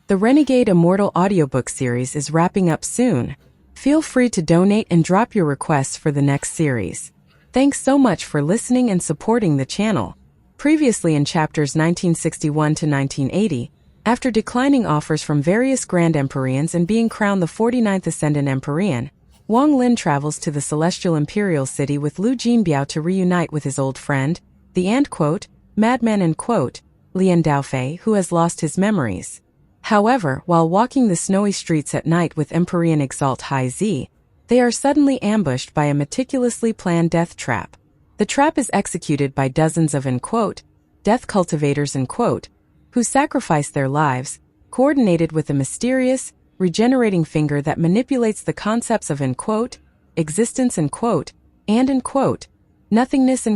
The Renegade Immortal audiobook series is wrapping up soon. Feel free to donate and drop your requests for the next series. Thanks so much for listening and supporting the channel. Previously in chapters 1961 to 1980, after declining offers from various Grand Empyreans and being crowned the 49th Ascendant Empyrean, Wang Lin travels to the Celestial Imperial City with Lu Jinbiao to reunite with his old friend, the madman Lian Daofei, who has lost his memories. However, while walking the snowy streets at night with Empyrean Exalt Hai Zi, they are suddenly ambushed by a meticulously planned death trap. The trap is executed by dozens of death cultivators who sacrifice their lives, coordinated with a mysterious, regenerating finger that manipulates the concepts of existence nothingness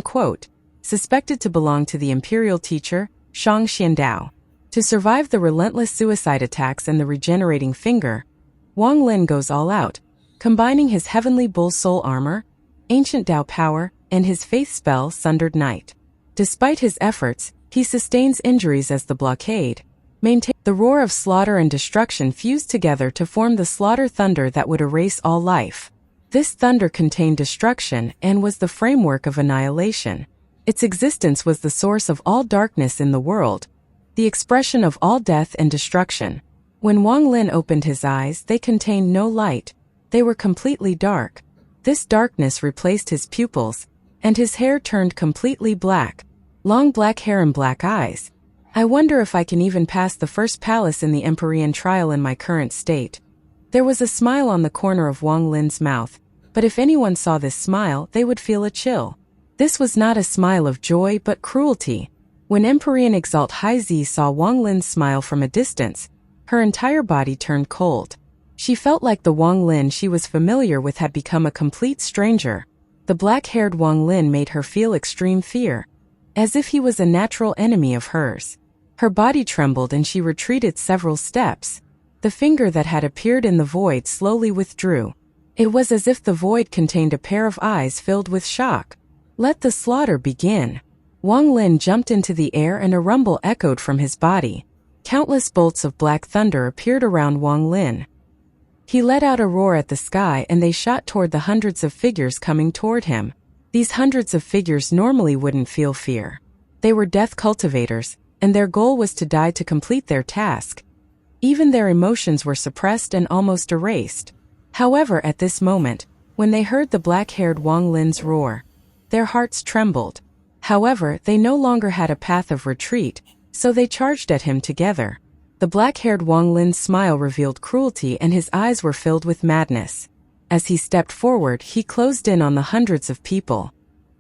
suspected to belong to the imperial teacher, Xianxia. To survive the relentless suicide attacks and the regenerating finger, Wang Lin goes all out, combining his heavenly bull soul armor, ancient Dao power, and his faith spell Sundered Night. Despite his efforts, he sustains injuries as the blockade maintains. The roar of slaughter and destruction fused together to form the slaughter thunder that would erase all life. This thunder contained destruction and was the framework of annihilation. Its existence was the source of all darkness in the world, the expression of all death and destruction. When Wang Lin opened his eyes, they contained no light. They were completely dark. This darkness replaced his pupils, and his hair turned completely black. Long black hair and black eyes. I wonder if I can even pass the first palace in the Empyrean trial in my current state. There was a smile on the corner of Wang Lin's mouth, but if anyone saw this smile, they would feel a chill. This was not a smile of joy but cruelty. When Empyrean Exalt Hai Zi saw Wang Lin's smile from a distance, her entire body turned cold. She felt like the Wang Lin she was familiar with had become a complete stranger. The black-haired Wang Lin made her feel extreme fear, as if he was a natural enemy of hers. Her body trembled and she retreated several steps. The finger that had appeared in the void slowly withdrew. It was as if the void contained a pair of eyes filled with shock. Let the slaughter begin. Wang Lin jumped into the air and a rumble echoed from his body. Countless bolts of black thunder appeared around Wang Lin. He let out a roar at the sky and they shot toward the hundreds of figures coming toward him. These hundreds of figures normally wouldn't feel fear. They were death cultivators, and their goal was to die to complete their task. Even their emotions were suppressed and almost erased. However, at this moment, when they heard the black-haired Wang Lin's roar, their hearts trembled. However, they no longer had a path of retreat, so they charged at him together. The black-haired Wang Lin's smile revealed cruelty and his eyes were filled with madness. As he stepped forward, he closed in on the hundreds of people.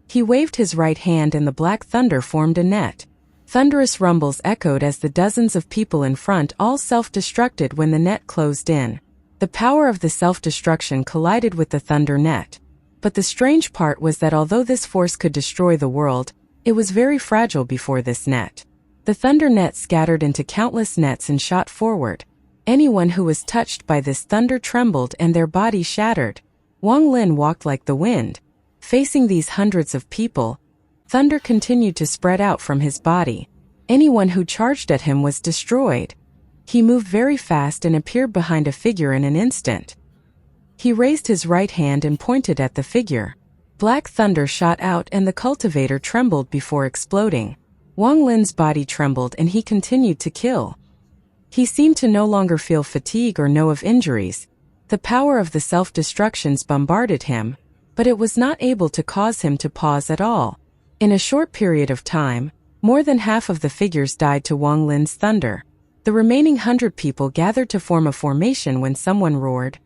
He waved his right hand and the black thunder formed a net. Thunderous rumbles echoed as the dozens of people in front all self-destructed when the net closed in. The power of the self-destruction collided with the thunder net. But the strange part was that although this force could destroy the world, it was very fragile before this net. The thunder net scattered into countless nets and shot forward. Anyone who was touched by this thunder trembled and their body shattered. Wang Lin walked like the wind. Facing these hundreds of people, thunder continued to spread out from his body. Anyone who charged at him was destroyed. He moved very fast and appeared behind a figure in an instant. He raised his right hand and pointed at the figure. Black thunder shot out and the cultivator trembled before exploding. Wang Lin's body trembled and he continued to kill. He seemed to no longer feel fatigue or know of injuries. The power of the self-destructions bombarded him, but it was not able to cause him to pause at all. In a short period of time, more than half of the figures died to Wang Lin's thunder. The remaining 100 people gathered to form a formation when someone roared,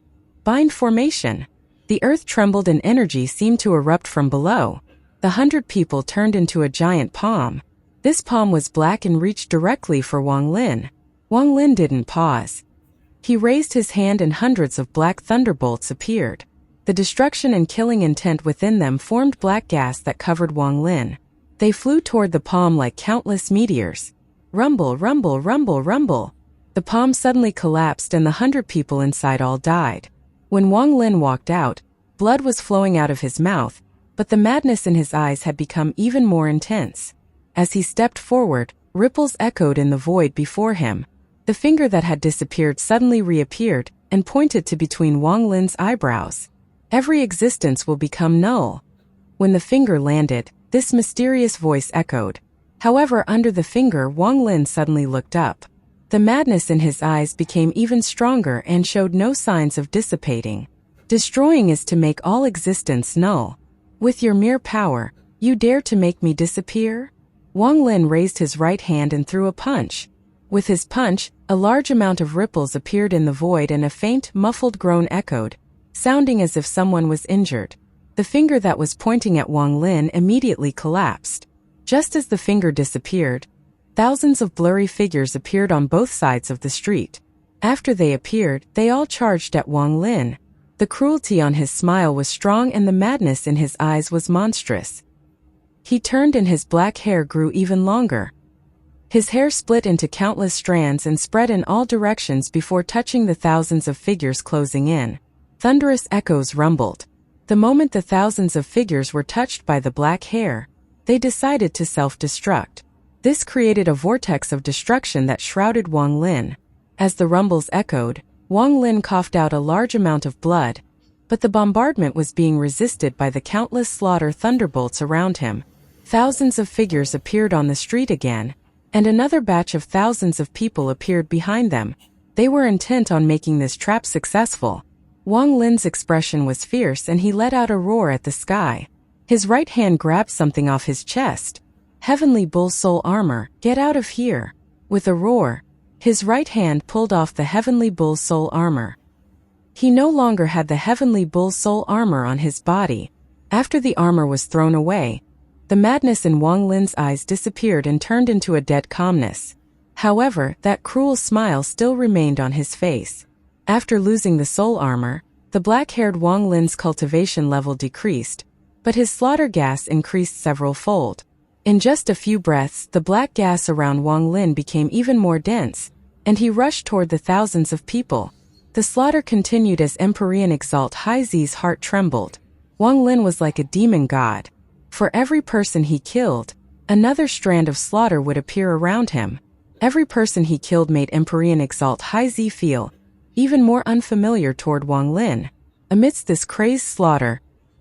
"Bind formation!" The earth trembled and energy seemed to erupt from below. The 100 people turned into a giant palm. This palm was black and reached directly for Wang Lin. Wang Lin didn't pause. He raised his hand and hundreds of black thunderbolts appeared. The destruction and killing intent within them formed black gas that covered Wang Lin. They flew toward the palm like countless meteors. Rumble, rumble, rumble, rumble. The palm suddenly collapsed and the 100 people inside all died. When Wang Lin walked out, blood was flowing out of his mouth, but the madness in his eyes had become even more intense. As he stepped forward, ripples echoed in the void before him. The finger that had disappeared suddenly reappeared and pointed to between Wang Lin's eyebrows. Every existence will become null. When the finger landed, this mysterious voice echoed. However, under the finger, Wang Lin suddenly looked up. The madness in his eyes became even stronger and showed no signs of dissipating. Destroying is to make all existence null. With your mere power, you dare to make me disappear? Wang Lin raised his right hand and threw a punch. With his punch, a large amount of ripples appeared in the void and a faint, muffled groan echoed, sounding as if someone was injured. The finger that was pointing at Wang Lin immediately collapsed. Just as the finger disappeared, thousands of blurry figures appeared on both sides of the street. After they appeared, they all charged at Wang Lin. The cruelty on his smile was strong and the madness in his eyes was monstrous. He turned and his black hair grew even longer. His hair split into countless strands and spread in all directions before touching the thousands of figures closing in. Thunderous echoes rumbled. The moment the thousands of figures were touched by the black hair, they decided to self-destruct. This created a vortex of destruction that shrouded Wang Lin. As the rumbles echoed, Wang Lin coughed out a large amount of blood, but the bombardment was being resisted by the countless slaughter thunderbolts around him. Thousands of figures appeared on the street again, and another batch of thousands of people appeared behind them. They were intent on making this trap successful. Wang Lin's expression was fierce and he let out a roar at the sky. His right hand grabbed something off his chest. Heavenly Bull Soul Armor, get out of here. With a roar, his right hand pulled off the Heavenly Bull Soul Armor. He no longer had the Heavenly Bull Soul Armor on his body. After the armor was thrown away, the madness in Wang Lin's eyes disappeared and turned into a dead calmness. However, that cruel smile still remained on his face. After losing the soul armor, the black-haired Wang Lin's cultivation level decreased, but his slaughter gas increased several-fold. In just a few breaths, the black gas around Wang Lin became even more dense, and he rushed toward the thousands of people. The slaughter continued as Empyrean Exalt High Z's heart trembled. Wang Lin was like a demon god. For every person he killed, another strand of slaughter would appear around him. Every person he killed made Empyrean Exalt High Z feel even more unfamiliar toward Wang Lin. Amidst this crazed slaughter,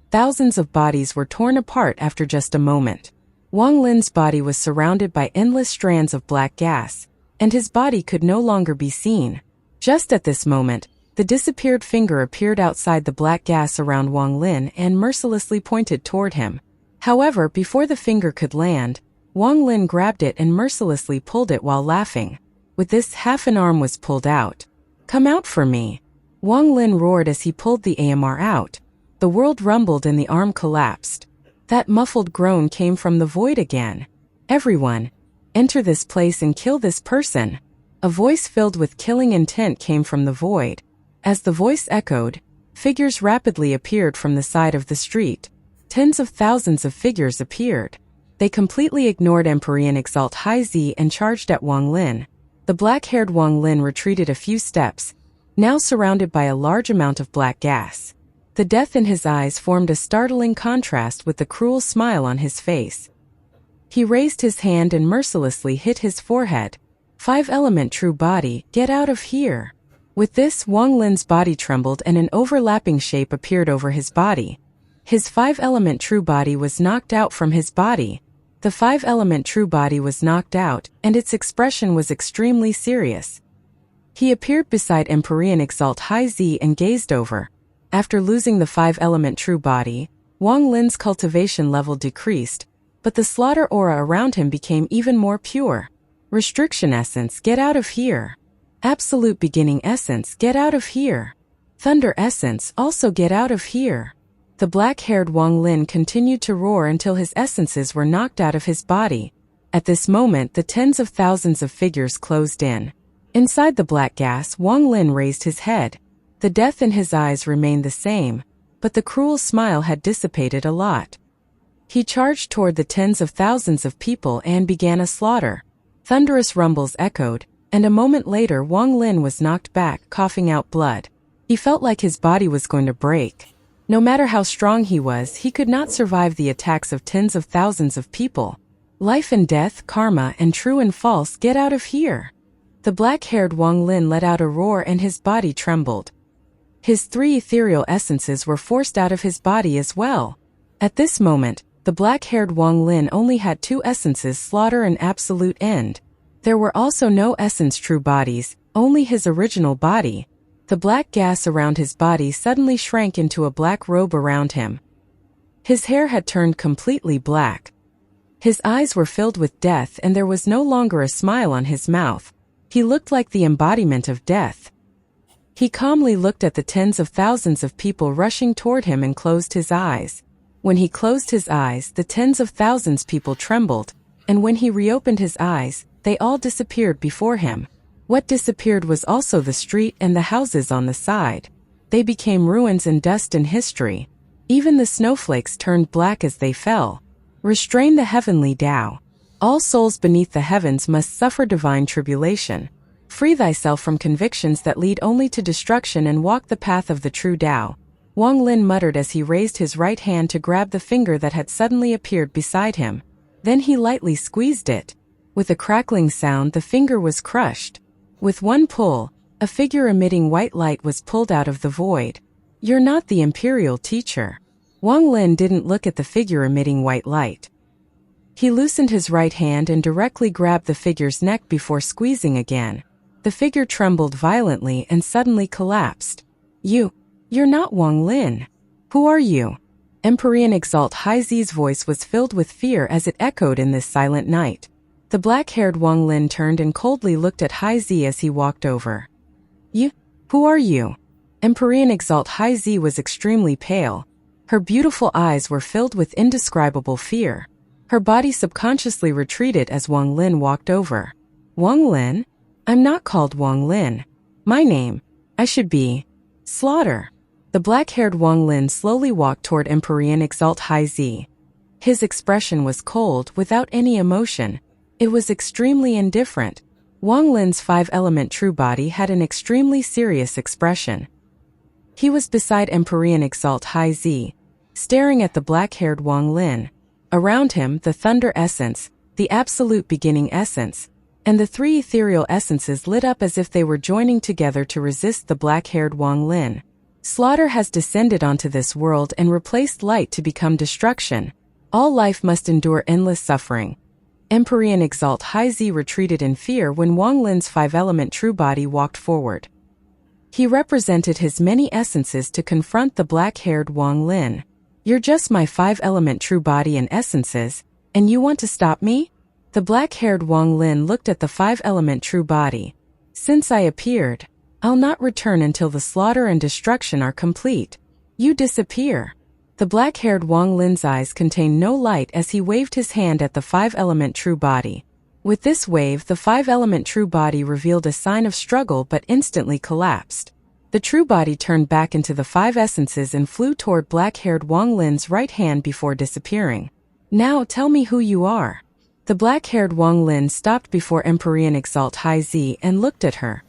thousands of bodies were torn apart after just a moment. Wang Lin's body was surrounded by endless strands of black gas, and his body could no longer be seen. Just at this moment, the disappeared finger appeared outside the black gas around Wang Lin and mercilessly pointed toward him. However, before the finger could land, Wang Lin grabbed it and mercilessly pulled it while laughing. With this, half an arm was pulled out. "Come out for me!" Wang Lin roared as he pulled the AMR out. The world rumbled and the arm collapsed. That muffled groan came from the void again. "Everyone, enter this place and kill this person." A voice filled with killing intent came from the void. As the voice echoed, figures rapidly appeared from the side of the street. Tens of thousands of figures appeared. They completely ignored Empyrean Exalt High Z and charged at Wang Lin. The black-haired Wang Lin retreated a few steps, now surrounded by a large amount of black gas. The death in his eyes formed a startling contrast with the cruel smile on his face. He raised his hand and mercilessly hit his forehead. "Five-element true body, get out of here." With this, Wang Lin's body trembled and an overlapping shape appeared over his body. His five-element true body was knocked out from his body. The five-element true body was knocked out, and its expression was extremely serious. He appeared beside Empyrean Exalt High Z and gazed over. After losing the five-element true body, Wang Lin's cultivation level decreased, but the slaughter aura around him became even more pure. Restriction essence, get out of here. Absolute beginning essence, get out of here. Thunder essence, also get out of here. The black-haired Wang Lin continued to roar until his essences were knocked out of his body. At this moment, the tens of thousands of figures closed in. Inside the black gas, Wang Lin raised his head. The death in his eyes remained the same, but the cruel smile had dissipated a lot. He charged toward the tens of thousands of people and began a slaughter. Thunderous rumbles echoed, and a moment later Wang Lin was knocked back, coughing out blood. He felt like his body was going to break. No matter how strong he was, he could not survive the attacks of tens of thousands of people. Life and death, karma and true and false, get out of here. The black-haired Wang Lin let out a roar and his body trembled. His 3 ethereal essences were forced out of his body as well. At this moment, the black-haired Wang Lin only had 2 essences: Slaughter and Absolute End. There were also no essence true bodies, only his original body. The black gas around his body suddenly shrank into a black robe around him. His hair had turned completely black. His eyes were filled with death and there was no longer a smile on his mouth. He looked like the embodiment of death. He calmly looked at the tens of thousands of people rushing toward him and closed his eyes. When he closed his eyes, the tens of thousands people trembled, and when he reopened his eyes, they all disappeared before him. What disappeared was also the street and the houses on the side. They became ruins and dust in history. Even the snowflakes turned black as they fell. Restrain the heavenly Tao. All souls beneath the heavens must suffer divine tribulation. Free thyself from convictions that lead only to destruction and walk the path of the true Tao. Wang Lin muttered as he raised his right hand to grab the finger that had suddenly appeared beside him. Then he lightly squeezed it. With a crackling sound, the finger was crushed. With one pull, a figure emitting white light was pulled out of the void. You're not the imperial teacher. Wang Lin didn't look at the figure emitting white light. He loosened his right hand and directly grabbed the figure's neck before squeezing again. The figure trembled violently and suddenly collapsed. You're not Wang Lin. Who are you? Empyrean Exalt Haizi's voice was filled with fear as it echoed in this silent night. The black-haired Wang Lin turned and coldly looked at Haizi as he walked over. Who are you? Empyrean Exalt Haizi was extremely pale. Her beautiful eyes were filled with indescribable fear. Her body subconsciously retreated as Wang Lin walked over. Wang Lin? I'm not called Wang Lin. My name, I should be Slaughter. The black-haired Wang Lin slowly walked toward Empyrean Exalt Haizi. His expression was cold, without any emotion. It was extremely indifferent. Wang Lin's 5-element true body had an extremely serious expression. He was beside Empyrean Exalt Haizi, staring at the black-haired Wang Lin. Around him, the Thunder Essence, the Absolute Beginning Essence, and the 3 ethereal essences lit up as if they were joining together to resist the black-haired Wang Lin. Slaughter has descended onto this world and replaced light to become destruction. All life must endure endless suffering. Empyrean Exalt Haizi retreated in fear when Wang Lin's 5-element true body walked forward. He represented his many essences to confront the black-haired Wang Lin. You're just my 5-element true body and essences, and you want to stop me? The black-haired Wang Lin looked at the 5-element true body. Since I appeared, I'll not return until the slaughter and destruction are complete. You disappear. The black-haired Wang Lin's eyes contained no light as he waved his hand at the 5-element true body. With this wave, the 5-element true body revealed a sign of struggle but instantly collapsed. The true body turned back into the 5 essences and flew toward black-haired Wang Lin's right hand before disappearing. Now tell me who you are. The black-haired Wang Lin stopped before Empyrean Exalt Haizi and looked at her.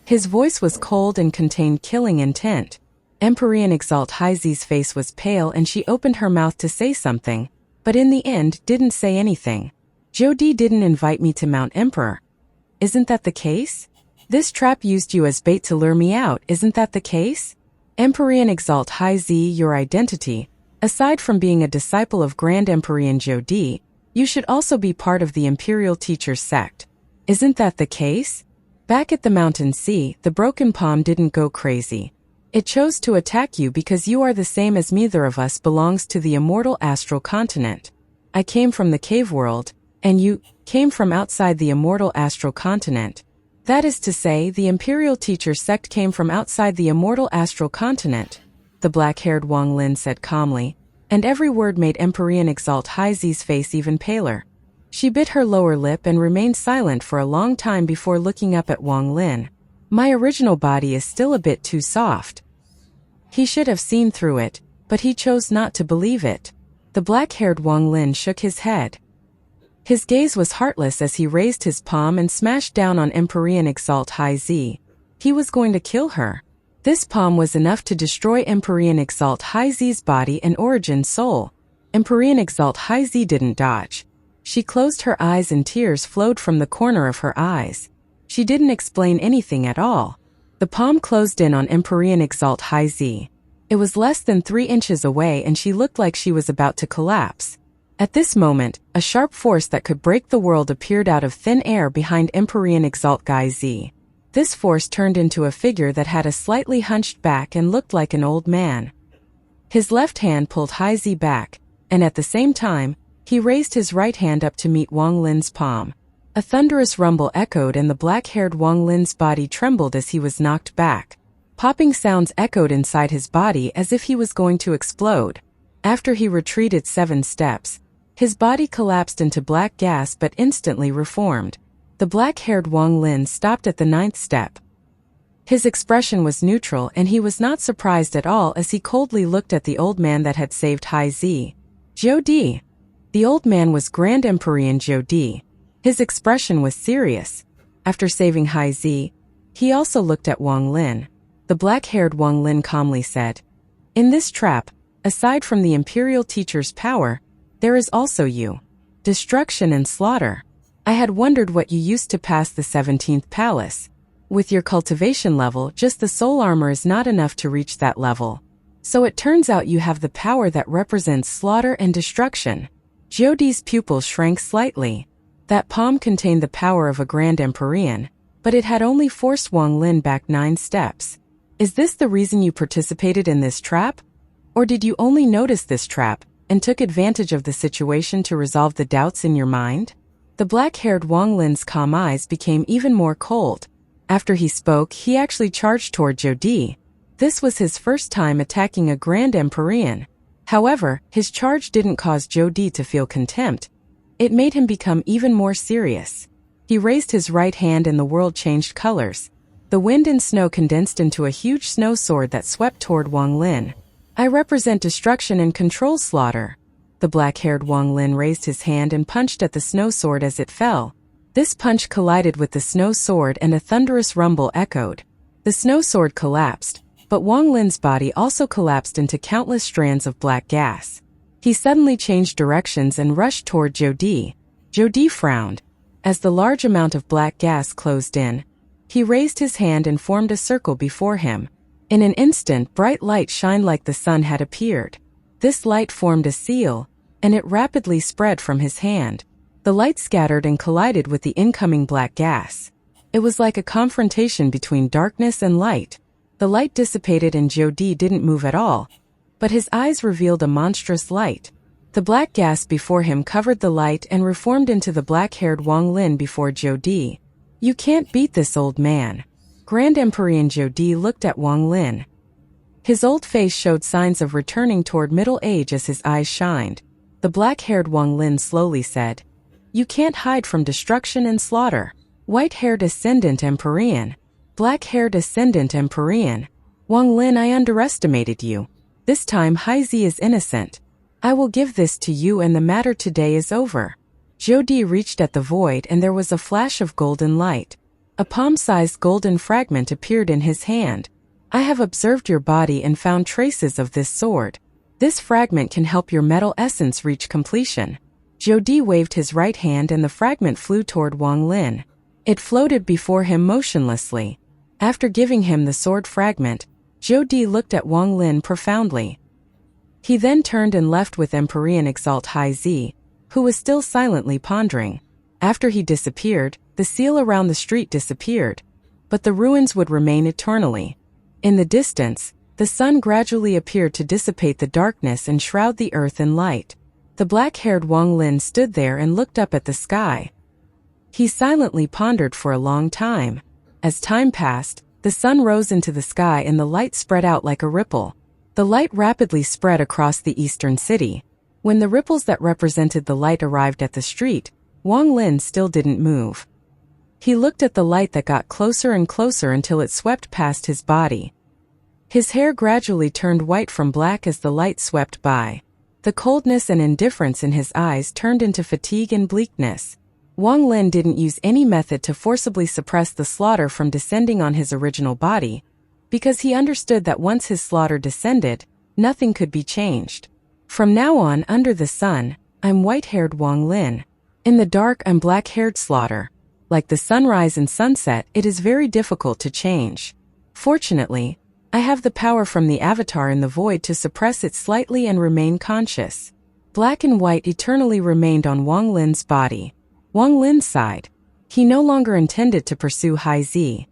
His voice was cold and contained killing intent. Empyrean Exalt Haizi's face was pale and she opened her mouth to say something, but in the end didn't say anything. Jodi didn't invite me to Mount Emperor. Isn't that the case? This trap used you as bait to lure me out, isn't that the case? Empyrean Exalt Haizi, your identity, aside from being a disciple of Grand Empyrean Jodi, you should also be part of the Imperial Teacher's sect. Isn't that the case? Back at the Mountain Sea, the broken palm didn't go crazy. It chose to attack you because you are the same as neither of us belongs to the immortal astral continent. I came from the cave world, and you came from outside the immortal astral continent. That is to say, the Imperial Teacher's sect came from outside the immortal astral continent, the black-haired Wang Lin said calmly, and every word made Empyrean Exalt Haizi's face even paler. She bit her lower lip and remained silent for a long time before looking up at Wang Lin. My original body is still a bit too soft. He should have seen through it, but he chose not to believe it. The black-haired Wang Lin shook his head. His gaze was heartless as he raised his palm and smashed down on Empyrean Exalt Haizi. He was going to kill her. This palm was enough to destroy Empyrean Exalt Haizi's body and origin soul. Empyrean Exalt Haizi didn't dodge. She closed her eyes and tears flowed from the corner of her eyes. She didn't explain anything at all. The palm closed in on Empyrean Exalt High Z. It was less than 3 inches away and she looked like she was about to collapse. At this moment, a sharp force that could break the world appeared out of thin air behind Empyrean Exalt Guy Z. This force turned into a figure that had a slightly hunched back and looked like an old man. His left hand pulled High Z back, and at the same time, he raised his right hand up to meet Wang Lin's palm. A thunderous rumble echoed and the black-haired Wang Lin's body trembled as he was knocked back. Popping sounds echoed inside his body as if he was going to explode. After he retreated 7 steps, his body collapsed into black gas but instantly reformed. The black-haired Wang Lin stopped at the 9th step. His expression was neutral and he was not surprised at all as he coldly looked at the old man that had saved High Z. Zhou Di. The old man was Grand Empyrean Zhou Di. His expression was serious. After saving High Z, he also looked at Wang Lin. The black-haired Wang Lin calmly said, "In this trap, aside from the Imperial Teacher's power, there is also you. Destruction and slaughter. I had wondered what you used to pass the 17th palace. With your cultivation level, just the soul armor is not enough to reach that level. So it turns out you have the power that represents slaughter and destruction." Zhou Di's pupil shrank slightly. That palm contained the power of a Grand Empyrean, but it had only forced Wang Lin back 9 steps. Is this the reason you participated in this trap? Or did you only notice this trap and took advantage of the situation to resolve the doubts in your mind? The black-haired Wang Lin's calm eyes became even more cold. After he spoke, he actually charged toward Zhou Di. This was his first time attacking a Grand Empyrean. However, his charge didn't cause Zhou Di to feel contempt. It made him become even more serious. He raised his right hand and the world changed colors. The wind and snow condensed into a huge snow sword that swept toward Wang Lin. "I represent destruction and control slaughter." The black-haired Wang Lin raised his hand and punched at the snow sword as it fell. This punch collided with the snow sword and a thunderous rumble echoed. The snow sword collapsed, but Wang Lin's body also collapsed into countless strands of black gas. He suddenly changed directions and rushed toward Zhou Di. Zhou Di frowned. As the large amount of black gas closed in, he raised his hand and formed a circle before him. In an instant, bright light shined like the sun had appeared. This light formed a seal, and it rapidly spread from his hand. The light scattered and collided with the incoming black gas. It was like a confrontation between darkness and light. The light dissipated and Zhou Di didn't move at all, but his eyes revealed a monstrous light. The black gas before him covered the light and reformed into the black-haired Wang Lin before Zhou Di. "You can't beat this old man." Grand Empyrean Zhou Di looked at Wang Lin. His old face showed signs of returning toward middle age as his eyes shined. The black-haired Wang Lin slowly said, "You can't hide from destruction and slaughter." White-haired Ascendant Empyrean. Black-haired Ascendant Empyrean. "Wang Lin, I underestimated you. This time High Z is innocent. I will give this to you and the matter today is over." Zhou Di reached at the void and there was a flash of golden light. A palm-sized golden fragment appeared in his hand. "I have observed your body and found traces of this sword. This fragment can help your metal essence reach completion." Zhou Di waved his right hand and the fragment flew toward Wang Lin. It floated before him motionlessly. After giving him the sword fragment, Zhou Di looked at Wang Lin profoundly. He then turned and left with Empyrean Exalt High Z, who was still silently pondering. After he disappeared, the seal around the street disappeared, but the ruins would remain eternally. In the distance, the sun gradually appeared to dissipate the darkness and shroud the earth in light. The black-haired Wang Lin stood there and looked up at the sky. He silently pondered for a long time. As time passed, the sun rose into the sky and the light spread out like a ripple. The light rapidly spread across the eastern city. When the ripples that represented the light arrived at the street, Wang Lin still didn't move. He looked at the light that got closer and closer until it swept past his body. His hair gradually turned white from black as the light swept by. The coldness and indifference in his eyes turned into fatigue and bleakness. Wang Lin didn't use any method to forcibly suppress the slaughter from descending on his original body, because he understood that once his slaughter descended, nothing could be changed. "From now on, under the sun, I'm white-haired Wang Lin. In the dark, I'm black-haired slaughter." Like the sunrise and sunset, it is very difficult to change. Fortunately, I have the power from the avatar in the void to suppress it slightly and remain conscious. Black and white eternally remained on Wang Lin's body. Wang Lin sighed. He no longer intended to pursue Hai Zi.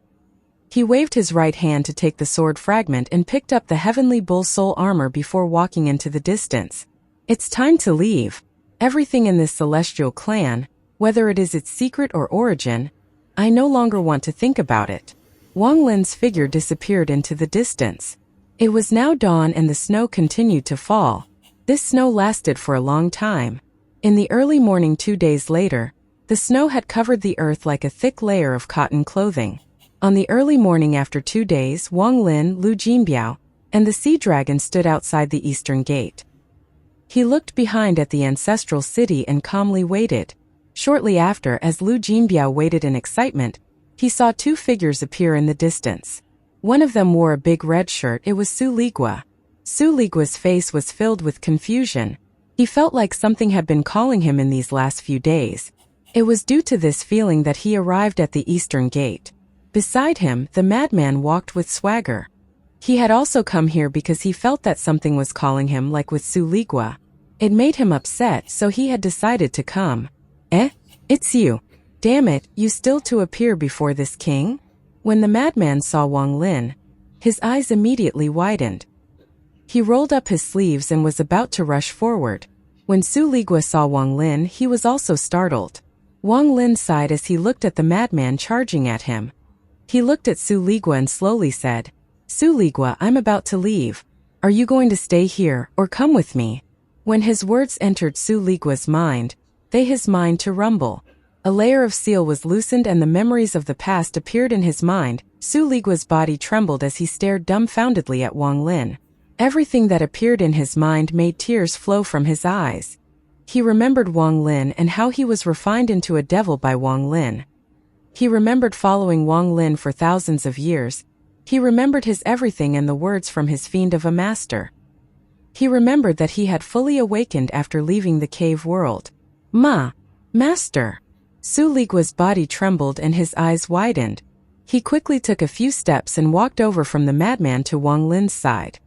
He waved his right hand to take the sword fragment and picked up the heavenly bull soul armor before walking into the distance. It's time to leave. Everything in this celestial clan, whether it is its secret or origin, I no longer want to think about it. Wang Lin's figure disappeared into the distance. It was now dawn and the snow continued to fall. This snow lasted for a long time. In the early morning 2 days later, the snow had covered the earth like a thick layer of cotton clothing. On the early morning after 2 days, Wang Lin, Lu Jinbiao, and the sea dragon stood outside the eastern gate. He looked behind at the ancestral city and calmly waited. Shortly after, as Lu Jinbiao waited in excitement, he saw 2 figures appear in the distance. One of them wore a big red shirt. It was Su Ligua. Su Ligua's face was filled with confusion. He felt like something had been calling him in these last few days. It was due to this feeling that he arrived at the eastern gate. Beside him, the madman walked with swagger. He had also come here because he felt that something was calling him, like with Su Ligua. It made him upset, so he had decided to come. Eh? It's you. Damn it, you still to appear before this king? When the madman saw Wang Lin, his eyes immediately widened. He rolled up his sleeves and was about to rush forward. When Su Ligua saw Wang Lin, he was also startled. Wang Lin sighed as he looked at the madman charging at him. He looked at Su Ligua and slowly said, Su Ligua, I'm about to leave. Are you going to stay here, or come with me? When his words entered Su Ligua's mind, his mind to rumble. A layer of seal was loosened and the memories of the past appeared in his mind. Su Ligua's body trembled as he stared dumbfoundedly at Wang Lin. Everything that appeared in his mind made tears flow from his eyes. He remembered Wang Lin and how he was refined into a devil by Wang Lin. He remembered following Wang Lin for thousands of years. He remembered his everything and the words from his fiend of a master. He remembered that he had fully awakened after leaving the cave world. Master. Su Ligua's body trembled and his eyes widened. He quickly took a few steps and walked over from the madman to Wang Lin's side.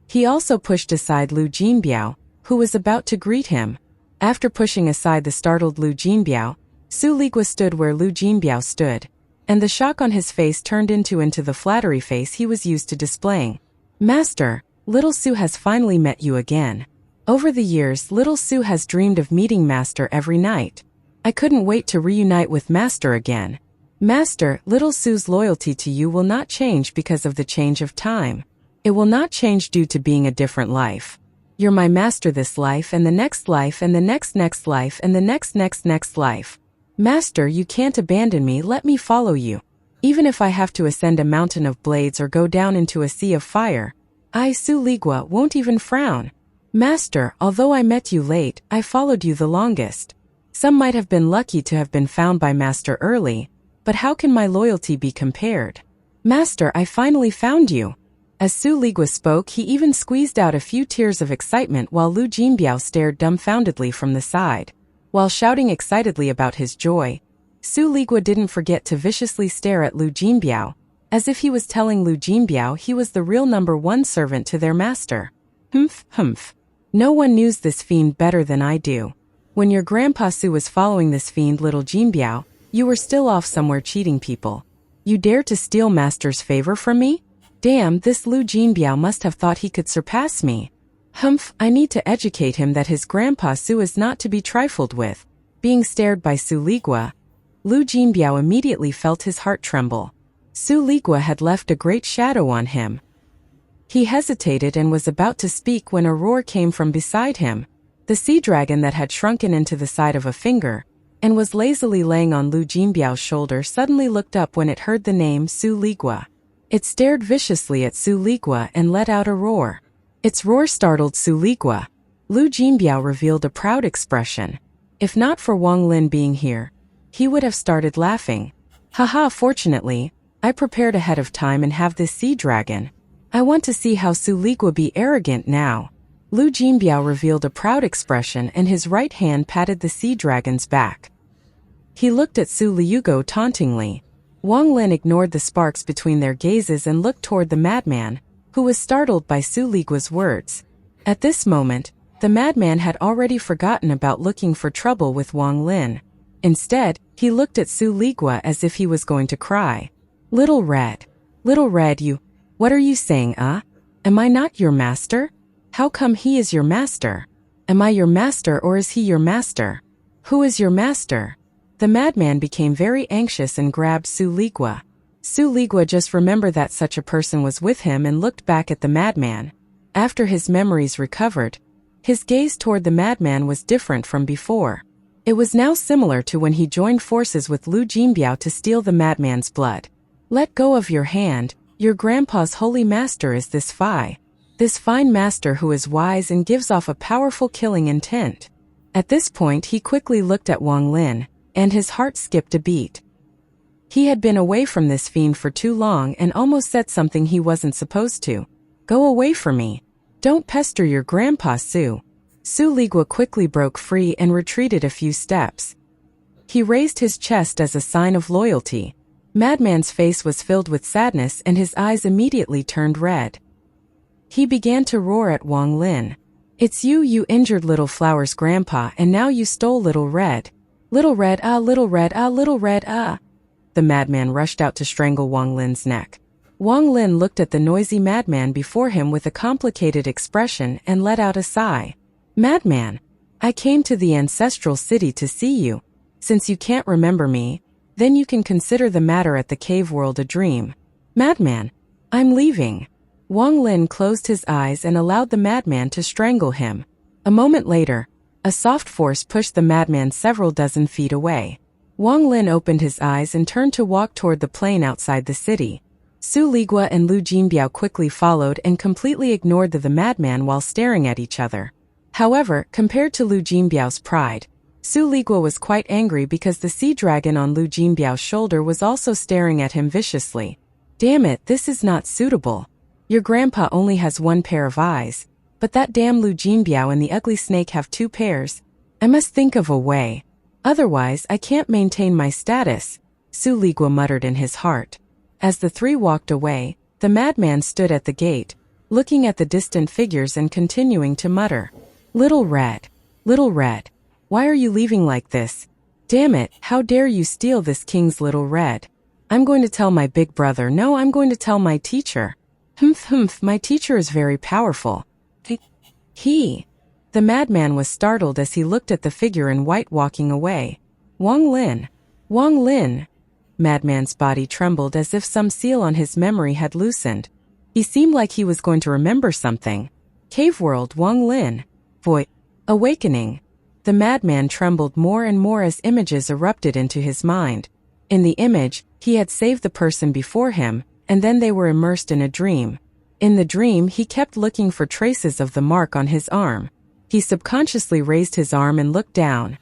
He also pushed aside Lu Jinbiao, who was about to greet him. After pushing aside the startled Lu Jinbiao, Su Ligua stood where Lu Jinbiao stood, and the shock on his face turned into the flattery face he was used to displaying. Master, little Su has finally met you again. Over the years, little Su has dreamed of meeting Master every night. I couldn't wait to reunite with Master again. Master, little Su's loyalty to you will not change because of the change of time. It will not change due to being a different life. You're my master this life and the next life and the next life and the next life. Master, you can't abandon me, let me follow you. Even if I have to ascend a mountain of blades or go down into a sea of fire, I, Su Ligua, won't even frown. Master, although I met you late, I followed you the longest. Some might have been lucky to have been found by Master early, but how can my loyalty be compared? Master, I finally found you. As Su Ligua spoke, he even squeezed out a few tears of excitement while Lu Jinbiao stared dumbfoundedly from the side. While shouting excitedly about his joy, Su Ligua didn't forget to viciously stare at Lu Jinbiao, as if he was telling Lu Jinbiao he was the real #1 servant to their master. Humph. No one knows this fiend better than I do. When your grandpa Su was following this fiend little Jinbiao, you were still off somewhere cheating people. You dare to steal master's favor from me? Damn, this Lu Jinbiao must have thought he could surpass me. Humph, I need to educate him that his grandpa Su is not to be trifled with. Being stared by Su Ligua, Lu Jinbiao immediately felt his heart tremble. Su Ligua had left a great shadow on him. He hesitated and was about to speak when a roar came from beside him. The sea dragon that had shrunken into the side of a finger, and was lazily laying on Lu Jinbiao's shoulder suddenly looked up when it heard the name Su Ligua. It stared viciously at Su Ligua and let out a roar. Its roar startled Su Ligua. Lu Jinbiao revealed a proud expression. If not for Wang Lin being here, he would have started laughing. Haha, fortunately, I prepared ahead of time and have this sea dragon. I want to see how Su Ligua be arrogant now. Lu Jinbiao revealed a proud expression and his right hand patted the sea dragon's back. He looked at Su Liugo tauntingly. Wang Lin ignored the sparks between their gazes and looked toward the madman, who was startled by Su Ligua's words. At this moment, the madman had already forgotten about looking for trouble with Wang Lin. Instead, he looked at Su Ligua as if he was going to cry. Little Red, you, what are you saying, Am I not your master? How come he is your master? Am I your master or is he your master? Who is your master? The madman became very anxious and grabbed Su Ligua. Su Ligua just remembered that such a person was with him and looked back at the madman. After his memories recovered, his gaze toward the madman was different from before. It was now similar to when he joined forces with Lu Jinbiao to steal the madman's blood. Let go of your hand, your grandpa's holy master is this fine master who is wise and gives off a powerful killing intent. At this point he quickly looked at Wang Lin, and his heart skipped a beat. He had been away from this fiend for too long and almost said something he wasn't supposed to. Go away from me. Don't pester your grandpa, Su. Su Ligua quickly broke free and retreated a few steps. He raised his chest as a sign of loyalty. Madman's face was filled with sadness and his eyes immediately turned red. He began to roar at Wang Lin. It's you injured Little Flower's grandpa, and now you stole Little Red. Little Red, Little Red, Little Red, The madman rushed out to strangle Wang Lin's neck. Wang Lin looked at the noisy madman before him with a complicated expression and let out a sigh. Madman, I came to the ancestral city to see you. Since you can't remember me, then you can consider the matter at the cave world a dream. Madman, I'm leaving. Wang Lin closed his eyes and allowed the madman to strangle him. A moment later, a soft force pushed the madman several dozen feet away. Wang Lin opened his eyes and turned to walk toward the plain outside the city. Su Ligua and Lu Jinbiao quickly followed and completely ignored the madman while staring at each other. However, compared to Lu Jinbiao's pride, Su Ligua was quite angry because the sea dragon on Lu Jinbiao's shoulder was also staring at him viciously. Damn it, this is not suitable. Your grandpa only has one pair of eyes, but that damn Lu Jinbiao and the ugly snake have two pairs. I must think of a way. Otherwise, I can't maintain my status, Su Ligua muttered in his heart. As the three walked away, the madman stood at the gate, looking at the distant figures and continuing to mutter. Little Red, why are you leaving like this? Damn it, how dare you steal this king's Little Red? I'm going to tell my big brother. No, I'm going to tell my teacher. Humph, my teacher is very powerful. The madman was startled as he looked at the figure in white walking away. Wang Lin. Madman's body trembled as if some seal on his memory had loosened. He seemed like he was going to remember something. Cave world, Wang Lin. Awakening. The madman trembled more and more as images erupted into his mind. In the image, he had saved the person before him, and then they were immersed in a dream. In the dream, he kept looking for traces of the mark on his arm. He subconsciously raised his arm and looked down.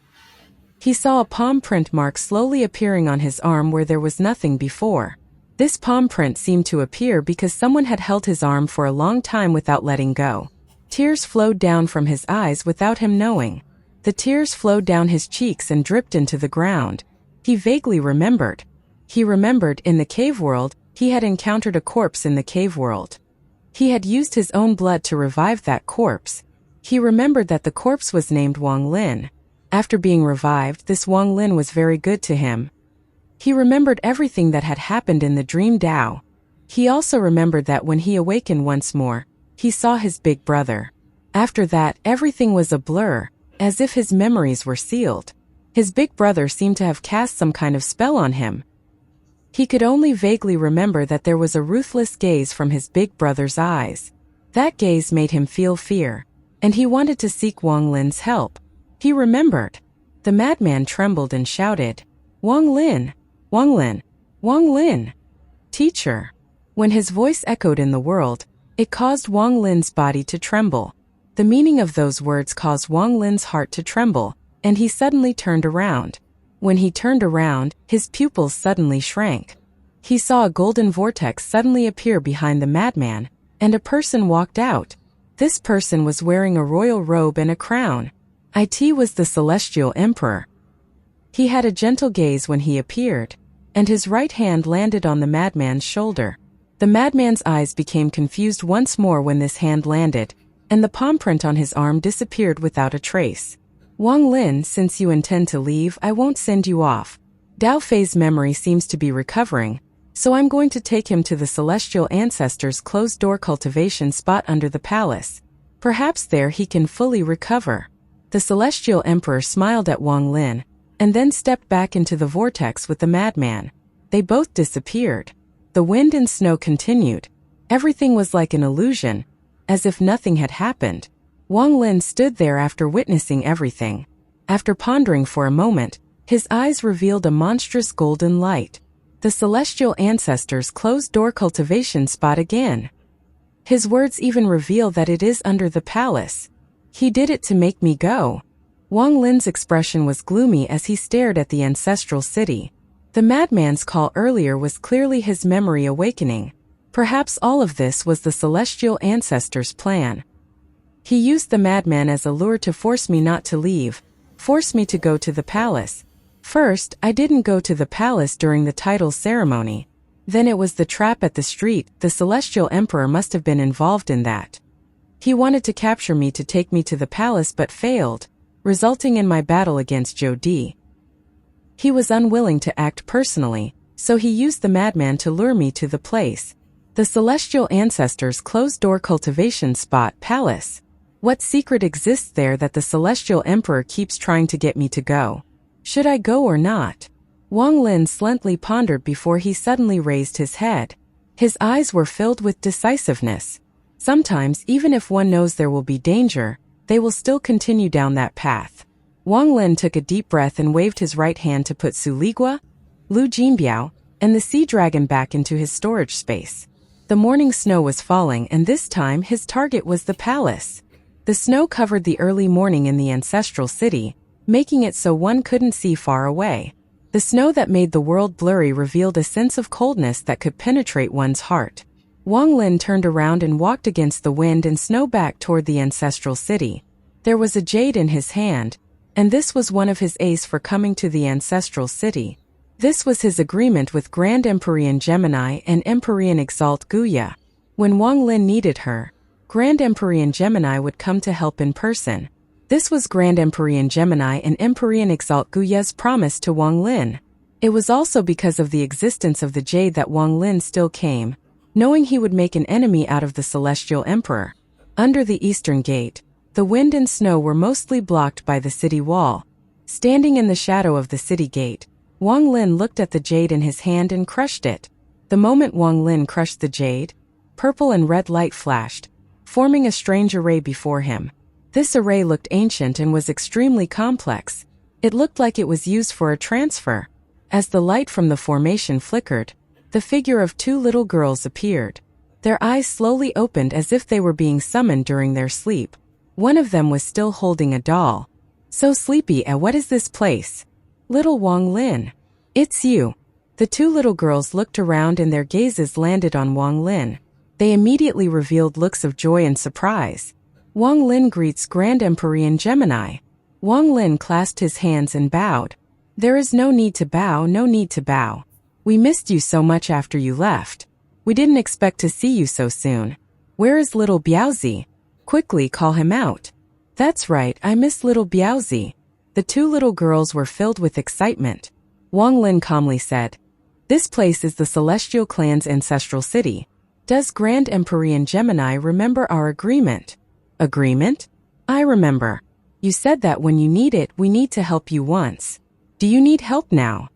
He saw a palm print mark slowly appearing on his arm where there was nothing before. This palm print seemed to appear because someone had held his arm for a long time without letting go. Tears flowed down from his eyes without him knowing. The tears flowed down his cheeks and dripped into the ground. He vaguely remembered. He remembered in the cave world, he had encountered a corpse in the cave world. He had used his own blood to revive that corpse. He remembered that the corpse was named Wang Lin. After being revived, this Wang Lin was very good to him. He remembered everything that had happened in the dream Dao. He also remembered that when he awakened once more, he saw his big brother. After that, everything was a blur, as if his memories were sealed. His big brother seemed to have cast some kind of spell on him. He could only vaguely remember that there was a ruthless gaze from his big brother's eyes. That gaze made him feel fear, and he wanted to seek Wang Lin's help. He remembered. The madman trembled and shouted, Wang Lin! Teacher! When his voice echoed in the world, it caused Wang Lin's body to tremble. The meaning of those words caused Wang Lin's heart to tremble, and he suddenly turned around. When he turned around, his pupils suddenly shrank. He saw a golden vortex suddenly appear behind the madman, and a person walked out. This person was wearing a royal robe and a crown. It was the Celestial Emperor. He had a gentle gaze when he appeared, and his right hand landed on the madman's shoulder. The madman's eyes became confused once more when this hand landed, and the palm print on his arm disappeared without a trace. Wang Lin, since you intend to leave, I won't send you off. Dao Fei's memory seems to be recovering, so I'm going to take him to the celestial ancestors' closed-door cultivation spot under the palace. Perhaps there he can fully recover. The celestial emperor smiled at Wang Lin, and then stepped back into the vortex with the madman. They both disappeared. The wind and snow continued. Everything was like an illusion, as if nothing had happened. Wang Lin stood there after witnessing everything. After pondering for a moment, his eyes revealed a monstrous golden light. The celestial ancestors' closed-door cultivation spot again. His words even reveal that it is under the palace. He did it to make me go. Wang Lin's expression was gloomy as he stared at the ancestral city. The madman's call earlier was clearly his memory awakening. Perhaps all of this was the celestial ancestors' plan. He used the madman as a lure to force me not to leave, force me to go to the palace. First, I didn't go to the palace during the title ceremony. Then it was the trap at the street. The celestial emperor must have been involved in that. He wanted to capture me to take me to the palace but failed, resulting in my battle against Zhou Di. He was unwilling to act personally, so he used the madman to lure me to the place. The celestial ancestors' closed-door cultivation spot palace. What secret exists there that the celestial emperor keeps trying to get me to go? Should I go or not? Wang Lin slowly pondered before he suddenly raised his head. His eyes were filled with decisiveness. Sometimes, even if one knows there will be danger, they will still continue down that path. Wang Lin took a deep breath and waved his right hand to put Su Ligua, Lu Jinbiao, and the sea dragon back into his storage space. The morning snow was falling, and this time his target was the palace. The snow covered the early morning in the ancestral city, making it so one couldn't see far away. The snow that made the world blurry revealed a sense of coldness that could penetrate one's heart. Wang Lin turned around and walked against the wind and snow back toward the ancestral city. There was a jade in his hand, and this was one of his ace for coming to the ancestral city. This was his agreement with Grand Empyrean Gemini and Empyrean Exalt Guya. When Wang Lin needed her, Grand Empyrean Gemini would come to help in person. This was Grand Empyrean Gemini and Empyrean Exalt Guya's promise to Wang Lin. It was also because of the existence of the jade that Wang Lin still came, knowing he would make an enemy out of the Celestial Emperor. Under the eastern gate, the wind and snow were mostly blocked by the city wall. Standing in the shadow of the city gate, Wang Lin looked at the jade in his hand and crushed it. The moment Wang Lin crushed the jade, purple and red light flashed, forming a strange array before him. This array looked ancient and was extremely complex. It looked like it was used for a transfer. As the light from the formation flickered, the figure of two little girls appeared. Their eyes slowly opened as if they were being summoned during their sleep. One of them was still holding a doll. So sleepy, what is this place? Little Wang Lin. It's you. The two little girls looked around and their gazes landed on Wang Lin. They immediately revealed looks of joy and surprise. Wang Lin greets Grand Empyrean Gemini. Wang Lin clasped his hands and bowed. There is no need to bow, no need to bow. We missed you so much after you left. We didn't expect to see you so soon. Where is little Biaozi? Quickly call him out. That's right, I miss little Biaozi. The two little girls were filled with excitement. Wang Lin calmly said, This place is the Celestial Clan's ancestral city. Does Grand Empyrean Gemini remember our agreement? Agreement? I remember. You said that when you need it, we need to help you once. Do you need help now?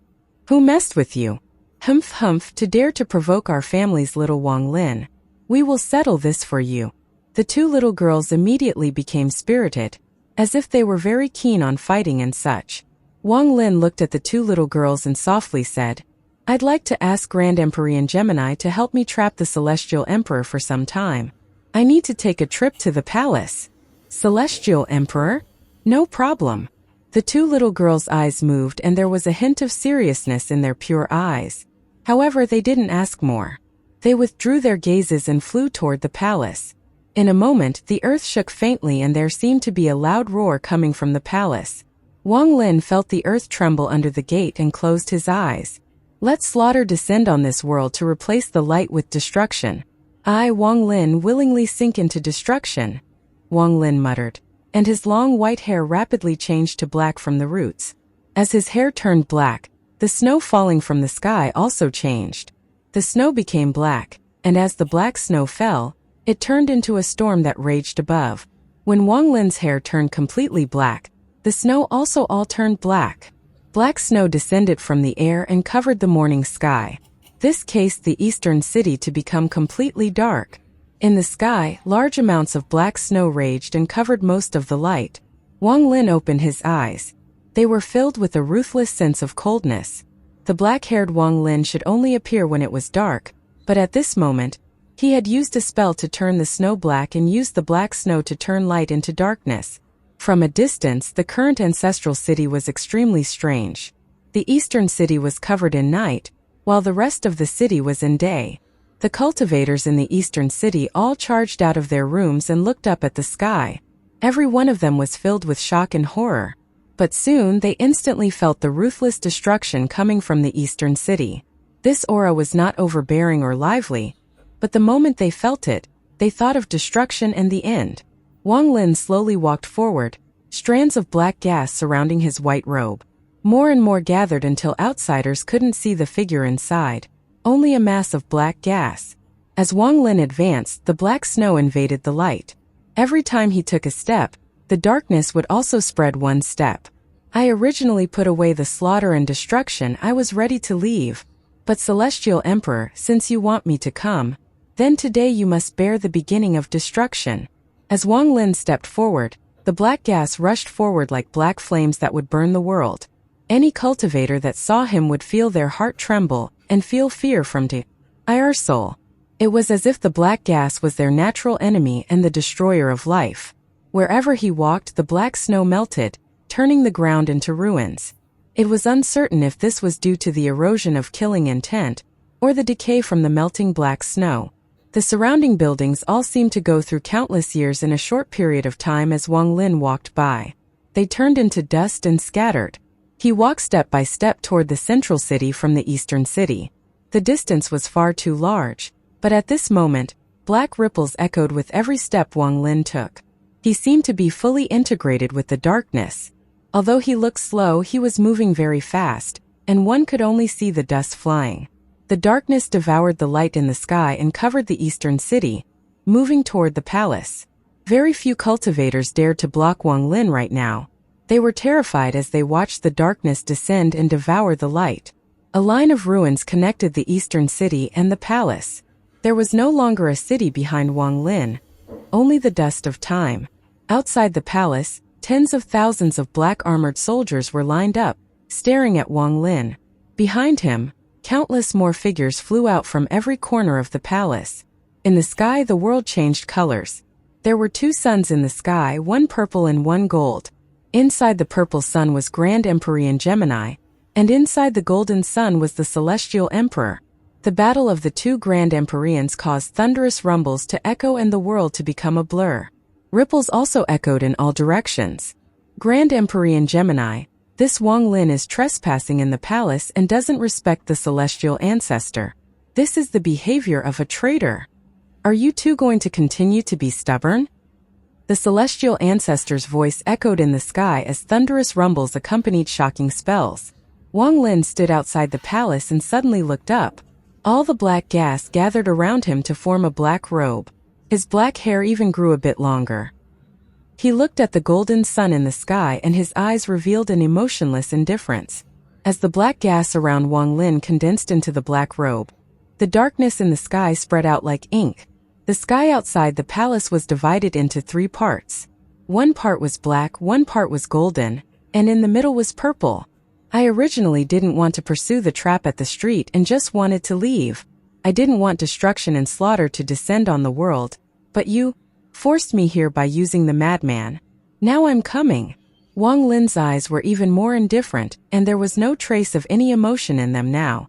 Who messed with you? Humph humph, to dare to provoke our family's little Wang Lin. We will settle this for you. The two little girls immediately became spirited, as if they were very keen on fighting and such. Wang Lin looked at the two little girls and softly said, I'd like to ask Grand Empyrean Gemini to help me trap the Celestial Emperor for some time. I need to take a trip to the palace. Celestial Emperor? No problem. The two little girls' eyes moved and there was a hint of seriousness in their pure eyes. However, they didn't ask more. They withdrew their gazes and flew toward the palace. In a moment, the earth shook faintly and there seemed to be a loud roar coming from the palace. Wang Lin felt the earth tremble under the gate and closed his eyes. Let slaughter descend on this world to replace the light with destruction. I, Wang Lin, willingly sink into destruction, Wang Lin muttered, and his long white hair rapidly changed to black from the roots. As his hair turned black, the snow falling from the sky also changed. The snow became black, and as the black snow fell, it turned into a storm that raged above. When Wang Lin's hair turned completely black, the snow also all turned black. Black snow descended from the air and covered the morning sky. This caused the eastern city to become completely dark. In the sky, large amounts of black snow raged and covered most of the light. Wang Lin opened his eyes. They were filled with a ruthless sense of coldness. The black-haired Wang Lin should only appear when it was dark, but at this moment, he had used a spell to turn the snow black and used the black snow to turn light into darkness. From a distance, the current ancestral city was extremely strange. The eastern city was covered in night, while the rest of the city was in day. The cultivators in the eastern city all charged out of their rooms and looked up at the sky. Every one of them was filled with shock and horror. But soon they instantly felt the ruthless destruction coming from the eastern city. This aura was not overbearing or lively, but the moment they felt it, they thought of destruction and the end. Wang Lin slowly walked forward, strands of black gas surrounding his white robe. More and more gathered until outsiders couldn't see the figure inside, only a mass of black gas. As Wang Lin advanced, the black snow invaded the light. Every time he took a step, the darkness would also spread one step. I originally put away the slaughter and destruction. I was ready to leave. But Celestial Emperor, since you want me to come, then today you must bear the beginning of destruction. As Wang Lin stepped forward, the black gas rushed forward like black flames that would burn the world. Any cultivator that saw him would feel their heart tremble and feel fear from their soul. It was as if the black gas was their natural enemy and the destroyer of life. Wherever he walked, the black snow melted, turning the ground into ruins. It was uncertain if this was due to the erosion of killing intent, or the decay from the melting black snow. The surrounding buildings all seemed to go through countless years in a short period of time as Wang Lin walked by. They turned into dust and scattered. He walked step by step toward the central city from the eastern city. The distance was far too large, but at this moment, black ripples echoed with every step Wang Lin took. He seemed to be fully integrated with the darkness. Although he looked slow, he was moving very fast, and one could only see the dust flying. The darkness devoured the light in the sky and covered the eastern city, moving toward the palace. Very few cultivators dared to block Wang Lin right now. They were terrified as they watched the darkness descend and devour the light. A line of ruins connected the eastern city and the palace. There was no longer a city behind Wang Lin, only the dust of time. Outside the palace, tens of thousands of black-armored soldiers were lined up, staring at Wang Lin. Behind him, countless more figures flew out from every corner of the palace. In the sky, the world changed colors. There were two suns in the sky, one purple and one gold. Inside the purple sun was Grand Empyrean Gemini, and inside the golden sun was the Celestial Emperor. The battle of the two Grand Empyreans caused thunderous rumbles to echo and the world to become a blur. Ripples also echoed in all directions. Grand Empyrean Gemini, this Wang Lin is trespassing in the palace and doesn't respect the celestial ancestor. This is the behavior of a traitor. Are you two going to continue to be stubborn? The celestial ancestor's voice echoed in the sky as thunderous rumbles accompanied shocking spells. Wang Lin stood outside the palace and suddenly looked up. All the black gas gathered around him to form a black robe. His black hair even grew a bit longer. He looked at the golden sun in the sky and his eyes revealed an emotionless indifference. As the black gas around Wang Lin condensed into the black robe, the darkness in the sky spread out like ink. The sky outside the palace was divided into three parts. One part was black, one part was golden, and in the middle was purple. I originally didn't want to pursue the trap at the street and just wanted to leave. I didn't want destruction and slaughter to descend on the world, but you forced me here by using the madman. Now I'm coming. Wang Lin's eyes were even more indifferent, and there was no trace of any emotion in them now.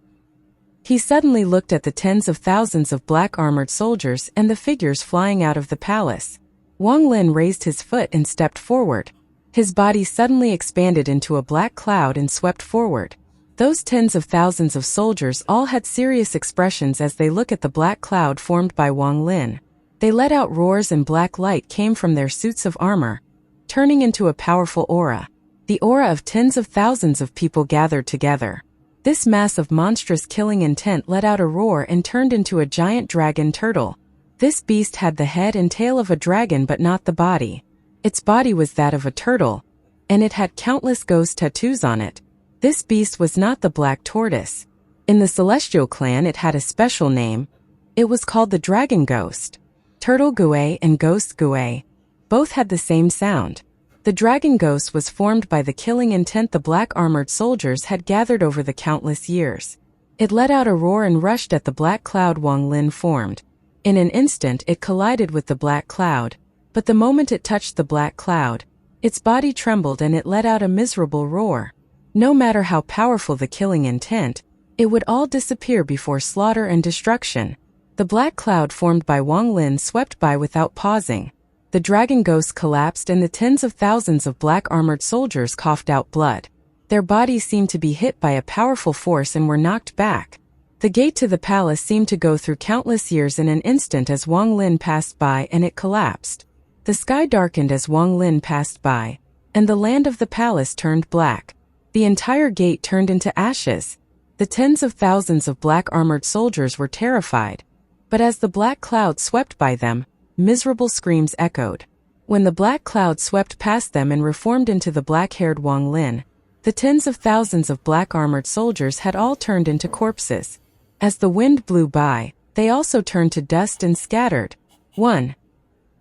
He suddenly looked at the tens of thousands of black-armored soldiers and the figures flying out of the palace. Wang Lin raised his foot and stepped forward. His body suddenly expanded into a black cloud and swept forward. Those tens of thousands of soldiers all had serious expressions as they look at the black cloud formed by Wang Lin. They let out roars and black light came from their suits of armor, turning into a powerful aura. The aura of tens of thousands of people gathered together. This mass of monstrous killing intent let out a roar and turned into a giant dragon turtle. This beast had the head and tail of a dragon but not the body. Its body was that of a turtle, and it had countless ghost tattoos on it. This beast was not the black tortoise. In the Celestial clan it had a special name. It was called the Dragon Ghost. Turtle Gui and Ghost Gui both had the same sound. The Dragon Ghost was formed by the killing intent the black armored soldiers had gathered over the countless years. It let out a roar and rushed at the black cloud Wang Lin formed. In an instant it collided with the black cloud, but the moment it touched the black cloud, its body trembled and it let out a miserable roar. No matter how powerful the killing intent, it would all disappear before slaughter and destruction. The black cloud formed by Wang Lin swept by without pausing. The dragon ghost collapsed and the tens of thousands of black armored soldiers coughed out blood. Their bodies seemed to be hit by a powerful force and were knocked back. The gate to the palace seemed to go through countless years in an instant as Wang Lin passed by and it collapsed. The sky darkened as Wang Lin passed by, and the land of the palace turned black. The entire gate turned into ashes. The tens of thousands of black armored soldiers were terrified. But as the black cloud swept by them, miserable screams echoed. When the black cloud swept past them and reformed into the black-haired Wang Lin, the tens of thousands of black armored soldiers had all turned into corpses. As the wind blew by, they also turned to dust and scattered. 1.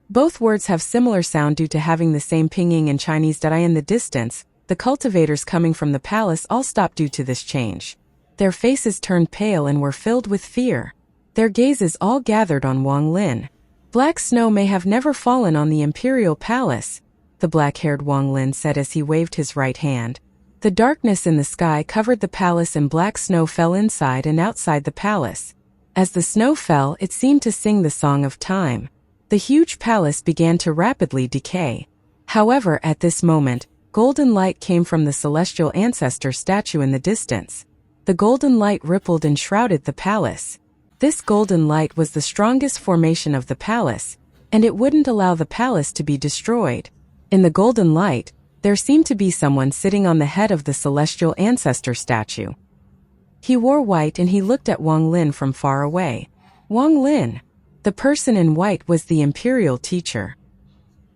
Both words have similar sound due to having the same pinyin in Chinese. In the distance, the cultivators coming from the palace all stopped due to this change. Their faces turned pale and were filled with fear. Their gazes all gathered on Wang Lin. Black snow may have never fallen on the imperial palace, the black-haired Wang Lin said as he waved his right hand. The darkness in the sky covered the palace and black snow fell inside and outside the palace. As the snow fell, it seemed to sing the song of time. The huge palace began to rapidly decay. However, at this moment, golden light came from the celestial ancestor statue in the distance. The golden light rippled and shrouded the palace. This golden light was the strongest formation of the palace, and it wouldn't allow the palace to be destroyed. In the golden light, there seemed to be someone sitting on the head of the celestial ancestor statue. He wore white and he looked at Wang Lin from far away. Wang Lin. The person in white was the imperial teacher.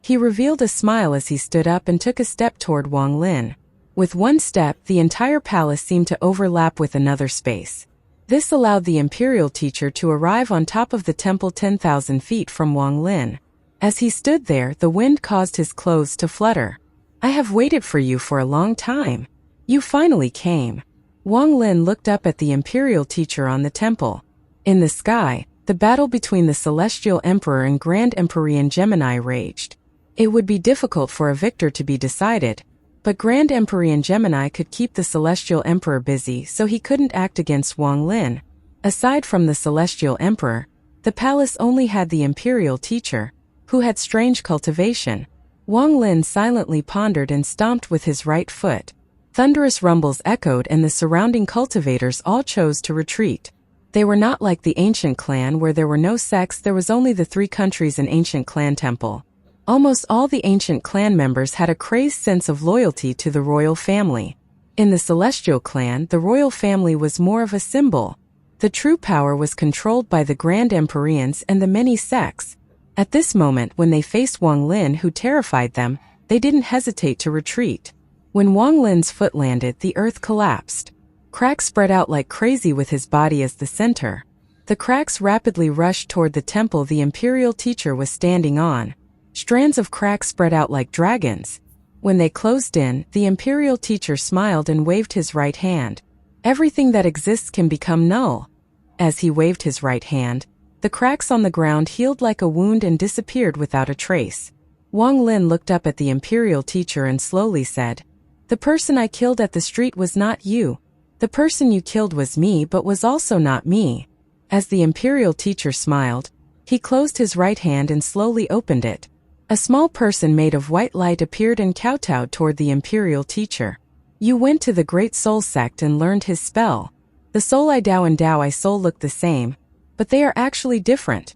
He revealed a smile as he stood up and took a step toward Wang Lin. With one step, the entire palace seemed to overlap with another space. This allowed the imperial teacher to arrive on top of the temple 10,000 feet from Wang Lin. As he stood there, the wind caused his clothes to flutter. I have waited for you for a long time. You finally came. Wang Lin looked up at the imperial teacher on the temple. In the sky, the battle between the Celestial Emperor and Grand Empyrean Gemini raged. It would be difficult for a victor to be decided, but Grand Empyrean Gemini could keep the Celestial Emperor busy so he couldn't act against Wang Lin. Aside from the Celestial Emperor, the palace only had the imperial teacher, who had strange cultivation. Wang Lin silently pondered and stomped with his right foot. Thunderous rumbles echoed and the surrounding cultivators all chose to retreat. They were not like the ancient clan where there were no sects. There was only the 3 countries in ancient clan temple. Almost all the ancient clan members had a crazed sense of loyalty to the royal family. In the Celestial clan, the royal family was more of a symbol. The true power was controlled by the Grand Empyreans and the many sects. At this moment, when they faced Wang Lin who terrified them, they didn't hesitate to retreat. When Wang Lin's foot landed, the earth collapsed. Cracks spread out like crazy with his body as the center. The cracks rapidly rushed toward the temple the imperial teacher was standing on. Strands of cracks spread out like dragons. When they closed in, the imperial teacher smiled and waved his right hand. Everything that exists can become null. As he waved his right hand, the cracks on the ground healed like a wound and disappeared without a trace. Wang Lin looked up at the imperial teacher and slowly said, "The person I killed at the street was not you. The person you killed was me but was also not me." As the imperial teacher smiled, he closed his right hand and slowly opened it. A small person made of white light appeared and kowtowed toward the imperial teacher. You went to the Great Soul sect and learned his spell. The Soul I Dao and Dao I Soul look the same, but they are actually different.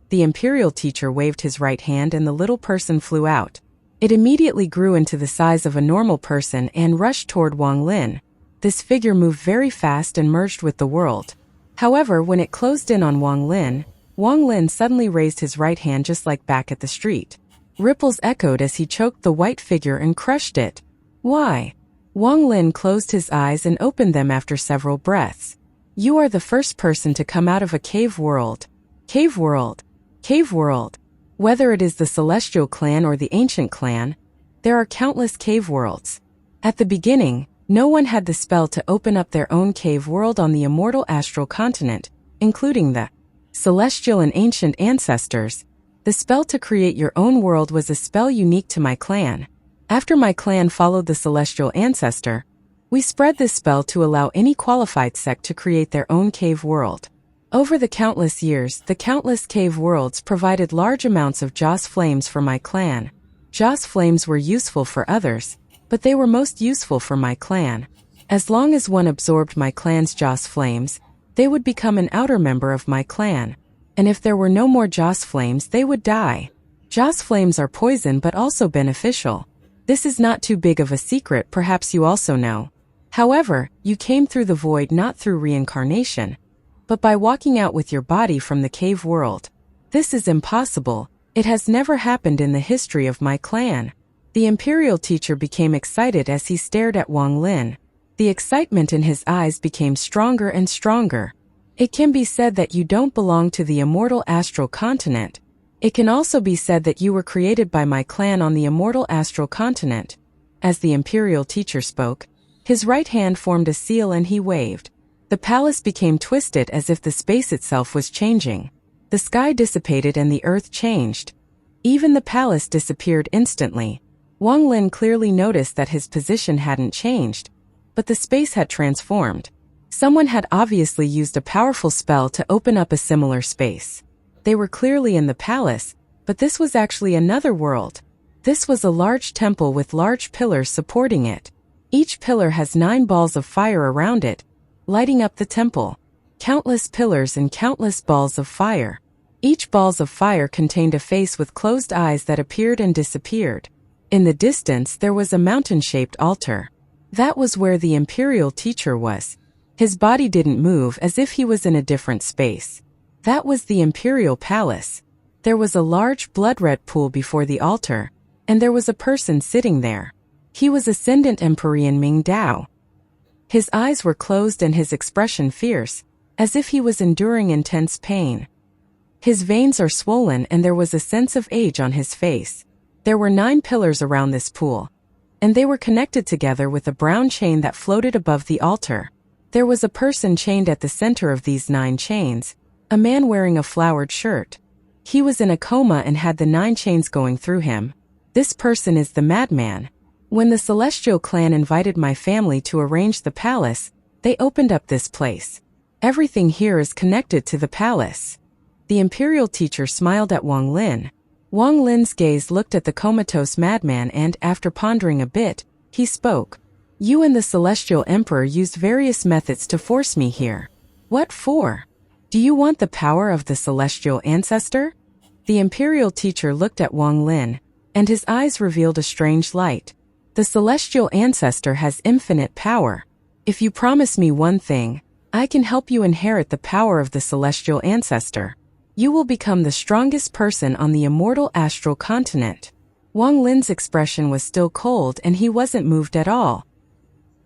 The imperial teacher waved his right hand and the little person flew out. It immediately grew into the size of a normal person and rushed toward Wang Lin. This figure moved very fast and merged with the world. However, when it closed in on Wang Lin suddenly raised his right hand just like back at the street. Ripples echoed as he choked the white figure and crushed it. Why? Wang Lin closed his eyes and opened them after several breaths. You are the first person to come out of a cave world. Cave world. Cave world. Whether it is the celestial clan or the ancient clan, there are countless cave worlds. At the beginning, no one had the spell to open up their own cave world on the immortal astral continent, including the celestial and ancient ancestors. The spell to create your own world was a spell unique to my clan. After my clan followed the celestial ancestor, we spread this spell to allow any qualified sect to create their own cave world. Over the countless years, the countless cave worlds provided large amounts of Joss flames for my clan. Joss flames were useful for others, but they were most useful for my clan. As long as one absorbed my clan's Joss flames, they would become an outer member of my clan. And if there were no more Joss flames, they would die. Joss flames are poison but also beneficial. This is not too big of a secret, perhaps you also know. However, you came through the void not through reincarnation, but by walking out with your body from the cave world. This is impossible. It has never happened in the history of my clan. The imperial teacher became excited as he stared at Wang Lin. The excitement in his eyes became stronger and stronger. It can be said that you don't belong to the immortal astral continent. It can also be said that you were created by my clan on the immortal astral continent. As the imperial teacher spoke, his right hand formed a seal and he waved. The palace became twisted as if the space itself was changing. The sky dissipated and the earth changed. Even the palace disappeared instantly. Wang Lin clearly noticed that his position hadn't changed, but the space had transformed. Someone had obviously used a powerful spell to open up a similar space. They were clearly in the palace, but this was actually another world. This was a large temple with large pillars supporting it. Each pillar has 9 balls of fire around it, lighting up the temple. Countless pillars and countless balls of fire. Each balls of fire contained a face with closed eyes that appeared and disappeared. In the distance there was a mountain-shaped altar. That was where the imperial teacher was. His body didn't move as if he was in a different space. That was the imperial palace. There was a large blood-red pool before the altar, and there was a person sitting there. He was Ascendant Empyrean Ming Dao. His eyes were closed and his expression fierce, as if he was enduring intense pain. His veins are swollen and there was a sense of age on his face. There were 9 pillars around this pool, and they were connected together with a brown chain that floated above the altar. There was a person chained at the center of these 9 chains, a man wearing a flowered shirt. He was in a coma and had the 9 chains going through him. This person is the madman. When the Celestial clan invited my family to arrange the palace, they opened up this place. Everything here is connected to the palace. The imperial teacher smiled at Wang Lin. Wang Lin's gaze looked at the comatose madman and, after pondering a bit, he spoke. You and the Celestial Emperor used various methods to force me here. What for? Do you want the power of the Celestial Ancestor? The imperial teacher looked at Wang Lin, and his eyes revealed a strange light. The Celestial Ancestor has infinite power. If you promise me one thing, I can help you inherit the power of the Celestial Ancestor. You will become the strongest person on the immortal astral continent. Wang Lin's expression was still cold and he wasn't moved at all.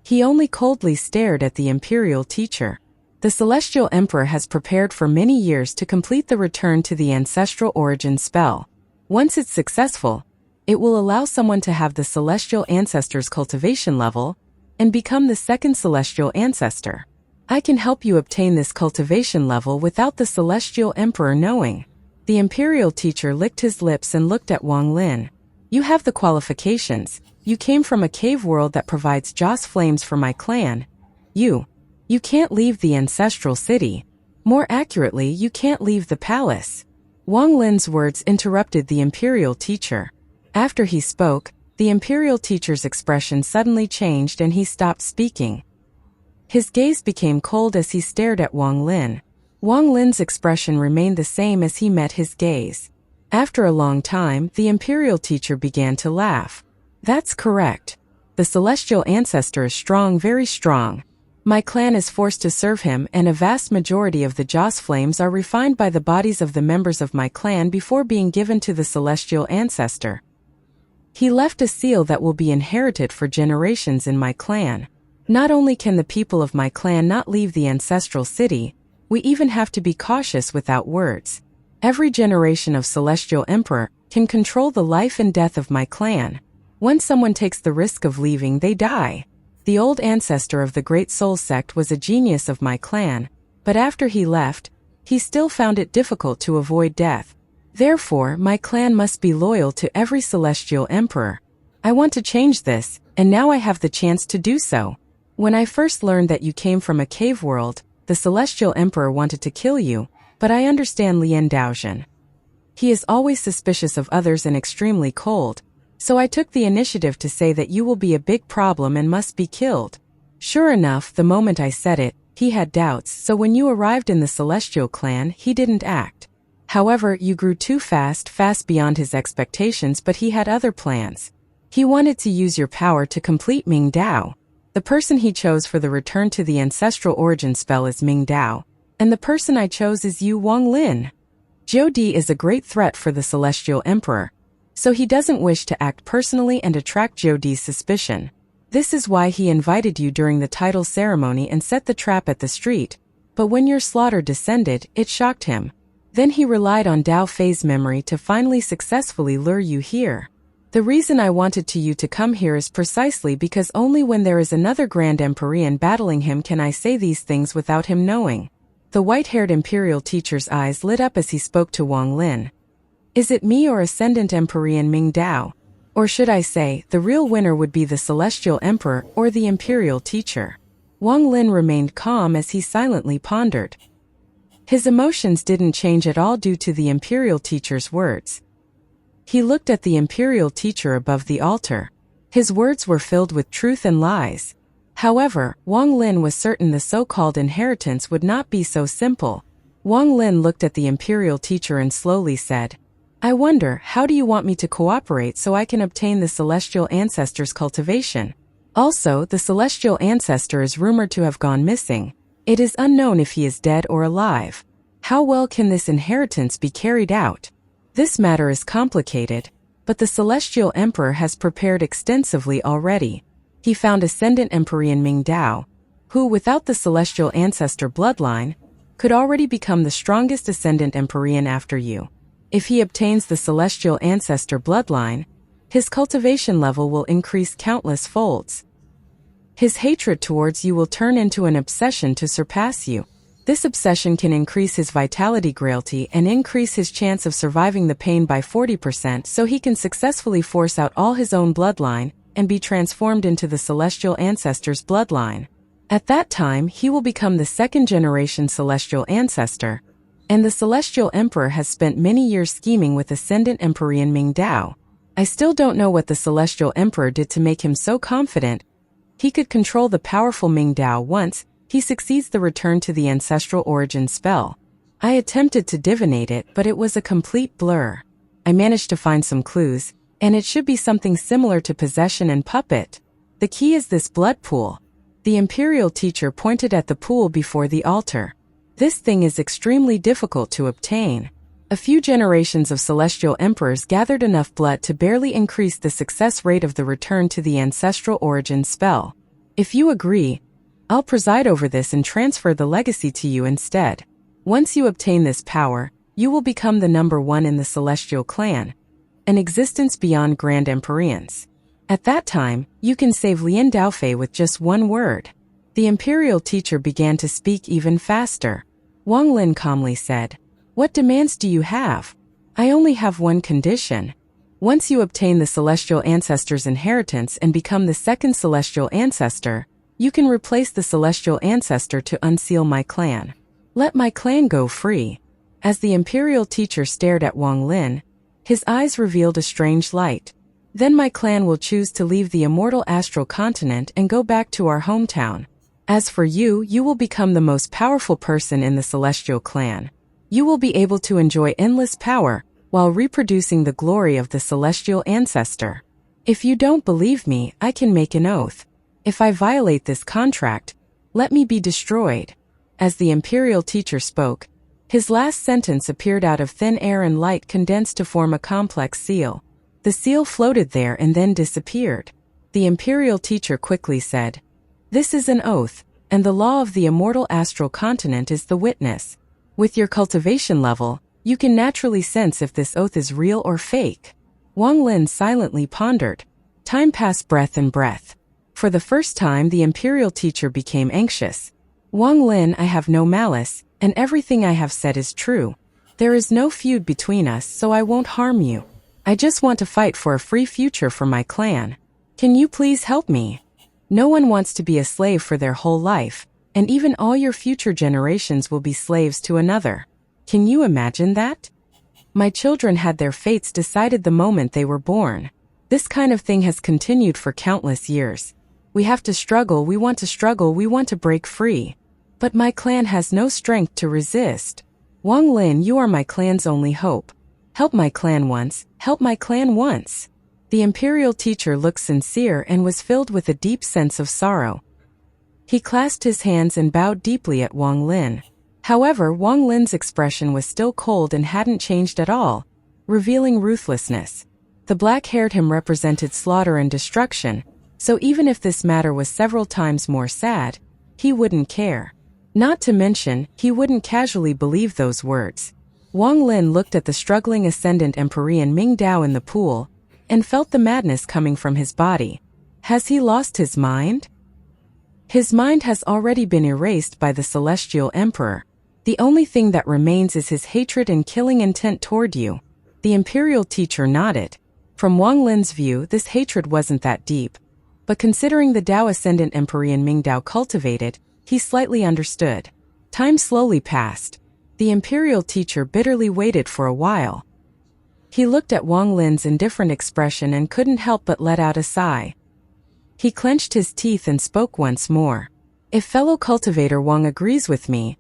He only coldly stared at the imperial teacher. The Celestial Emperor has prepared for many years to complete the return to the ancestral origin spell. Once it's successful, it will allow someone to have the Celestial Ancestor's cultivation level and become the second Celestial Ancestor. I can help you obtain this cultivation level without the Celestial Emperor knowing. The Imperial teacher licked his lips and looked at Wang Lin. You have the qualifications. You came from a cave world that provides Joss flames for my clan. You can't leave the ancestral city. More accurately, you can't leave the palace. Wang Lin's words interrupted the imperial teacher. After he spoke, the imperial teacher's expression suddenly changed and he stopped speaking. His gaze became cold as he stared at Wang Lin. Wang Lin's expression remained the same as he met his gaze. After a long time, the imperial teacher began to laugh. That's correct. The celestial ancestor is strong, very strong. My clan is forced to serve him, and a vast majority of the Joss flames are refined by the bodies of the members of my clan before being given to the celestial ancestor. He left a seal that will be inherited for generations in my clan. Not only can the people of my clan not leave the ancestral city, we even have to be cautious without words. Every generation of celestial emperor can control the life and death of my clan. Once someone takes the risk of leaving, they die. The old ancestor of the Great Soul sect was a genius of my clan, but after he left, he still found it difficult to avoid death. Therefore, my clan must be loyal to every celestial emperor. I want to change this, and now I have the chance to do so. When I first learned that you came from a cave world, the celestial emperor wanted to kill you, but I understand Lian Daozhen. He is always suspicious of others and extremely cold, so I took the initiative to say that you will be a big problem and must be killed. Sure enough, the moment I said it, he had doubts, so when you arrived in the celestial clan, he didn't act. However, you grew too fast beyond his expectations, but he had other plans. He wanted to use your power to complete Ming Dao. The person he chose for the return to the ancestral origin spell is Ming Dao, and the person I chose is you, Wang Lin. Zhou Di is a great threat for the celestial emperor, so he doesn't wish to act personally and attract Zhou Di's suspicion. This is why he invited you during the title ceremony and set the trap at the street, but when your slaughter descended, it shocked him. Then he relied on Dao Fei's memory to finally successfully lure you here. The reason I wanted you to come here is precisely because only when there is another Grand Empyrean battling him can I say these things without him knowing. The white-haired imperial teacher's eyes lit up as he spoke to Wang Lin. Is it me or Ascendant Empyrean Ming Dao? Or should I say, the real winner would be the Celestial Emperor or the Imperial Teacher? Wang Lin remained calm as he silently pondered. His emotions didn't change at all due to the Imperial Teacher's words. He looked at the Imperial Teacher above the altar. His words were filled with truth and lies. However, Wang Lin was certain the so-called inheritance would not be so simple. Wang Lin looked at the Imperial Teacher and slowly said, I wonder, how do you want me to cooperate so I can obtain the Celestial Ancestor's cultivation? Also, the Celestial Ancestor is rumored to have gone missing. It is unknown if he is dead or alive. How well can this inheritance be carried out? This matter is complicated, but the Celestial Emperor has prepared extensively already. He found Ascendant Empyrean Ming Dao, who, without the Celestial Ancestor bloodline, could already become the strongest Ascendant Empyrean after you. If he obtains the Celestial Ancestor bloodline, his cultivation level will increase countless folds. His hatred towards you will turn into an obsession to surpass you. This obsession can increase his vitality grailty and increase his chance of surviving the pain by 40%, so he can successfully force out all his own bloodline and be transformed into the Celestial Ancestor's bloodline. At that time, he will become the second-generation Celestial Ancestor, and the Celestial Emperor has spent many years scheming with Ascendant Empyrean Ming Dao. I still don't know what the Celestial Emperor did to make him so confident he could control the powerful Ming Dao once he succeeds the return to the ancestral origin spell. I attempted to divinate it, but it was a complete blur. I managed to find some clues, and it should be something similar to possession and puppet. The key is this blood pool. The Imperial Teacher pointed at the pool before the altar. This thing is extremely difficult to obtain. A few generations of Celestial Emperors gathered enough blood to barely increase the success rate of the return to the ancestral origin spell. If you agree, I'll preside over this and transfer the legacy to you instead. Once you obtain this power, you will become the number one in the Celestial Clan, an existence beyond Grand Empyreans. At that time, you can save Lian Daofei with just one word. The Imperial Teacher began to speak even faster. Wang Lin calmly said, What demands do you have? I only have one condition. Once you obtain the Celestial Ancestor's inheritance and become the second Celestial Ancestor, you can replace the Celestial Ancestor to unseal my clan. Let my clan go free. As the imperial teacher stared at Wang Lin, his eyes revealed a strange light. Then my clan will choose to leave the immortal astral continent and go back to our hometown. As for you, you will become the most powerful person in the celestial clan. You will be able to enjoy endless power while reproducing the glory of the celestial ancestor. If you don't believe me, I can make an oath. If I violate this contract, let me be destroyed. As the imperial teacher spoke, his last sentence appeared out of thin air and light condensed to form a complex seal. The seal floated there and then disappeared. The imperial teacher quickly said, "This is an oath, and the law of the immortal astral continent is the witness. With your cultivation level, you can naturally sense if this oath is real or fake." Wang Lin silently pondered. Time passed breath and breath. For the first time, the imperial teacher became anxious. "Wang Lin, I have no malice, and everything I have said is true. There is no feud between us, so I won't harm you. I just want to fight for a free future for my clan. Can you please help me? No one wants to be a slave for their whole life, and even all your future generations will be slaves to another. Can you imagine that? My children had their fates decided the moment they were born. This kind of thing has continued for countless years. We have to struggle, we want to break free. But my clan has no strength to resist. Wang Lin, you are my clan's only hope. Help my clan once, help my clan once." The imperial teacher looked sincere and was filled with a deep sense of sorrow. He clasped his hands and bowed deeply at Wang Lin. However, Wang Lin's expression was still cold and hadn't changed at all, revealing ruthlessness. The black-haired him represented slaughter and destruction, so even if this matter was several times more sad, he wouldn't care. Not to mention, he wouldn't casually believe those words. Wang Lin looked at the struggling ascendant Empyrean Ming Dao in the pool, and felt the madness coming from his body. Has he lost his mind? His mind has already been erased by the Celestial Emperor. The only thing that remains is his hatred and killing intent toward you. The imperial teacher nodded. From Wang Lin's view, this hatred wasn't that deep. But considering the Dao Ascendant Empyrean Ming Dao cultivated, he slightly understood. Time slowly passed. The imperial teacher bitterly waited for a while. He looked at Wang Lin's indifferent expression and couldn't help but let out a sigh. He clenched his teeth and spoke once more. "If fellow cultivator Wang agrees with me,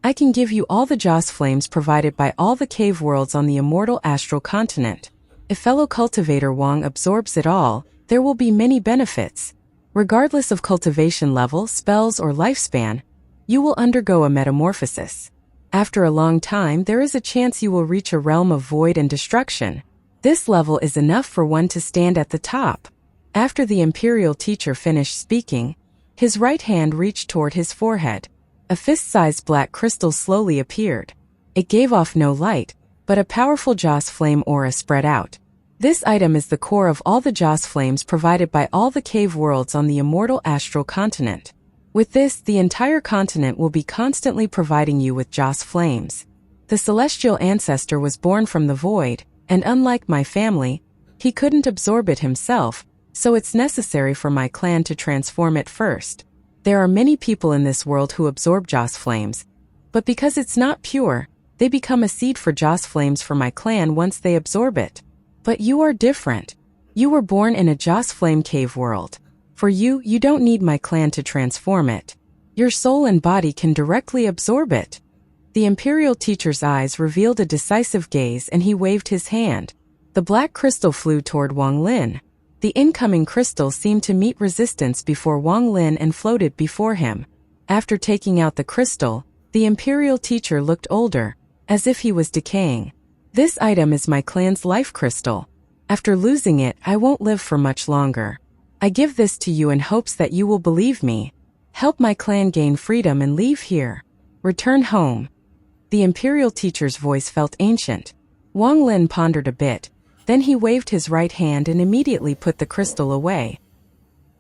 I can give you all the Joss flames provided by all the cave worlds on the immortal astral continent. If fellow cultivator Wang absorbs it all, there will be many benefits. Regardless of cultivation level, spells, or lifespan, you will undergo a metamorphosis. After a long time, there is a chance you will reach a realm of void and destruction. This level is enough for one to stand at the top." After the imperial teacher finished speaking, his right hand reached toward his forehead. A fist-sized black crystal slowly appeared. It gave off no light, but a powerful Joss flame aura spread out. This item is the core of all the Joss flames provided by all the cave worlds on the immortal astral continent. With this, the entire continent will be constantly providing you with Joss flames. The celestial ancestor was born from the void, and unlike my family, he couldn't absorb it himself, so it's necessary for my clan to transform it first. There are many people in this world who absorb Joss flames, but because it's not pure, they become a seed for Joss flames for my clan once they absorb it. But you are different. You were born in a Joss flame cave world. For you, you don't need my clan to transform it. Your soul and body can directly absorb it." The imperial teacher's eyes revealed a decisive gaze and he waved his hand. The black crystal flew toward Wang Lin. The incoming crystal seemed to meet resistance before Wang Lin and floated before him. After taking out the crystal, the imperial teacher looked older, as if he was decaying. "This item is my clan's life crystal. After losing it, I won't live for much longer. I give this to you in hopes that you will believe me. Help my clan gain freedom and leave here. Return home." The imperial teacher's voice felt ancient. Wang Lin pondered a bit, then he waved his right hand and immediately put the crystal away.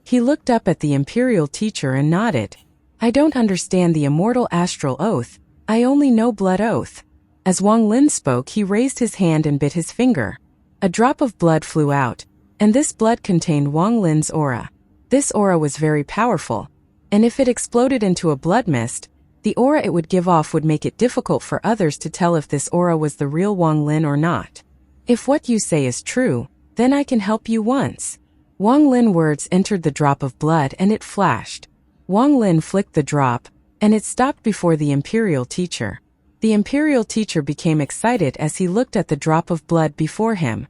He looked up at the imperial teacher and nodded. "I don't understand the immortal astral oath, I only know blood oath." As Wang Lin spoke, he raised his hand and bit his finger. A drop of blood flew out, and this blood contained Wang Lin's aura. This aura was very powerful, and if it exploded into a blood mist, The aura it would give off would make it difficult for others to tell if this aura was the real Wang Lin or not. If what you say is true, then I can help you once. Wang Lin words entered the drop of blood and it flashed. Wang Lin flicked the drop, and it stopped before the imperial teacher. The imperial teacher became excited as he looked at the drop of blood before him.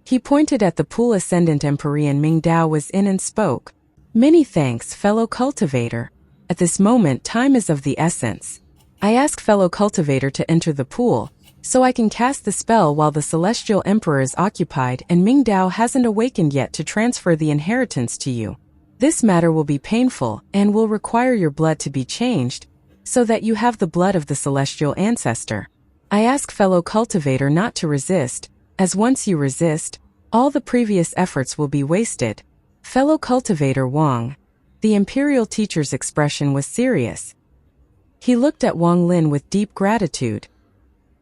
He pointed at the pool Ascendant Empyrean Ming Dao was in and spoke. Many thanks, fellow cultivator. At this moment, time is of the essence. I ask fellow cultivator to enter the pool, so I can cast the spell while the Celestial Emperor is occupied and Ming Dao hasn't awakened yet to transfer the inheritance to you. This matter will be painful and will require your blood to be changed, so that you have the blood of the celestial ancestor. I ask fellow cultivator not to resist, as once you resist, all the previous efforts will be wasted. Fellow cultivator Wang. The imperial teacher's expression was serious. He looked at Wang Lin with deep gratitude.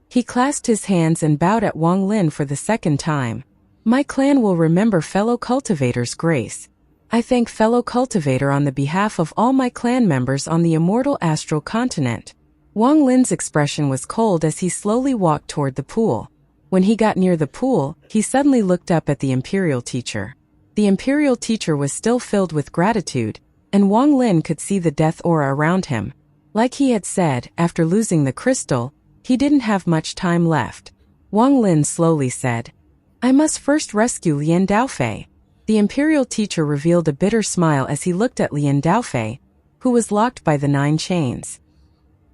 He clasped his hands and bowed at Wang Lin for the second time. My clan will remember fellow cultivator's grace. I thank fellow cultivator on the behalf of all my clan members on the immortal astral continent. Wang Lin's expression was cold as he slowly walked toward the pool. When he got near the pool, he suddenly looked up at the imperial teacher. The imperial teacher was still filled with gratitude, and Wang Lin could see the death aura around him. Like he had said, after losing the crystal, he didn't have much time left. Wang Lin slowly said, I must first rescue Lian Daofei. The imperial teacher revealed a bitter smile as he looked at Lian Daofei, who was locked by the 9 chains.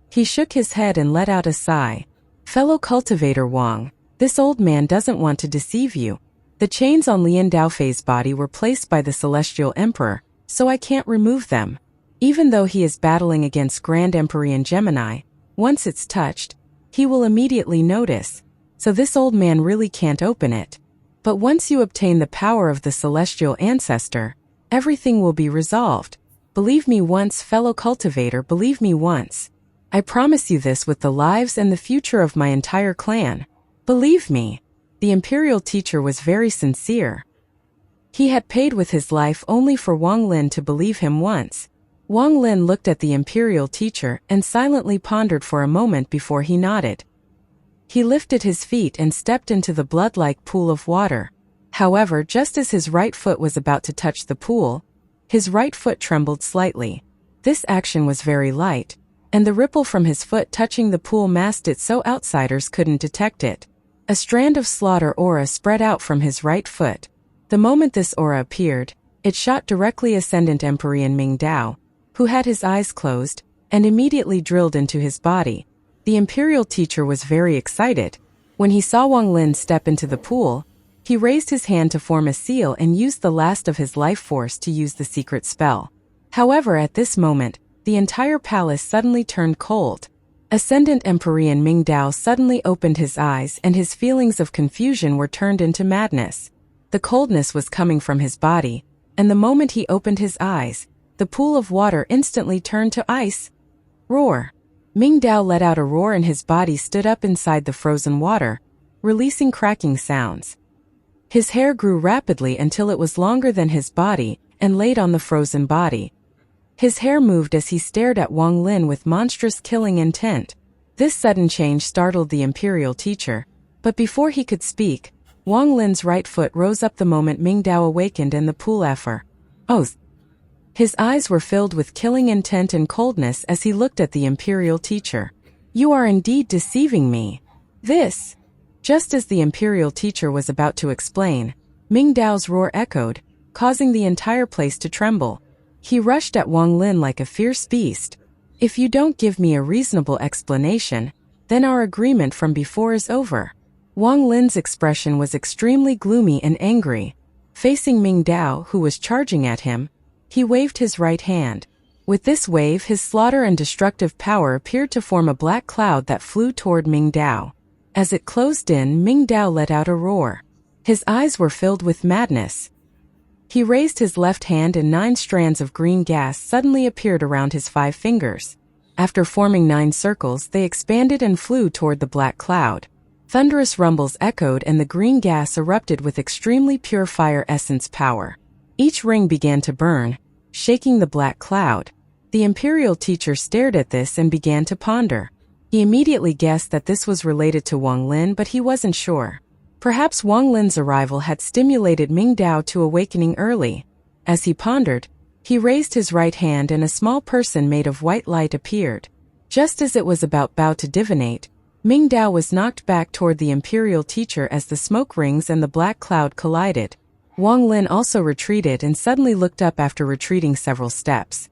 He shook his head and let out a sigh. Fellow cultivator Wang, this old man doesn't want to deceive you. The chains on Lian Daofei's body were placed by the Celestial Emperor, so I can't remove them. Even though he is battling against Grand Empyrean Gemini, once it's touched, he will immediately notice, so this old man really can't open it. But once you obtain the power of the celestial ancestor, everything will be resolved. Believe me once, fellow cultivator, believe me once. I promise you this with the lives and the future of my entire clan. Believe me. The imperial teacher was very sincere. He had paid with his life only for Wang Lin to believe him once. Wang Lin looked at the imperial teacher and silently pondered for a moment before he nodded. He lifted his feet and stepped into the blood-like pool of water. However, just as his right foot was about to touch the pool, his right foot trembled slightly. This action was very light, and the ripple from his foot touching the pool masked it so outsiders couldn't detect it. A strand of slaughter aura spread out from his right foot. The moment this aura appeared, it shot directly Ascendant Empyrean Ming Dao, who had his eyes closed, and immediately drilled into his body. The imperial teacher was very excited. When he saw Wang Lin step into the pool, he raised his hand to form a seal and used the last of his life force to use the secret spell. However, at this moment, the entire palace suddenly turned cold. Ascendant Empyrean Ming Dao suddenly opened his eyes and his feelings of confusion were turned into madness. The coldness was coming from his body, and the moment he opened his eyes, the pool of water instantly turned to ice. Roar! Ming Dao let out a roar and his body stood up inside the frozen water, releasing cracking sounds. His hair grew rapidly until it was longer than his body and laid on the frozen body. His hair moved as he stared at Wang Lin with monstrous killing intent. This sudden change startled the imperial teacher, but before he could speak, Wang Lin's right foot rose up the moment Ming Dao awakened and the pool effer. Oath! His eyes were filled with killing intent and coldness as he looked at the imperial teacher. You are indeed deceiving me. This. Just as the imperial teacher was about to explain, Ming Dao's roar echoed, causing the entire place to tremble. He rushed at Wang Lin like a fierce beast. If you don't give me a reasonable explanation, then our agreement from before is over. Wang Lin's expression was extremely gloomy and angry. Facing Ming Dao, who was charging at him, he waved his right hand. With this wave, his slaughter and destructive power appeared to form a black cloud that flew toward Ming Dao. As it closed in, Ming Dao let out a roar. His eyes were filled with madness. He raised his left hand and 9 strands of green gas suddenly appeared around his 5 fingers. After forming 9 circles, they expanded and flew toward the black cloud. Thunderous rumbles echoed and the green gas erupted with extremely pure fire essence power. Each ring began to burn, shaking the black cloud. The imperial teacher stared at this and began to ponder. He immediately guessed that this was related to Wang Lin, but he wasn't sure. Perhaps Wang Lin's arrival had stimulated Ming Dao to awakening early. As he pondered, he raised his right hand and a small person made of white light appeared. Just as it was about to divinate, Ming Dao was knocked back toward the imperial teacher as the smoke rings and the black cloud collided. Wang Lin also retreated and suddenly looked up after retreating several steps.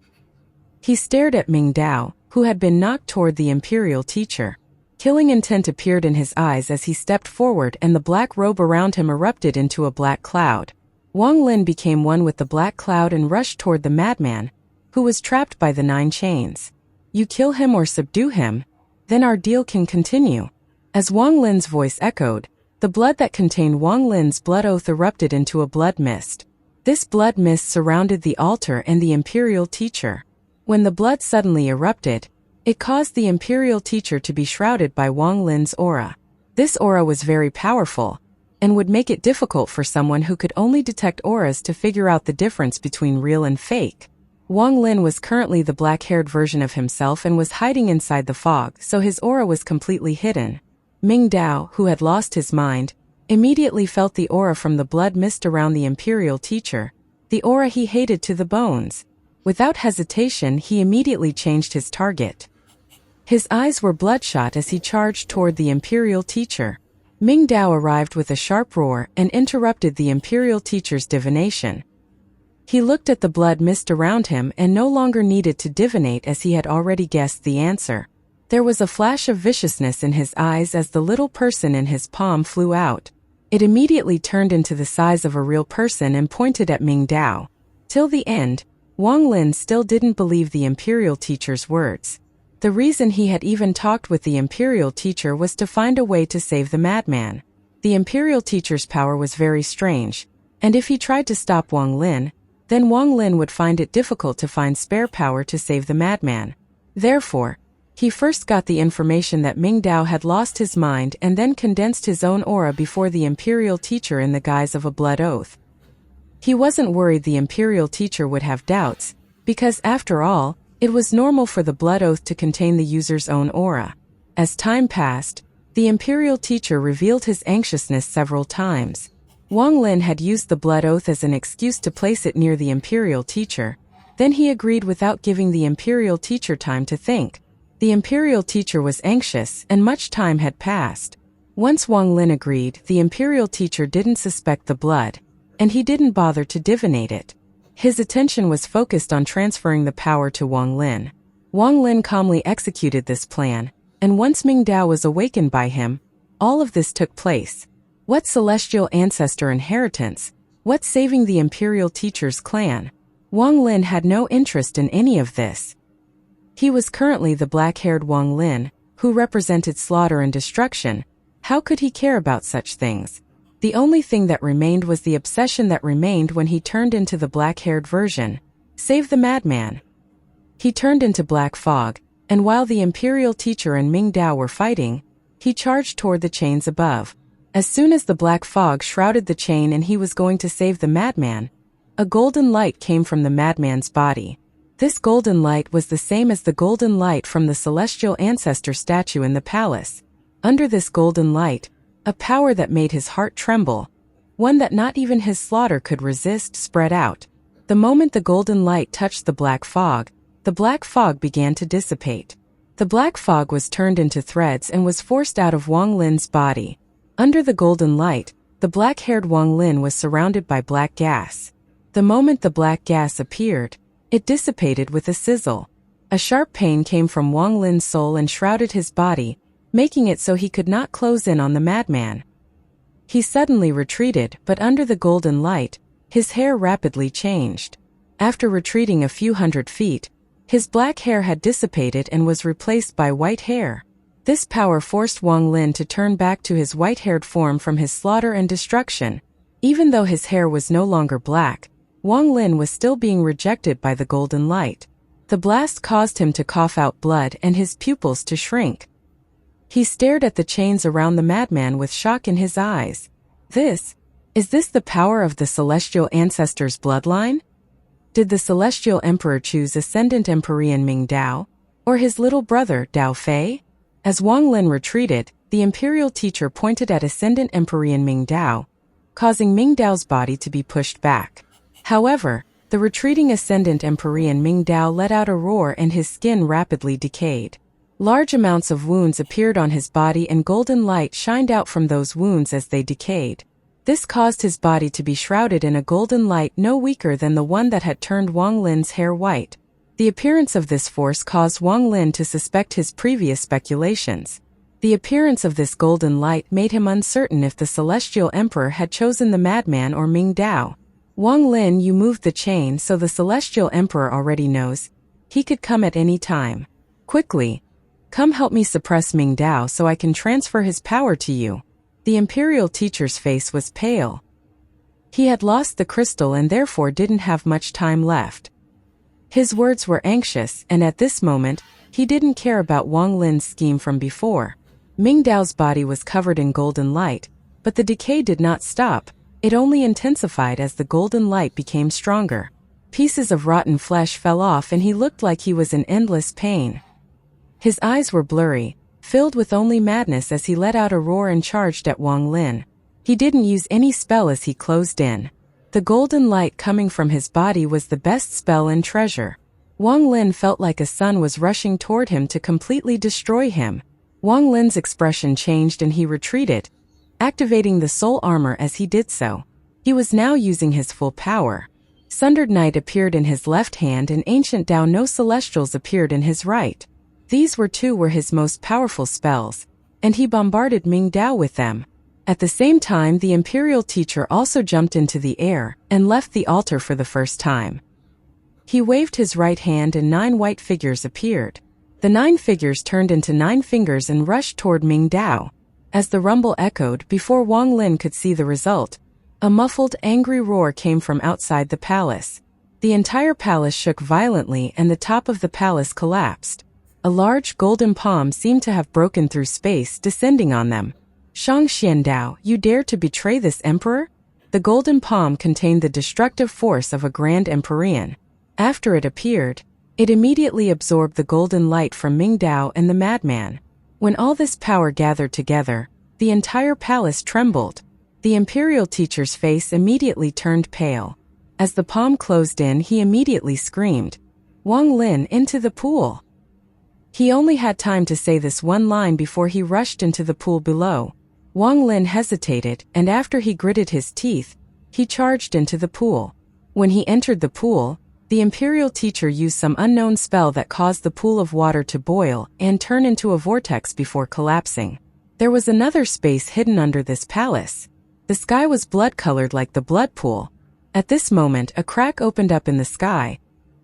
He stared at Ming Dao, who had been knocked toward the imperial teacher. Killing intent appeared in his eyes as he stepped forward and the black robe around him erupted into a black cloud. Wang Lin became one with the black cloud and rushed toward the madman, who was trapped by the 9 chains. You kill him or subdue him, then our deal can continue. As Wang Lin's voice echoed, the blood that contained Wang Lin's blood oath erupted into a blood mist. This blood mist surrounded the altar and the imperial teacher. When the blood suddenly erupted, it caused the imperial teacher to be shrouded by Wang Lin's aura. This aura was very powerful, and would make it difficult for someone who could only detect auras to figure out the difference between real and fake. Wang Lin was currently the black-haired version of himself and was hiding inside the fog, so his aura was completely hidden. Ming Dao, who had lost his mind, immediately felt the aura from the blood mist around the imperial teacher, the aura he hated to the bones. Without hesitation, he immediately changed his target. His eyes were bloodshot as he charged toward the imperial teacher. Ming Dao arrived with a sharp roar and interrupted the imperial teacher's divination. He looked at the blood mist around him and no longer needed to divinate as he had already guessed the answer. There was a flash of viciousness in his eyes as the little person in his palm flew out. It immediately turned into the size of a real person and pointed at Ming Dao. Till the end, Wang Lin still didn't believe the imperial teacher's words. The reason he had even talked with the imperial teacher was to find a way to save the madman. The imperial teacher's power was very strange, and if he tried to stop Wang Lin, then Wang Lin would find it difficult to find spare power to save the madman. Therefore, he first got the information that Ming Dao had lost his mind and then condensed his own aura before the imperial teacher in the guise of a blood oath. He wasn't worried the imperial teacher would have doubts, because after all, it was normal for the blood oath to contain the user's own aura. As time passed, the imperial teacher revealed his anxiousness several times. Wang Lin had used the blood oath as an excuse to place it near the imperial teacher. Then he agreed without giving the imperial teacher time to think. The imperial teacher was anxious and much time had passed. Once Wang Lin agreed, the imperial teacher didn't suspect the blood, and he didn't bother to divinate it. His attention was focused on transferring the power to Wang Lin. Wang Lin calmly executed this plan, and once Ming Dao was awakened by him, all of this took place. What celestial ancestor inheritance? What saving the imperial teacher's clan? Wang Lin had no interest in any of this. He was currently the black-haired Wang Lin, who represented slaughter and destruction. How could he care about such things? The only thing that remained was the obsession that remained when he turned into the black-haired version. Save the madman. He turned into black fog, and while the imperial teacher and Ming Dao were fighting, he charged toward the chains above. As soon as the black fog shrouded the chain and he was going to save the madman, a golden light came from the madman's body. This golden light was the same as the golden light from the celestial ancestor statue in the palace. Under this golden light, a power that made his heart tremble, one that not even his slaughter could resist, spread out. The moment the golden light touched the black fog began to dissipate. The black fog was turned into threads and was forced out of Wang Lin's body. Under the golden light, the black-haired Wang Lin was surrounded by black gas. The moment the black gas appeared, it dissipated with a sizzle. A sharp pain came from Wang Lin's soul and shrouded his body, making it so he could not close in on the madman. He suddenly retreated, but under the golden light, his hair rapidly changed. After retreating a few hundred feet, his black hair had dissipated and was replaced by white hair. This power forced Wang Lin to turn back to his white-haired form from his slaughter and destruction. Even though his hair was no longer black, Wang Lin was still being rejected by the golden light. The blast caused him to cough out blood and his pupils to shrink. He stared at the chains around the madman with shock in his eyes. Is this the power of the celestial ancestor's bloodline? Did the Celestial Emperor choose Ascendant Empyrean Ming Dao, or his little brother Dao Fei? As Wang Lin retreated, the Imperial Teacher pointed at Ascendant Empyrean Ming Dao, causing Ming Dao's body to be pushed back. However, the retreating Ascendant Empyrean Ming Dao let out a roar and his skin rapidly decayed. Large amounts of wounds appeared on his body and golden light shined out from those wounds as they decayed. This caused his body to be shrouded in a golden light no weaker than the one that had turned Wang Lin's hair white. The appearance of this force caused Wang Lin to suspect his previous speculations. The appearance of this golden light made him uncertain if the Celestial Emperor had chosen the madman or Ming Dao. Wang Lin, you moved the chain so the Celestial Emperor already knows. He could come at any time. Quickly. Come help me suppress Ming Dao so I can transfer his power to you. The Imperial Teacher's face was pale. He had lost the crystal and therefore didn't have much time left. His words were anxious, and at this moment, he didn't care about Wang Lin's scheme from before. Ming Dao's body was covered in golden light, but the decay did not stop. It only intensified as the golden light became stronger. Pieces of rotten flesh fell off and he looked like he was in endless pain. His eyes were blurry, filled with only madness as he let out a roar and charged at Wang Lin. He didn't use any spell as he closed in. The golden light coming from his body was the best spell and treasure. Wang Lin felt like a sun was rushing toward him to completely destroy him. Wang Lin's expression changed and he retreated, activating the soul armor as he did so. He was now using his full power. Sundered Night appeared in his left hand and Ancient Dao No Celestials appeared in his right. These were his most powerful spells, and he bombarded Ming Dao with them. At the same time, the Imperial Teacher also jumped into the air and left the altar for the first time. He waved his right hand and 9 white figures appeared. The 9 figures turned into 9 fingers and rushed toward Ming Dao. As the rumble echoed before Wang Lin could see the result, a muffled, angry roar came from outside the palace. The entire palace shook violently and the top of the palace collapsed. A large golden palm seemed to have broken through space, descending on them. Xianxia Dao, you dare to betray this emperor? The golden palm contained the destructive force of a grand empyrean. After it appeared, it immediately absorbed the golden light from Ming Dao and the madman. When all this power gathered together, the entire palace trembled. The Imperial Teacher's face immediately turned pale. As the palm closed in, he immediately screamed, "Wang Lin, into the pool!" He only had time to say this one line before he rushed into the pool below. Wang Lin hesitated, and after he gritted his teeth, he charged into the pool. When he entered the pool, the Imperial Teacher used some unknown spell that caused the pool of water to boil and turn into a vortex before collapsing. There was another space hidden under this palace. The sky was blood-colored like the blood pool. At this moment, a crack opened up in the sky.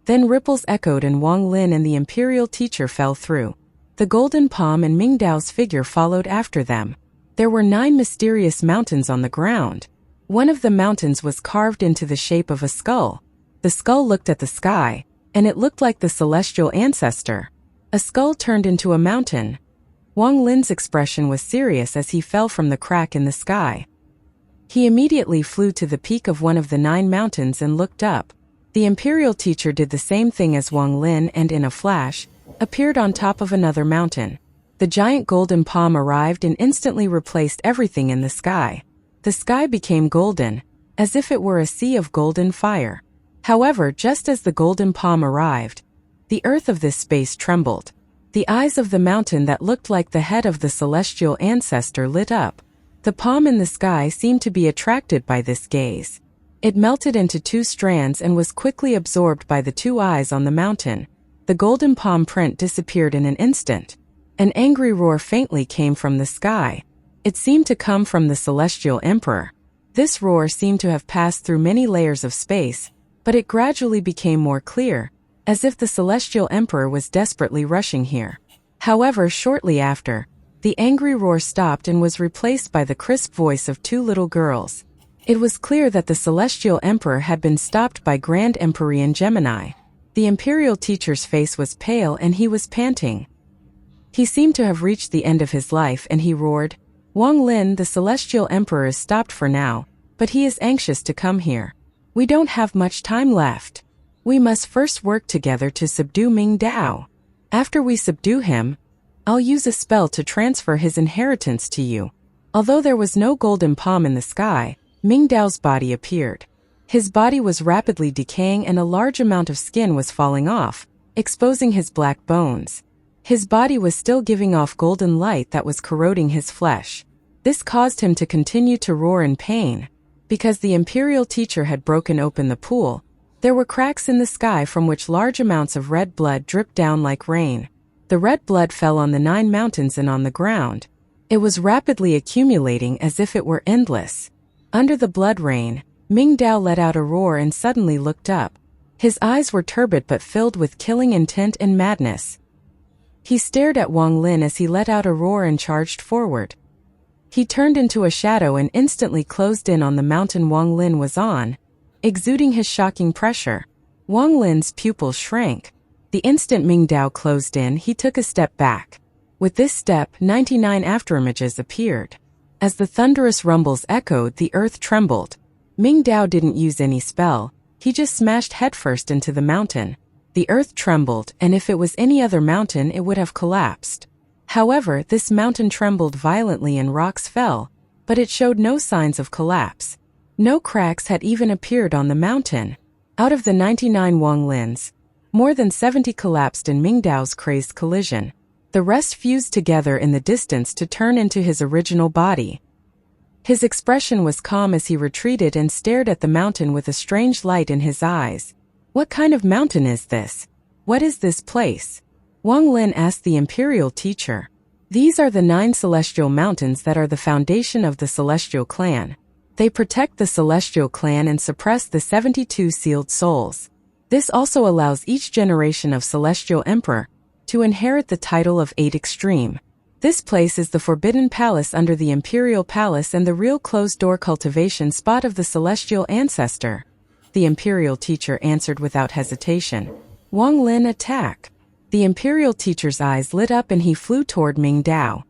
Then ripples echoed and Wang Lin and the Imperial Teacher fell through. The golden palm and Ming Dao's figure followed after them. There were 9 mysterious mountains on the ground. One of the mountains was carved into the shape of a skull. The skull looked at the sky, and it looked like the celestial ancestor. A skull turned into a mountain. Wang Lin's expression was serious as he fell from the crack in the sky. He immediately flew to the peak of one of the 9 mountains and looked up. The Imperial Teacher did the same thing as Wang Lin and in a flash, appeared on top of another mountain. The giant golden palm arrived and instantly replaced everything in the sky. The sky became golden, as if it were a sea of golden fire. However, just as the golden palm arrived, the earth of this space trembled. The eyes of the mountain that looked like the head of the celestial ancestor lit up. The palm in the sky seemed to be attracted by this gaze. It melted into 2 strands and was quickly absorbed by the 2 eyes on the mountain. The golden palm print disappeared in an instant. An angry roar faintly came from the sky. It seemed to come from the Celestial Emperor. This roar seemed to have passed through many layers of space, but it gradually became more clear, as if the Celestial Emperor was desperately rushing here. However, shortly after, the angry roar stopped and was replaced by the crisp voice of 2 little girls. It was clear that the Celestial Emperor had been stopped by Grand Empyrean Gemini. The Imperial Teacher's face was pale and he was panting. He seemed to have reached the end of his life and he roared, "Wang Lin, the Celestial Emperor is stopped for now, but he is anxious to come here. We don't have much time left." We must first work together to subdue Ming Dao. After we subdue him, I'll use a spell to transfer his inheritance to you." Although there was no golden palm in the sky, Ming Dao's body appeared. His body was rapidly decaying and a large amount of skin was falling off, exposing his black bones. His body was still giving off golden light that was corroding his flesh. This caused him to continue to roar in pain. Because the imperial teacher had broken open the pool, there were cracks in the sky from which large amounts of red blood dripped down like rain. The red blood fell on the 9 mountains and on the ground. It was rapidly accumulating as if it were endless. Under the blood rain, Ming Dao let out a roar and suddenly looked up. His eyes were turbid but filled with killing intent and madness. He stared at Wang Lin as he let out a roar and charged forward. He turned into a shadow and instantly closed in on the mountain Wang Lin was on, exuding his shocking pressure. Wang Lin's pupils shrank. The instant Ming Dao closed in, he took a step back. With this step, 99 afterimages appeared. As the thunderous rumbles echoed, the earth trembled. Ming Dao didn't use any spell, he just smashed headfirst into the mountain. The earth trembled, and if it was any other mountain it would have collapsed. However, this mountain trembled violently and rocks fell, but it showed no signs of collapse. No cracks had even appeared on the mountain. Out of the 99 Wang Lins, more than 70 collapsed in Ming Dao's crazed collision. The rest fused together in the distance to turn into his original body. His expression was calm as he retreated and stared at the mountain with a strange light in his eyes. "What kind of mountain is this? What is this place?" Wang Lin asked the imperial teacher. "These are the 9 celestial mountains that are the foundation of the celestial clan. They protect the celestial clan and suppress the 72 sealed souls. This also allows each generation of celestial emperor to inherit the title of 8 Extreme. This place is the Forbidden Palace under the Imperial Palace and the real closed-door cultivation spot of the celestial ancestor." The imperial teacher answered without hesitation. "Wang Lin, attack!" The imperial teacher's eyes lit up and he flew toward Ming Dao.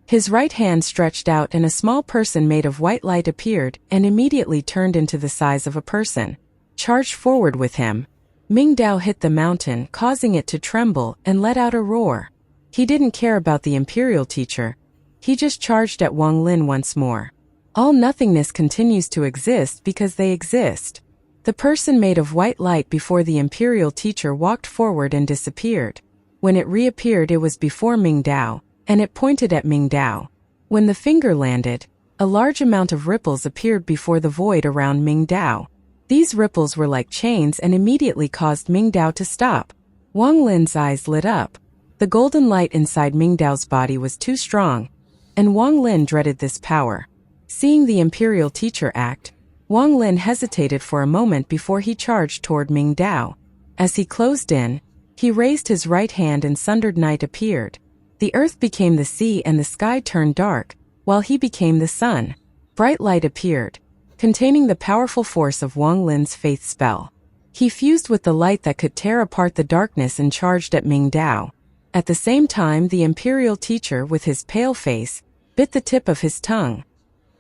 His right hand stretched out and a small person made of white light appeared and immediately turned into the size of a person. Charged forward with him, Ming Dao hit the mountain, causing it to tremble, and let out a roar. He didn't care about the imperial teacher. He just charged at Wang Lin once more. All nothingness continues to exist because they exist. The person made of white light before the imperial teacher walked forward and disappeared. When it reappeared, it was before Ming Dao, and it pointed at Ming Dao. When the finger landed, a large amount of ripples appeared before the void around Ming Dao. These ripples were like chains and immediately caused Ming Dao to stop. Wang Lin's eyes lit up. The golden light inside Ming Dao's body was too strong, and Wang Lin dreaded this power. Seeing the imperial teacher act, Wang Lin hesitated for a moment before he charged toward Ming Dao. As he closed in, he raised his right hand and sundered night appeared. The earth became the sea and the sky turned dark, while he became the sun. Bright light appeared, containing the powerful force of Wang Lin's faith spell. He fused with the light that could tear apart the darkness and charged at Ming Dao. At the same time, the imperial teacher, with his pale face, bit the tip of his tongue.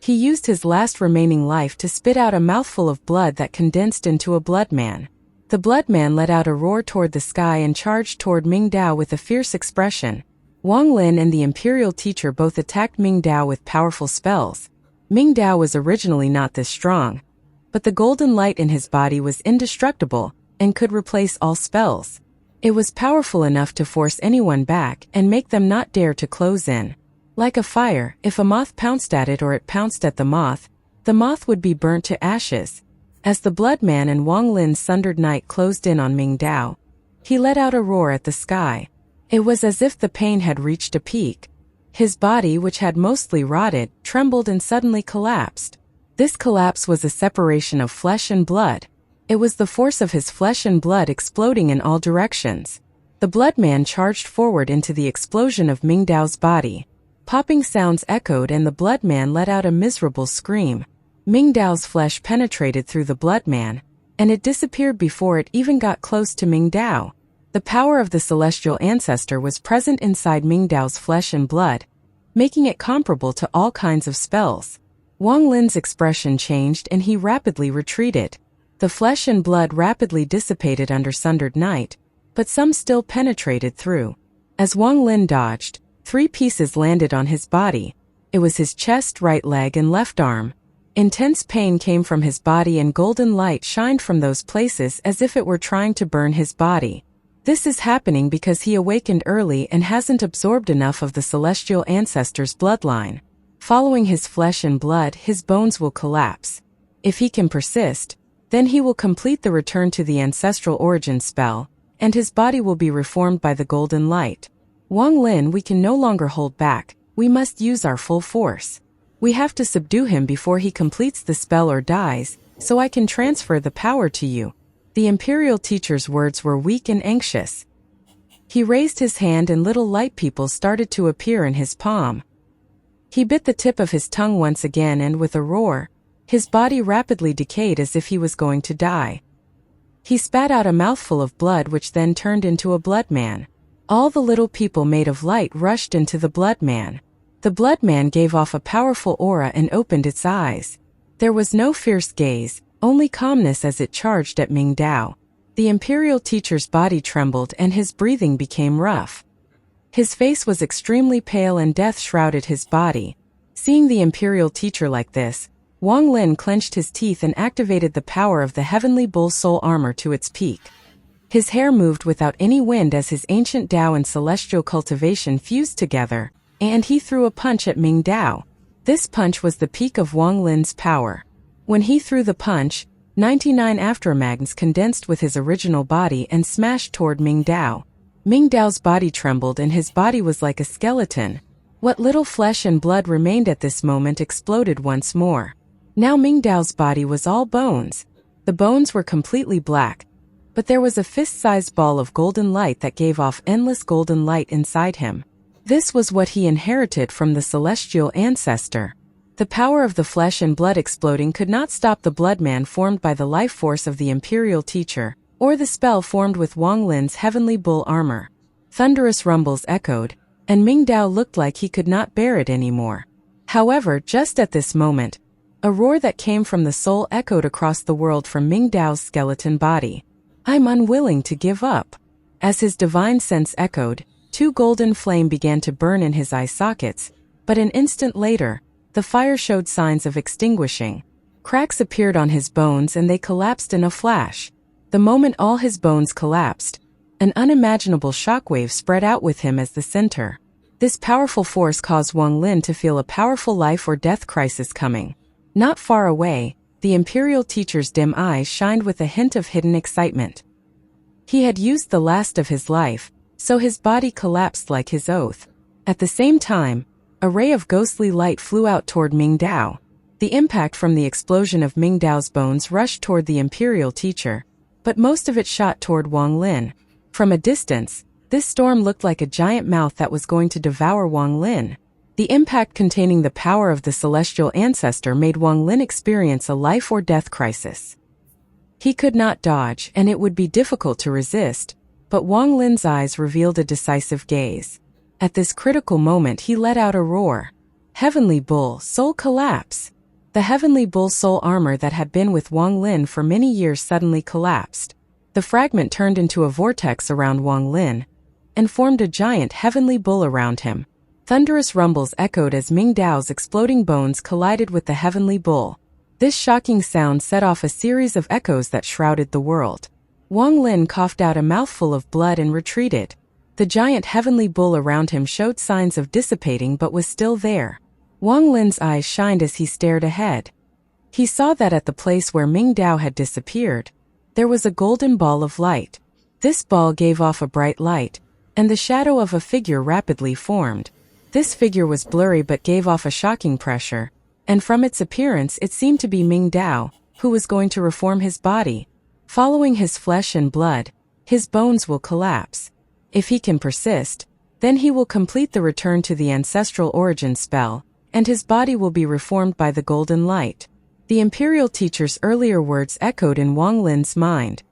He used his last remaining life to spit out a mouthful of blood that condensed into a blood man. The blood man let out a roar toward the sky and charged toward Ming Dao with a fierce expression. Wang Lin and the imperial teacher both attacked Ming Dao with powerful spells. Ming Dao was originally not this strong, but the golden light in his body was indestructible and could replace all spells. It was powerful enough to force anyone back and make them not dare to close in. Like a fire, if a moth pounced at it or it pounced at the moth would be burnt to ashes. As the blood man and Wang Lin's sundered night closed in on Ming Dao, he let out a roar at the sky. It was as if the pain had reached a peak. His body, which had mostly rotted, trembled and suddenly collapsed. This collapse was a separation of flesh and blood. It was the force of his flesh and blood exploding in all directions. The blood man charged forward into the explosion of Ming Dao's body. Popping sounds echoed and the blood man let out a miserable scream. Ming Dao's flesh penetrated through the blood man, and it disappeared before it even got close to Ming Dao. The power of the celestial ancestor was present inside Ming Dao's flesh and blood, making it comparable to all kinds of spells. Wang Lin's expression changed and he rapidly retreated. The flesh and blood rapidly dissipated under sundered night, but some still penetrated through. As Wang Lin dodged, 3 pieces landed on his body. It was his chest, right leg, and left arm. Intense pain came from his body and golden light shined from those places as if it were trying to burn his body. This is happening because he awakened early and hasn't absorbed enough of the celestial ancestor's bloodline. Following his flesh and blood, his bones will collapse. If he can persist, then he will complete the return to the ancestral origin spell, and his body will be reformed by the golden light. Wang Lin, we can no longer hold back. We must use our full force. We have to subdue him before he completes the spell or dies, so I can transfer the power to you. The imperial teacher's words were weak and anxious. He raised his hand and little light people started to appear in his palm. He bit the tip of his tongue once again and with a roar, his body rapidly decayed as if he was going to die. He spat out a mouthful of blood which then turned into a blood man. All the little people made of light rushed into the blood man. The blood man gave off a powerful aura and opened its eyes. There was no fierce gaze, only calmness as it charged at Ming Dao. The imperial teacher's body trembled and his breathing became rough. His face was extremely pale and death shrouded his body. Seeing the imperial teacher like this, Wang Lin clenched his teeth and activated the power of the heavenly bull soul armor to its peak. His hair moved without any wind as his ancient Dao and celestial cultivation fused together, and he threw a punch at Ming Dao. This punch was the peak of Wang Lin's power. When he threw the punch, 99 aftermags condensed with his original body and smashed toward Ming Dao. Ming Dao's body trembled and his body was like a skeleton. What little flesh and blood remained at this moment exploded once more. Now Ming Dao's body was all bones. The bones were completely black, but there was a fist-sized ball of golden light that gave off endless golden light inside him. This was what he inherited from the celestial ancestor. The power of the flesh and blood exploding could not stop the blood man formed by the life force of the imperial teacher, or the spell formed with Wang Lin's heavenly bull armor. Thunderous rumbles echoed, and Ming Dao looked like he could not bear it anymore. However, just at this moment, a roar that came from the soul echoed across the world from Ming Dao's skeleton body. I'm unwilling to give up. As his divine sense echoed, 2 golden flame began to burn in his eye sockets, but an instant later, the fire showed signs of extinguishing. Cracks appeared on his bones and they collapsed in a flash. The moment all his bones collapsed, an unimaginable shockwave spread out with him as the center. This powerful force caused Wang Lin to feel a powerful life or death crisis coming. Not far away, the imperial teacher's dim eyes shined with a hint of hidden excitement. He had used the last of his life, so his body collapsed like his oath. At the same time, a ray of ghostly light flew out toward Ming Dao. The impact from the explosion of Ming Dao's bones rushed toward the imperial teacher, but most of it shot toward Wang Lin. From a distance, this storm looked like a giant mouth that was going to devour Wang Lin. The impact containing the power of the celestial ancestor made Wang Lin experience a life or death crisis. He could not dodge and it would be difficult to resist, but Wang Lin's eyes revealed a decisive gaze. At this critical moment he let out a roar. Heavenly Bull Soul Collapse! The Heavenly Bull Soul armor that had been with Wang Lin for many years suddenly collapsed. The fragment turned into a vortex around Wang Lin, and formed a giant Heavenly Bull around him. Thunderous rumbles echoed as Ming Dao's exploding bones collided with the Heavenly Bull. This shocking sound set off a series of echoes that shrouded the world. Wang Lin coughed out a mouthful of blood and retreated. The giant Heavenly Bull around him showed signs of dissipating but was still there. Wang Lin's eyes shined as he stared ahead. He saw that at the place where Ming Dao had disappeared, there was a golden ball of light. This ball gave off a bright light, and the shadow of a figure rapidly formed. This figure was blurry but gave off a shocking pressure, and from its appearance it seemed to be Ming Dao, who was going to reform his body. Following his flesh and blood, his bones will collapse. If he can persist, then he will complete the return to the ancestral origin spell, and his body will be reformed by the golden light. The imperial teacher's earlier words echoed in Wang Lin's mind.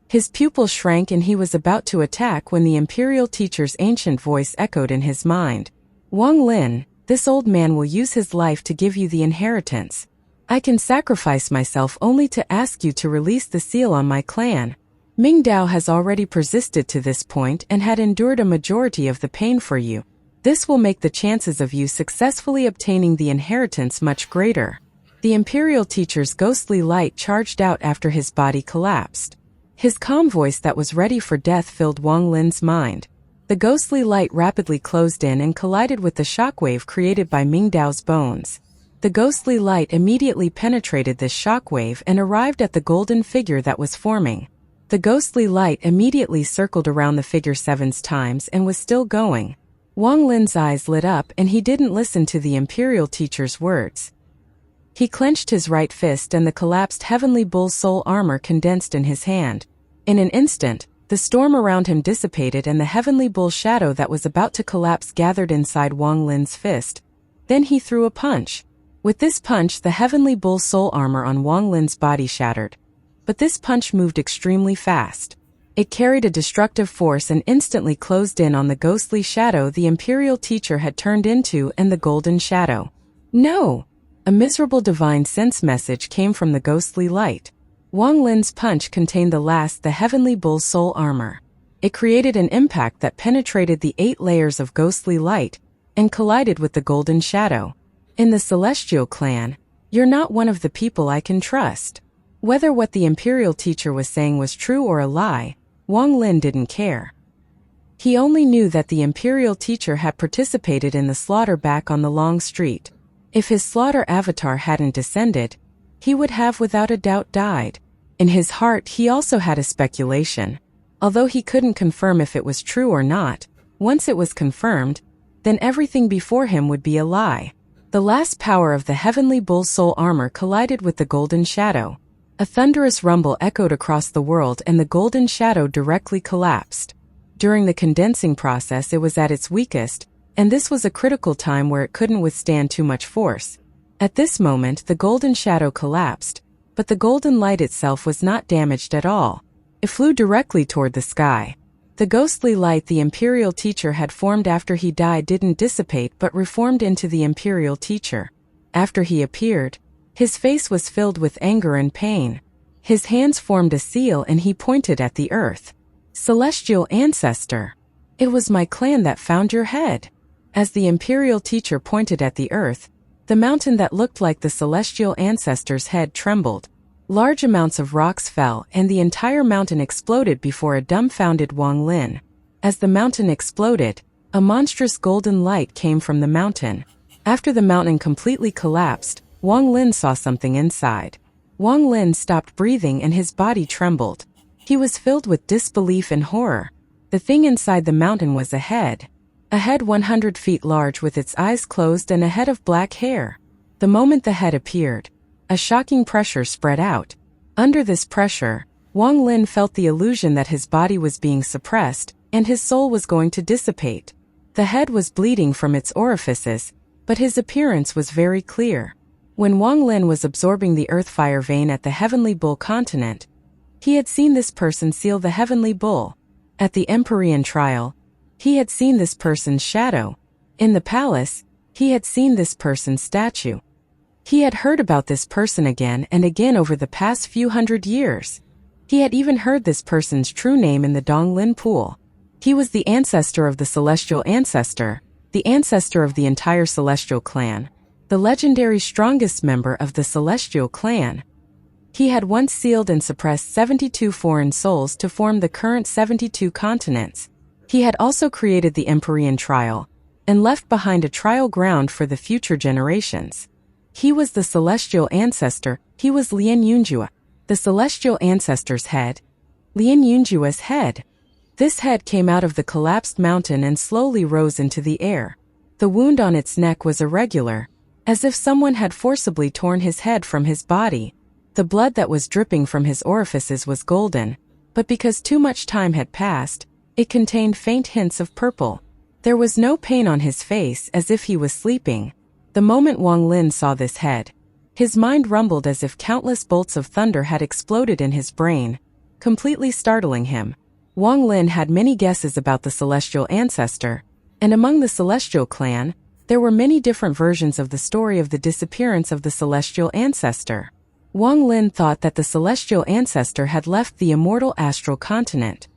His pupils shrank and he was about to attack when the imperial teacher's ancient voice echoed in his mind. Wang Lin, this old man will use his life to give you the inheritance. I can sacrifice myself only to ask you to release the seal on my clan. Ming Dao has already persisted to this point and had endured a majority of the pain for you. This will make the chances of you successfully obtaining the inheritance much greater. The imperial teacher's ghostly light charged out after his body collapsed. His calm voice that was ready for death filled Wang Lin's mind. The ghostly light rapidly closed in and collided with the shockwave created by Ming Dao's bones. The ghostly light immediately penetrated this shockwave and arrived at the golden figure that was forming. The ghostly light immediately circled around the figure 7 times and was still going. Wang Lin's eyes lit up and he didn't listen to the imperial teacher's words. He clenched his right fist and the collapsed heavenly bull soul armor condensed in his hand. In an instant, the storm around him dissipated and the heavenly bull shadow that was about to collapse gathered inside Wang Lin's fist. Then he threw a punch. With this punch, the heavenly bull soul armor on Wang Lin's body shattered. But this punch moved extremely fast. It carried a destructive force and instantly closed in on the ghostly shadow the imperial teacher had turned into and the golden shadow. No! A miserable divine sense message came from the ghostly light. Wang Lin's punch contained the heavenly bull soul armor. It created an impact that penetrated the 8 layers of ghostly light and collided with the golden shadow. In the celestial clan, you're not one of the people I can trust. Whether what the imperial teacher was saying was true or a lie, Wang Lin didn't care. He only knew that the imperial teacher had participated in the slaughter back on the long street. If his slaughter avatar hadn't descended, he would have without a doubt died. In his heart he also had a speculation. Although he couldn't confirm if it was true or not, once it was confirmed, then everything before him would be a lie. The last power of the heavenly bull soul armor collided with the golden shadow. A thunderous rumble echoed across the world and the golden shadow directly collapsed. During the condensing process it was at its weakest, and this was a critical time where it couldn't withstand too much force. At this moment the golden shadow collapsed, but the golden light itself was not damaged at all. It flew directly toward the sky. The ghostly light the imperial teacher had formed after he died didn't dissipate but reformed into the imperial teacher. After he appeared, his face was filled with anger and pain. His hands formed a seal and he pointed at the earth. Celestial ancestor! It was my clan that found your head. As the imperial teacher pointed at the earth, the mountain that looked like the celestial ancestor's head trembled. Large amounts of rocks fell and the entire mountain exploded before a dumbfounded Wang Lin. As the mountain exploded, a monstrous golden light came from the mountain. After the mountain completely collapsed, Wang Lin saw something inside. Wang Lin stopped breathing and his body trembled. He was filled with disbelief and horror. The thing inside the mountain was a head. A head 100 feet large with its eyes closed and a head of black hair. The moment the head appeared, a shocking pressure spread out. Under this pressure, Wang Lin felt the illusion that his body was being suppressed and his soul was going to dissipate. The head was bleeding from its orifices, but his appearance was very clear. When Wang Lin was absorbing the earth fire vein at the Heavenly Bull continent, he had seen this person seal the Heavenly Bull. At the Empyrean trial, he had seen this person's shadow. In the palace, he had seen this person's statue. He had heard about this person again and again over the past few hundred years. He had even heard this person's true name in the Donglin pool. He was the ancestor of the celestial ancestor, the ancestor of the entire celestial clan, the legendary strongest member of the celestial clan. He had once sealed and suppressed 72 foreign souls to form the current 72 continents. He had also created the Empyrean trial and left behind a trial ground for the future generations. He was the celestial ancestor. He was Lian Yunjua, the celestial ancestor's head. Lian Yunjua's head. This head came out of the collapsed mountain and slowly rose into the air. The wound on its neck was irregular, as if someone had forcibly torn his head from his body. The blood that was dripping from his orifices was golden, but because too much time had passed, it contained faint hints of purple. There was no pain on his face, as if he was sleeping. The moment Wang Lin saw this head, his mind rumbled as if countless bolts of thunder had exploded in his brain, completely startling him. Wang Lin had many guesses about the celestial ancestor, and among the celestial clan, There were many different versions of the story of the disappearance of the celestial ancestor. Wang Lin thought that the celestial ancestor had left the immortal astral continent.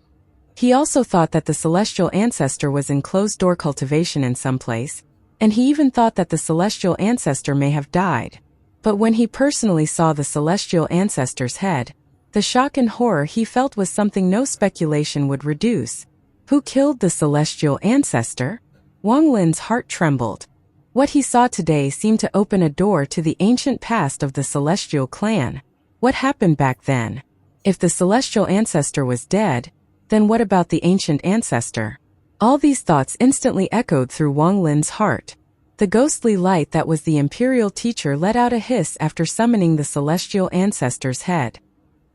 He also thought that the celestial ancestor was in closed-door cultivation in some place, and he even thought that the celestial ancestor may have died. But when he personally saw the celestial ancestor's head, the shock and horror he felt was something no speculation would reduce. Who killed the celestial ancestor? Wang Lin's heart trembled. What he saw today seemed to open a door to the ancient past of the celestial clan. What happened back then? If the celestial ancestor was dead, then what about the ancient ancestor? All these thoughts instantly echoed through Wang Lin's heart. The ghostly light that was the imperial teacher let out a hiss after summoning the celestial ancestor's head.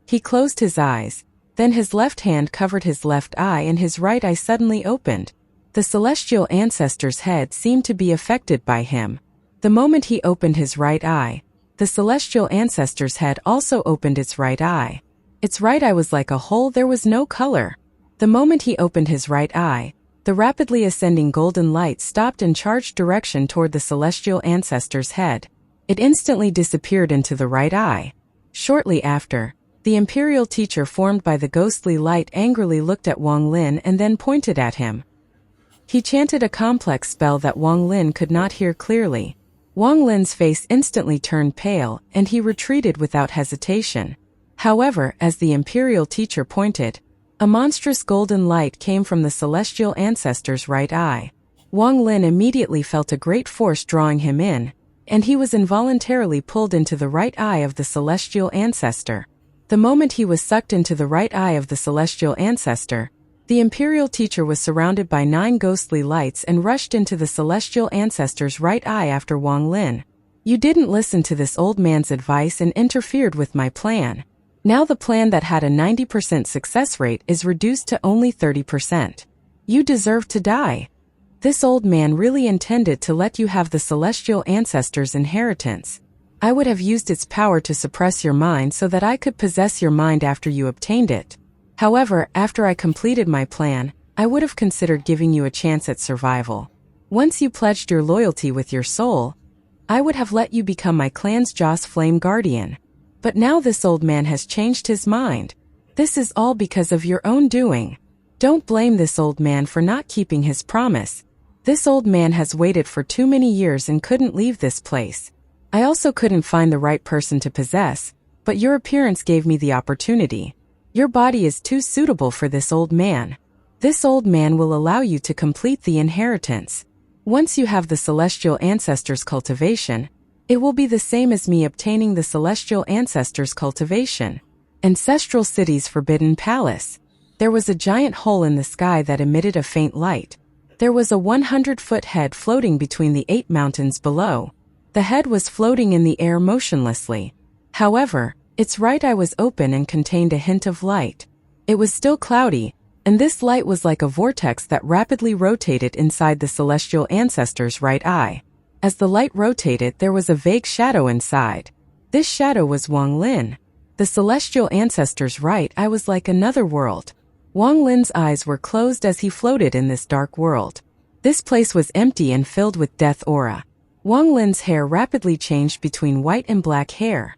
He closed his eyes, then his left hand covered his left eye and his right eye suddenly opened. The celestial ancestor's head seemed to be affected by him. The moment he opened his right eye, the celestial ancestor's head also opened its right eye. Its right eye was like a hole, there was no color. The moment he opened his right eye, the rapidly ascending golden light stopped and charged direction toward the celestial ancestor's head. It instantly disappeared into the right eye. Shortly after, the imperial teacher formed by the ghostly light angrily looked at Wang Lin and then pointed at him. He chanted a complex spell that Wang Lin could not hear clearly. Wang Lin's face instantly turned pale, and he retreated without hesitation. However, as the imperial teacher pointed, a monstrous golden light came from the celestial ancestor's right eye. Wang Lin immediately felt a great force drawing him in, and he was involuntarily pulled into the right eye of the celestial ancestor. The moment he was sucked into the right eye of the celestial ancestor, the imperial teacher was surrounded by 9 ghostly lights and rushed into the celestial ancestor's right eye after Wang Lin. You didn't listen to this old man's advice and interfered with my plan. Now the plan that had a 90% success rate is reduced to only 30%. You deserve to die. This old man really intended to let you have the celestial ancestor's inheritance. I would have used its power to suppress your mind so that I could possess your mind after you obtained it. However, after I completed my plan, I would have considered giving you a chance at survival. Once you pledged your loyalty with your soul, I would have let you become my clan's Joss Flame Guardian. But now this old man has changed his mind. This is all because of your own doing. Don't blame this old man for not keeping his promise. This old man has waited for too many years and couldn't leave this place. I also couldn't find the right person to possess, but your appearance gave me the opportunity. Your body is too suitable for this old man. This old man will allow you to complete the inheritance. Once you have the celestial ancestor's cultivation, it will be the same as me obtaining the celestial ancestor's cultivation. Ancestral City's Forbidden Palace. There was a giant hole in the sky that emitted a faint light. There was a 100-foot head floating between the 8 mountains below. The head was floating in the air motionlessly. However, its right eye was open and contained a hint of light. It was still cloudy, and this light was like a vortex that rapidly rotated inside the celestial ancestor's right eye. As the light rotated, there was a vague shadow inside. This shadow was Wang Lin. The celestial ancestor's right eye was like another world. Wang Lin's eyes were closed as he floated in this dark world. This place was empty and filled with death aura. Wang Lin's hair rapidly changed between white and black hair.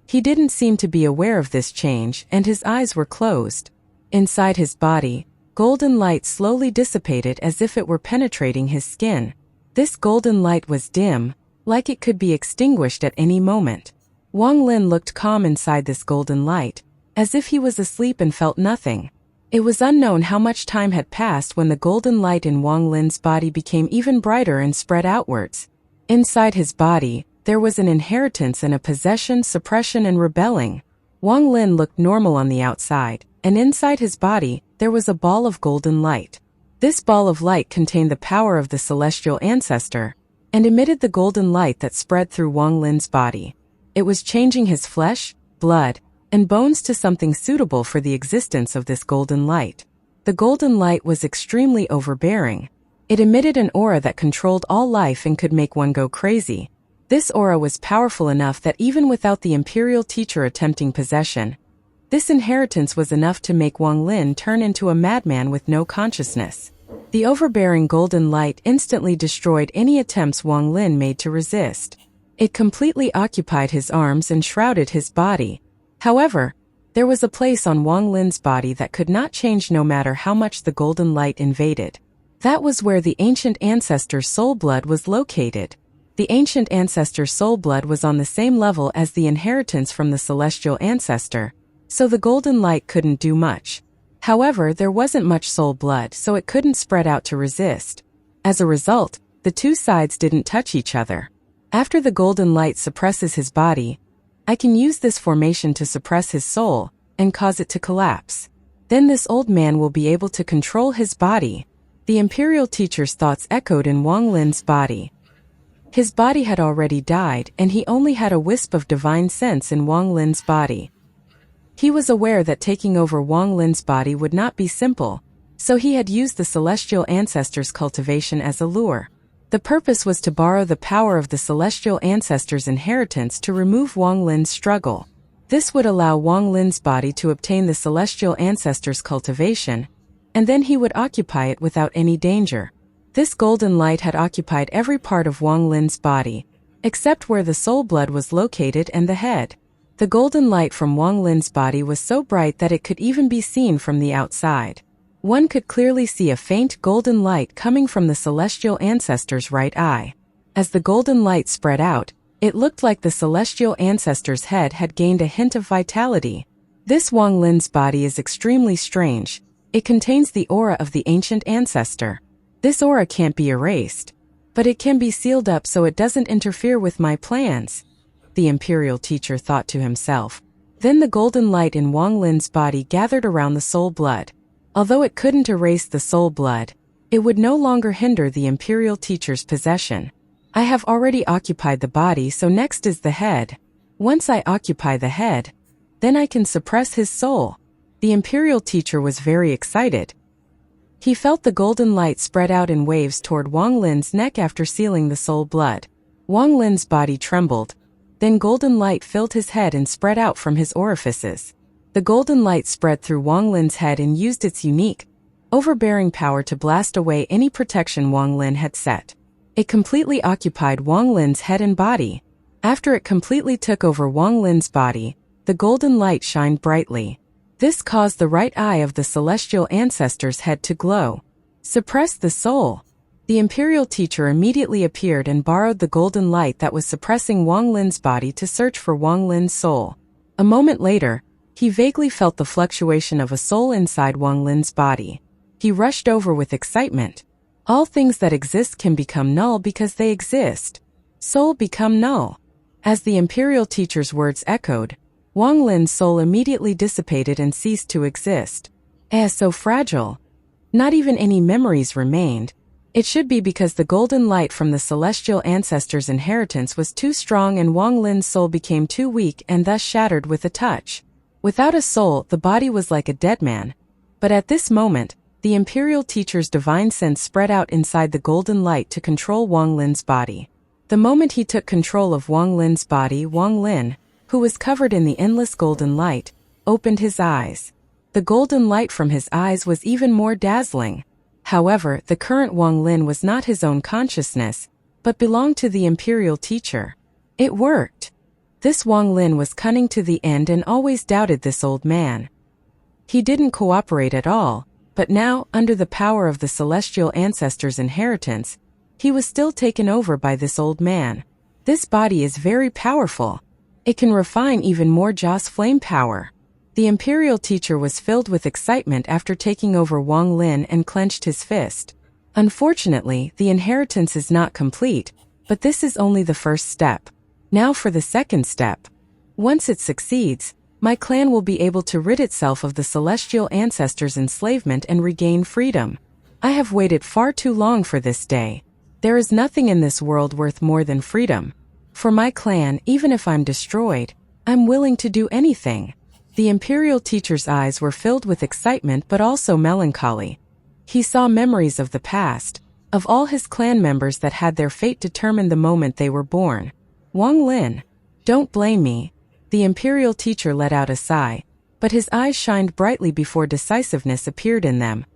He didn't seem to be aware of this change, and his eyes were closed. Inside his body, golden light slowly dissipated as if it were penetrating his skin. This golden light was dim, like it could be extinguished at any moment. Wang Lin looked calm inside this golden light, as if he was asleep and felt nothing. It was unknown how much time had passed when the golden light in Wang Lin's body became even brighter and spread outwards. Inside his body, there was an inheritance and a possession, suppression and rebelling. Wang Lin looked normal on the outside, and inside his body, there was a ball of golden light. This ball of light contained the power of the celestial ancestor, and emitted the golden light that spread through Wang Lin's body. It was changing his flesh, blood, and bones to something suitable for the existence of this golden light. The golden light was extremely overbearing. It emitted an aura that controlled all life and could make one go crazy. This aura was powerful enough that even without the imperial teacher attempting possession, this inheritance was enough to make Wang Lin turn into a madman with no consciousness. The overbearing golden light instantly destroyed any attempts Wang Lin made to resist. It completely occupied his arms and shrouded his body. However, there was a place on Wang Lin's body that could not change no matter how much the golden light invaded. That was where the ancient ancestor's soul blood was located. The ancient ancestor's soul blood was on the same level as the inheritance from the celestial ancestor, so the golden light couldn't do much. However, there wasn't much soul blood, so it couldn't spread out to resist. As a result, the two sides didn't touch each other. After the golden light suppresses his body, I can use this formation to suppress his soul and cause it to collapse. Then this old man will be able to control his body. The imperial teacher's thoughts echoed in Wang Lin's body. His body had already died, and he only had a wisp of divine sense in Wang Lin's body. He was aware that taking over Wang Lin's body would not be simple, so he had used the celestial ancestor's cultivation as a lure. The purpose was to borrow the power of the celestial ancestor's inheritance to remove Wang Lin's struggle. This would allow Wang Lin's body to obtain the celestial ancestor's cultivation, and then he would occupy it without any danger. This golden light had occupied every part of Wang Lin's body, except where the soul blood was located and the head. The golden light from Wang Lin's body was so bright that it could even be seen from the outside. One could clearly see a faint golden light coming from the celestial ancestor's right eye. As the golden light spread out, it looked like the celestial ancestor's head had gained a hint of vitality. This Wang Lin's body is extremely strange. It contains the aura of the ancient ancestor. This aura can't be erased, but it can be sealed up so it doesn't interfere with my plans, the imperial teacher thought to himself. Then the golden light in Wang Lin's body gathered around the soul blood. Although it couldn't erase the soul blood, it would no longer hinder the imperial teacher's possession. I have already occupied the body, so next is the head. Once I occupy the head, then I can suppress his soul. The imperial teacher was very excited. He felt the golden light spread out in waves toward Wang Lin's neck after sealing the soul blood. Wang Lin's body trembled. Then golden light filled his head and spread out from his orifices. The golden light spread through Wang Lin's head and used its unique, overbearing power to blast away any protection Wang Lin had set. It completely occupied Wang Lin's head and body. After it completely took over Wang Lin's body, the golden light shined brightly. This caused the right eye of the celestial ancestor's head to glow. Suppress the soul. The imperial teacher immediately appeared and borrowed the golden light that was suppressing Wang Lin's body to search for Wang Lin's soul. A moment later, he vaguely felt the fluctuation of a soul inside Wang Lin's body. He rushed over with excitement. All things that exist can become null because they exist. Soul become null. As the imperial teacher's words echoed, Wang Lin's soul immediately dissipated and ceased to exist. So fragile. Not even any memories remained. It should be because the golden light from the celestial ancestor's inheritance was too strong and Wang Lin's soul became too weak and thus shattered with a touch. Without a soul, the body was like a dead man. But at this moment, the imperial teacher's divine sense spread out inside the golden light to control Wang Lin's body. The moment he took control of Wang Lin's body, Wang Lin, who was covered in the endless golden light, opened his eyes. The golden light from his eyes was even more dazzling. However, the current Wang Lin was not his own consciousness, but belonged to the imperial teacher. It worked. This Wang Lin was cunning to the end and always doubted this old man. He didn't cooperate at all, but now, under the power of the celestial ancestor's inheritance, he was still taken over by this old man. This body is very powerful. It can refine even more Joss flame power. The imperial teacher was filled with excitement after taking over Wang Lin and clenched his fist. Unfortunately, the inheritance is not complete, but this is only the first step. Now for the second step. Once it succeeds, my clan will be able to rid itself of the celestial ancestor's enslavement and regain freedom. I have waited far too long for this day. There is nothing in this world worth more than freedom. For my clan, even if I'm destroyed, I'm willing to do anything. The imperial teacher's eyes were filled with excitement but also melancholy. He saw memories of the past, of all his clan members that had their fate determined the moment they were born. Wang Lin, don't blame me. The imperial teacher let out a sigh, but his eyes shined brightly before decisiveness appeared in them.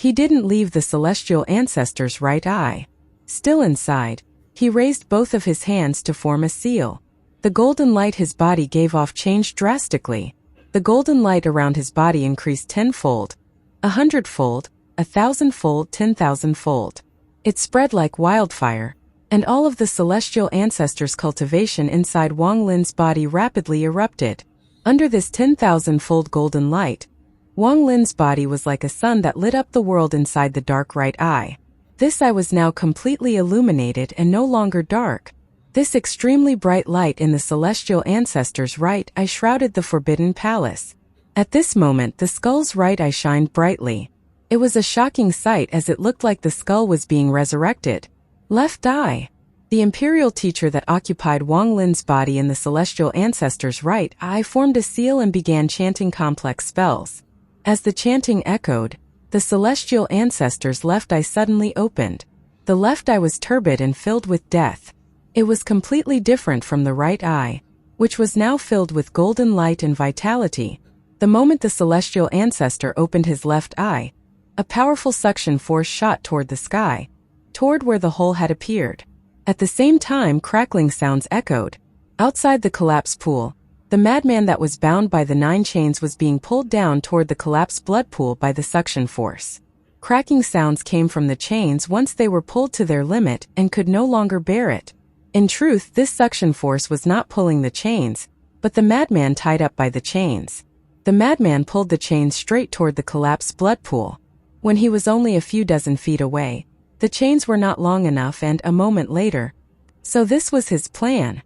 He didn't leave the celestial ancestor's right eye. Still inside, he raised both of his hands to form a seal. The golden light his body gave off changed drastically. The golden light around his body increased 10-fold, 100-fold, 1,000-fold, 10,000-fold. It spread like wildfire, and all of the celestial ancestors' cultivation inside Wang Lin's body rapidly erupted. Under this 10,000-fold golden light, Wang Lin's body was like a sun that lit up the world inside the dark right eye. This eye was now completely illuminated and no longer dark. This extremely bright light in the celestial ancestor's right eye shrouded the forbidden palace. At this moment, the skull's right eye shined brightly. It was a shocking sight as it looked like the skull was being resurrected. Left eye. The imperial teacher that occupied Wang Lin's body in the celestial ancestor's right eye formed a seal and began chanting complex spells. As the chanting echoed, the celestial ancestor's left eye suddenly opened. The left eye was turbid and filled with death. It was completely different from the right eye, which was now filled with golden light and vitality. The moment the celestial ancestor opened his left eye, a powerful suction force shot toward the sky, toward where the hole had appeared. At the same time, crackling sounds echoed. Outside the collapse pool, the madman that was bound by the 9 chains was being pulled down toward the collapsed blood pool by the suction force. Cracking sounds came from the chains once they were pulled to their limit and could no longer bear it. In truth, this suction force was not pulling the chains, but the madman tied up by the chains. The madman pulled the chains straight toward the collapsed blood pool. When he was only a few dozen feet away, the chains were not long enough, and a moment later. So this was his plan.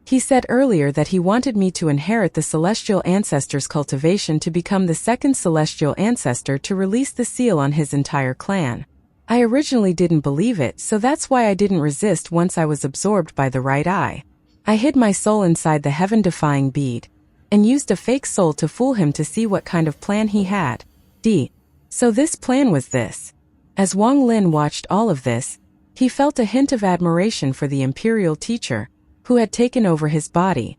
He said earlier that he wanted me to inherit the celestial ancestor's cultivation to become the second celestial ancestor to release the seal on his entire clan. I originally didn't believe it, so that's why I didn't resist once I was absorbed by the right eye. I hid my soul inside the heaven-defying bead, and used a fake soul to fool him to see what kind of plan he had. So this plan was this. As Wang Lin watched all of this, he felt a hint of admiration for the imperial teacher, who had taken over his body.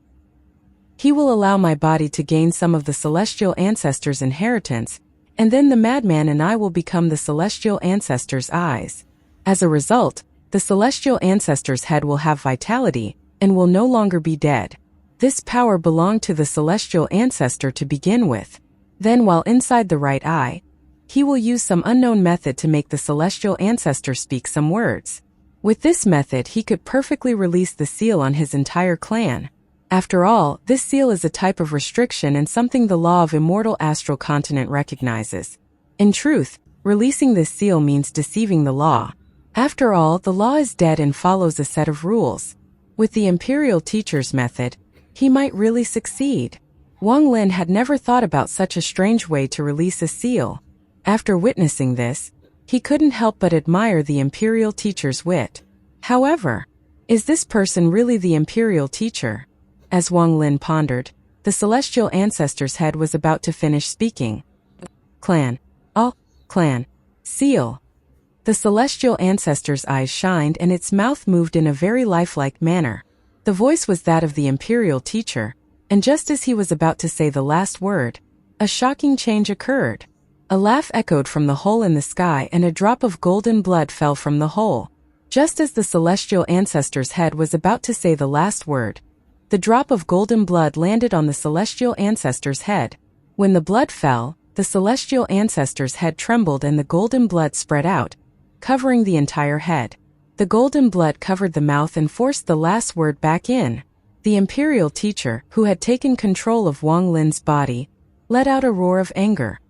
He will allow my body to gain some of the celestial ancestor's inheritance, and then the madman and I will become the celestial ancestor's eyes. As a result, the celestial ancestor's head will have vitality, and will no longer be dead. This power belonged to the celestial ancestor to begin with. Then while inside the right eye, he will use some unknown method to make the celestial ancestor speak some words. With this method, he could perfectly release the seal on his entire clan. After all, this seal is a type of restriction and something the law of immortal astral continent recognizes. In truth, releasing this seal means deceiving the law. After all, the law is dead and follows a set of rules. With the imperial teacher's method, he might really succeed. Wang Lin had never thought about such a strange way to release a seal. After witnessing this, he couldn't help but admire the imperial teacher's wit. However, is this person really the imperial teacher? As Wang Lin pondered, the celestial ancestor's head was about to finish speaking. Clan. Clan. Seal. The celestial ancestor's eyes shined and its mouth moved in a very lifelike manner. The voice was that of the imperial teacher, and just as he was about to say the last word, a shocking change occurred. A laugh echoed from the hole in the sky and a drop of golden blood fell from the hole. Just as the celestial ancestor's head was about to say the last word, the drop of golden blood landed on the celestial ancestor's head. When the blood fell, the celestial ancestor's head trembled and the golden blood spread out, covering the entire head. The golden blood covered the mouth and forced the last word back in. The imperial teacher, who had taken control of Wang Lin's body, let out a roar of anger.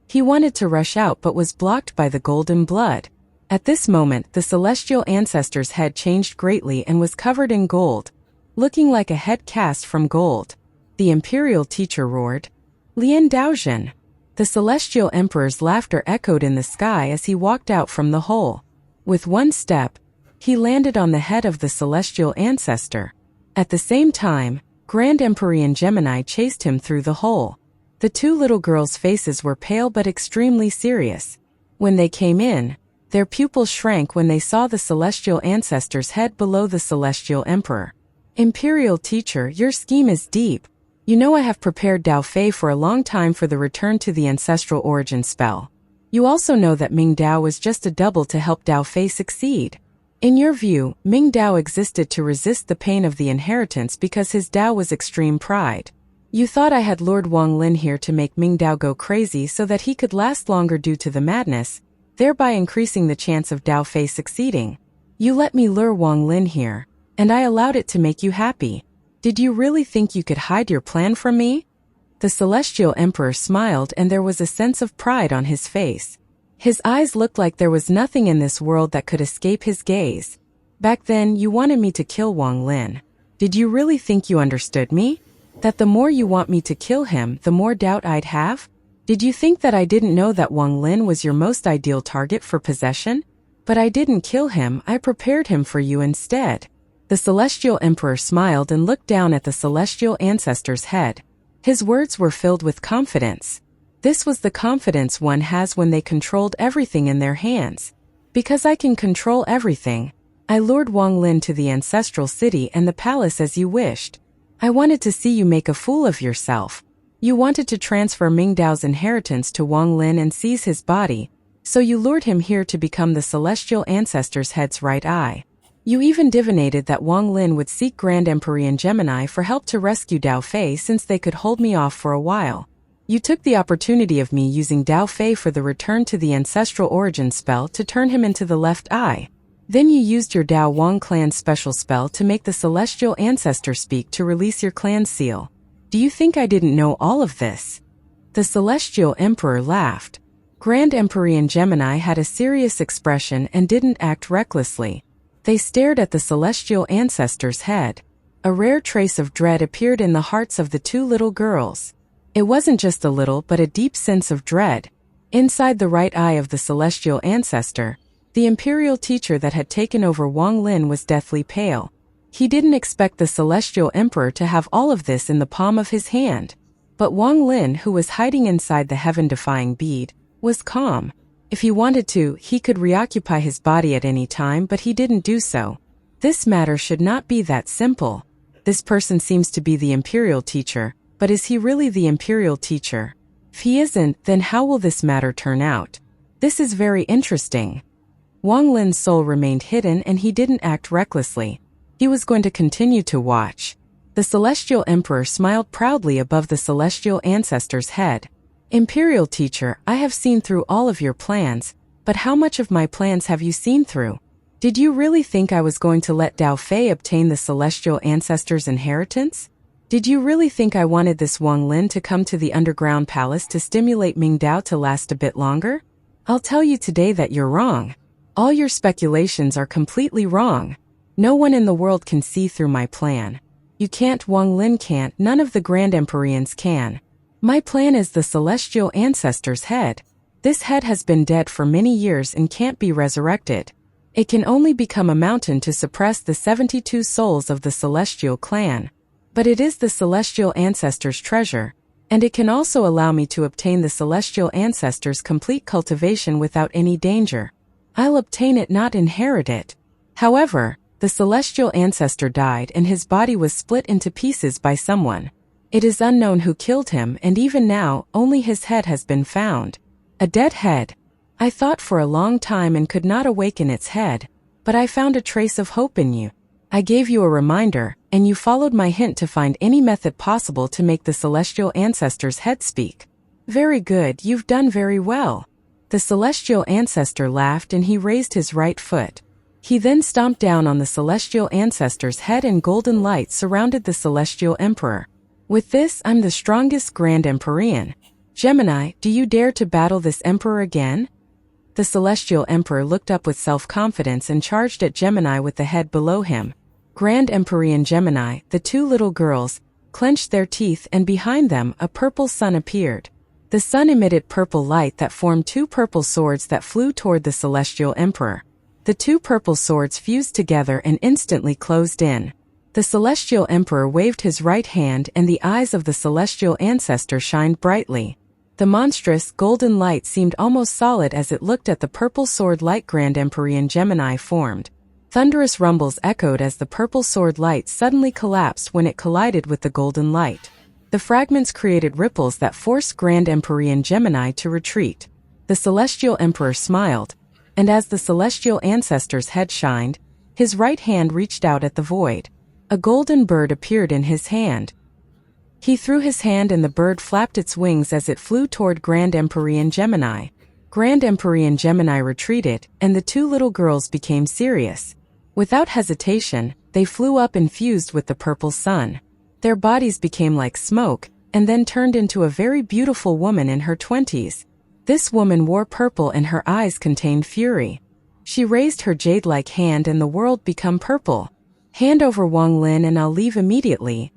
He wanted to rush out but was blocked by the golden blood. At this moment, the celestial ancestor's head changed greatly and was covered in gold, looking like a head cast from gold. The imperial teacher roared, "Lian Daozhen!" The celestial emperor's laughter echoed in the sky as he walked out from the hole. With one step, he landed on the head of the celestial ancestor. At the same time, Grand Empyrean Gemini chased him through the hole. The 2 little girls' faces were pale but extremely serious. When they came in, their pupils shrank when they saw the celestial ancestor's head below the celestial emperor. Imperial teacher, your scheme is deep. You know I have prepared Dao Fei for a long time for the return to the ancestral origin spell. You also know that Ming Dao was just a double to help Dao Fei succeed. In your view, Ming Dao existed to resist the pain of the inheritance because his Dao was extreme pride. You thought I had lured Wang Lin here to make Ming Dao go crazy so that he could last longer due to the madness, thereby increasing the chance of Dao Fei succeeding. You let me lure Wang Lin here, and I allowed it to make you happy. Did you really think you could hide your plan from me? The Celestial Emperor smiled, and there was a sense of pride on his face. His eyes looked like there was nothing in this world that could escape his gaze. Back then, you wanted me to kill Wang Lin. Did you really think you understood me? That the more you want me to kill him, the more doubt I'd have? Did you think that I didn't know that Wang Lin was your most ideal target for possession? But I didn't kill him, I prepared him for you instead. The Celestial Emperor smiled and looked down at the Celestial Ancestor's head. His words were filled with confidence. This was the confidence one has when they controlled everything in their hands. Because I can control everything, I lured Wang Lin to the ancestral city and the palace as you wished. I wanted to see you make a fool of yourself. You wanted to transfer Ming Dao's inheritance to Wang Lin and seize his body, so you lured him here to become the Celestial Ancestor's head's right eye. You even divinated that Wang Lin would seek Grand Empyrean Gemini for help to rescue Dao Fei since they could hold me off for a while. You took the opportunity of me using Dao Fei for the return to the ancestral origin spell to turn him into the left eye. Then you used your Dao Wang clan's special spell to make the Celestial Ancestor speak to release your clan seal. Do you think I didn't know all of this? The Celestial Emperor laughed. Grand Empyrean Gemini had a serious expression and didn't act recklessly. They stared at the Celestial Ancestor's head. A rare trace of dread appeared in the hearts of the two little girls. It wasn't just a little but a deep sense of dread. Inside the right eye of the Celestial Ancestor, the Imperial teacher that had taken over Wang Lin was deathly pale. He didn't expect the Celestial Emperor to have all of this in the palm of his hand. But Wang Lin, who was hiding inside the heaven-defying bead, was calm. If he wanted to, he could reoccupy his body at any time, but he didn't do so. This matter should not be that simple. This person seems to be the Imperial teacher, but is he really the Imperial teacher? If he isn't, then how will this matter turn out? This is very interesting. Wang Lin's soul remained hidden and he didn't act recklessly. He was going to continue to watch. The Celestial Emperor smiled proudly above the Celestial Ancestor's head. Imperial teacher, I have seen through all of your plans, but how much of my plans have you seen through? Did you really think I was going to let Dao Fei obtain the Celestial Ancestor's inheritance? Did you really think I wanted this Wang Lin to come to the underground palace to stimulate Ming Dao to last a bit longer? I'll tell you today that you're wrong. All your speculations are completely wrong. No one in the world can see through my plan. You can't, Wang Lin can't, none of the Grand Empyreans can. My plan is the Celestial Ancestor's head. This head has been dead for many years and can't be resurrected. It can only become a mountain to suppress the 72 souls of the Celestial clan. But it is the Celestial Ancestor's treasure, and it can also allow me to obtain the Celestial Ancestor's complete cultivation without any danger. I'll obtain it, not inherit it. However, the Celestial Ancestor died and his body was split into pieces by someone. It is unknown who killed him, and even now, only his head has been found. A dead head. I thought for a long time and could not awaken its head, but I found a trace of hope in you. I gave you a reminder, and you followed my hint to find any method possible to make the Celestial Ancestor's head speak. Very good, you've done very well. The Celestial Ancestor laughed and he raised his right foot. He then stomped down on the Celestial Ancestor's head and golden light surrounded the Celestial Emperor. With this, I'm the strongest Grand Empyrean. Gemini, do you dare to battle this Emperor again? The Celestial Emperor looked up with self-confidence and charged at Gemini with the head below him. Grand Empyrean Gemini, the two little girls, clenched their teeth and behind them a purple sun appeared. The sun emitted purple light that formed two purple swords that flew toward the Celestial Emperor. The two purple swords fused together and instantly closed in. The Celestial Emperor waved his right hand and the eyes of the Celestial Ancestor shined brightly. The monstrous, golden light seemed almost solid as it looked at the purple sword light Grand Empyrean Gemini formed. Thunderous rumbles echoed as the purple sword light suddenly collapsed when it collided with the golden light. The fragments created ripples that forced Grand Empyrean Gemini to retreat. The Celestial Emperor smiled, and as the Celestial Ancestor's head shined, his right hand reached out at the void. A golden bird appeared in his hand. He threw his hand and the bird flapped its wings as it flew toward Grand Empyrean Gemini. Grand Empyrean Gemini retreated, and the two little girls became serious. Without hesitation, they flew up and fused with the purple sun. Their bodies became like smoke, and then turned into a very beautiful woman in her 20s. This woman wore purple and her eyes contained fury. She raised her jade-like hand and the world became purple. Hand over Wang Lin and I'll leave immediately.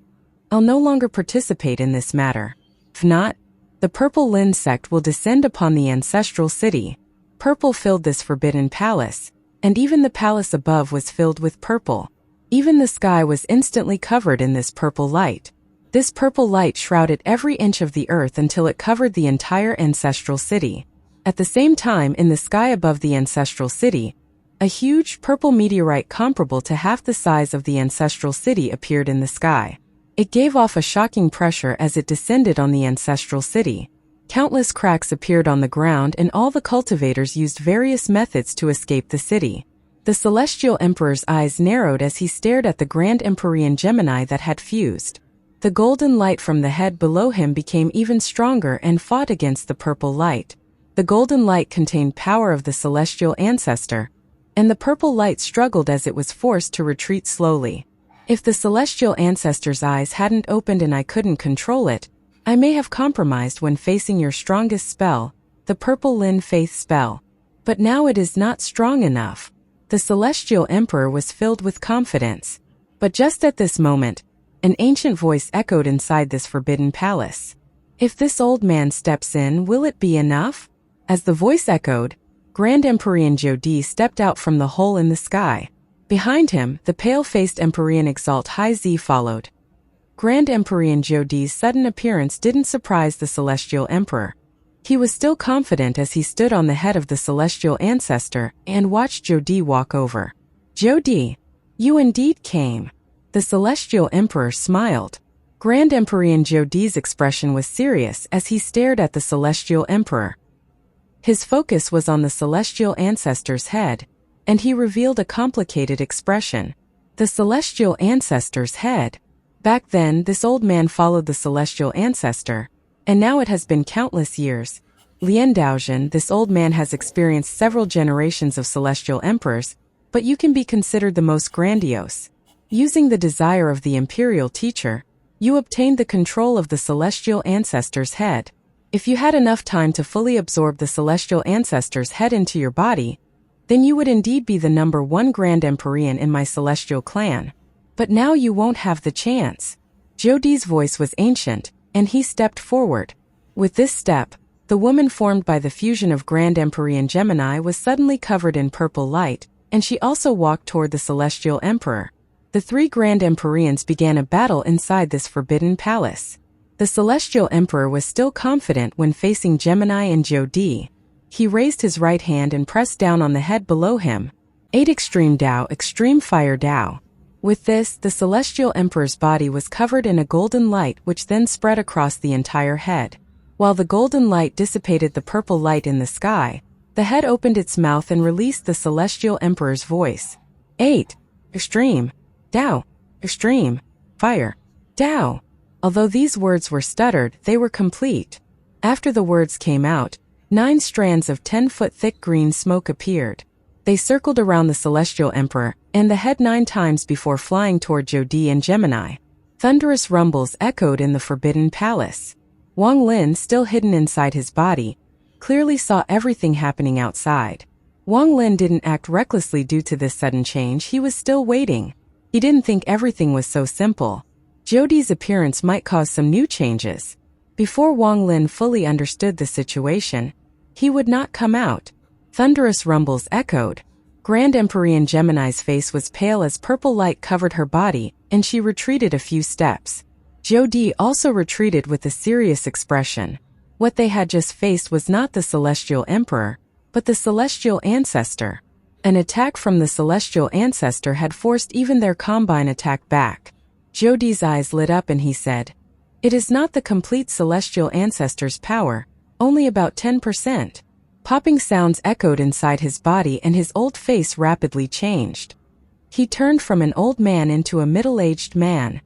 I'll no longer participate in this matter. If not, the Purple Lin sect will descend upon the ancestral city. Purple filled this forbidden palace, and even the palace above was filled with purple. Even the sky was instantly covered in this purple light. This purple light shrouded every inch of the earth until it covered the entire ancestral city. At the same time, in the sky above the ancestral city, a huge purple meteorite comparable to half the size of the ancestral city appeared in the sky. It gave off a shocking pressure as it descended on the ancestral city. Countless cracks appeared on the ground and all the cultivators used various methods to escape the city. The Celestial Emperor's eyes narrowed as he stared at the Grand Empyrean Gemini that had fused. The golden light from the head below him became even stronger and fought against the purple light. The golden light contained power of the Celestial Ancestor, and the purple light struggled as it was forced to retreat slowly. If the Celestial Ancestor's eyes hadn't opened and I couldn't control it, I may have compromised when facing your strongest spell, the Purple Lin Faith spell. But now it is not strong enough. The Celestial Emperor was filled with confidence. But just at this moment, an ancient voice echoed inside this forbidden palace. If this old man steps in, will it be enough? As the voice echoed, Grand Empyrean Jodi stepped out from the hole in the sky. Behind him, the pale-faced Empyrean Exalt High Z followed. Grand Empyrean Jodi's sudden appearance didn't surprise the Celestial Emperor. He was still confident as he stood on the head of the Celestial Ancestor and watched Jodi walk over. Jodi, you indeed came. The Celestial Emperor smiled. Grand Empyrean Jodi's expression was serious as he stared at the Celestial Emperor. His focus was on the Celestial Ancestor's head, and he revealed a complicated expression. The Celestial Ancestor's head. Back then, this old man followed the Celestial Ancestor, and now it has been countless years. Lian Daozhen, this old man has experienced several generations of Celestial Emperors, but you can be considered the most grandiose. Using the desire of the Imperial Teacher, you obtained the control of the Celestial Ancestor's head. If you had enough time to fully absorb the Celestial Ancestor's head into your body, then you would indeed be the #1 Grand Empyrean in my Celestial clan. But now you won't have the chance. Jodi's voice was ancient, and he stepped forward. With this step, the woman formed by the fusion of Grand Empyrean Gemini was suddenly covered in purple light, and she also walked toward the Celestial Emperor. The three Grand Empyreans began a battle inside this forbidden palace. The Celestial Emperor was still confident when facing Gemini and Jodi. He raised his right hand and pressed down on the head below him. 8 Extreme Dao, Extreme Fire Dao. With this, the Celestial Emperor's body was covered in a golden light which then spread across the entire head. While the golden light dissipated the purple light in the sky, the head opened its mouth and released the Celestial Emperor's voice. 8 Extreme Dao, Extreme Fire Dao. Although these words were stuttered, they were complete. After the words came out, 9 strands of 10-foot thick green smoke appeared. They circled around the Celestial Emperor and the head 9 times before flying toward Jodi and Gemini. Thunderous rumbles echoed in the Forbidden Palace. Wang Lin, still hidden inside his body, clearly saw everything happening outside. Wang Lin didn't act recklessly due to this sudden change. He was still waiting. He didn't think everything was so simple. Jodi's appearance might cause some new changes. Before Wang Lin fully understood the situation, he would not come out. Thunderous rumbles echoed. Grand Empyrean Gemini's face was pale as purple light covered her body, and she retreated a few steps. Jodi also retreated with a serious expression. What they had just faced was not the Celestial Emperor, but the Celestial Ancestor. An attack from the Celestial Ancestor had forced even their combine attack back. Jodi's eyes lit up and he said, "It is not the complete Celestial Ancestor's power, only about 10%. Popping sounds echoed inside his body and his old face rapidly changed. He turned from an old man into a middle-aged man.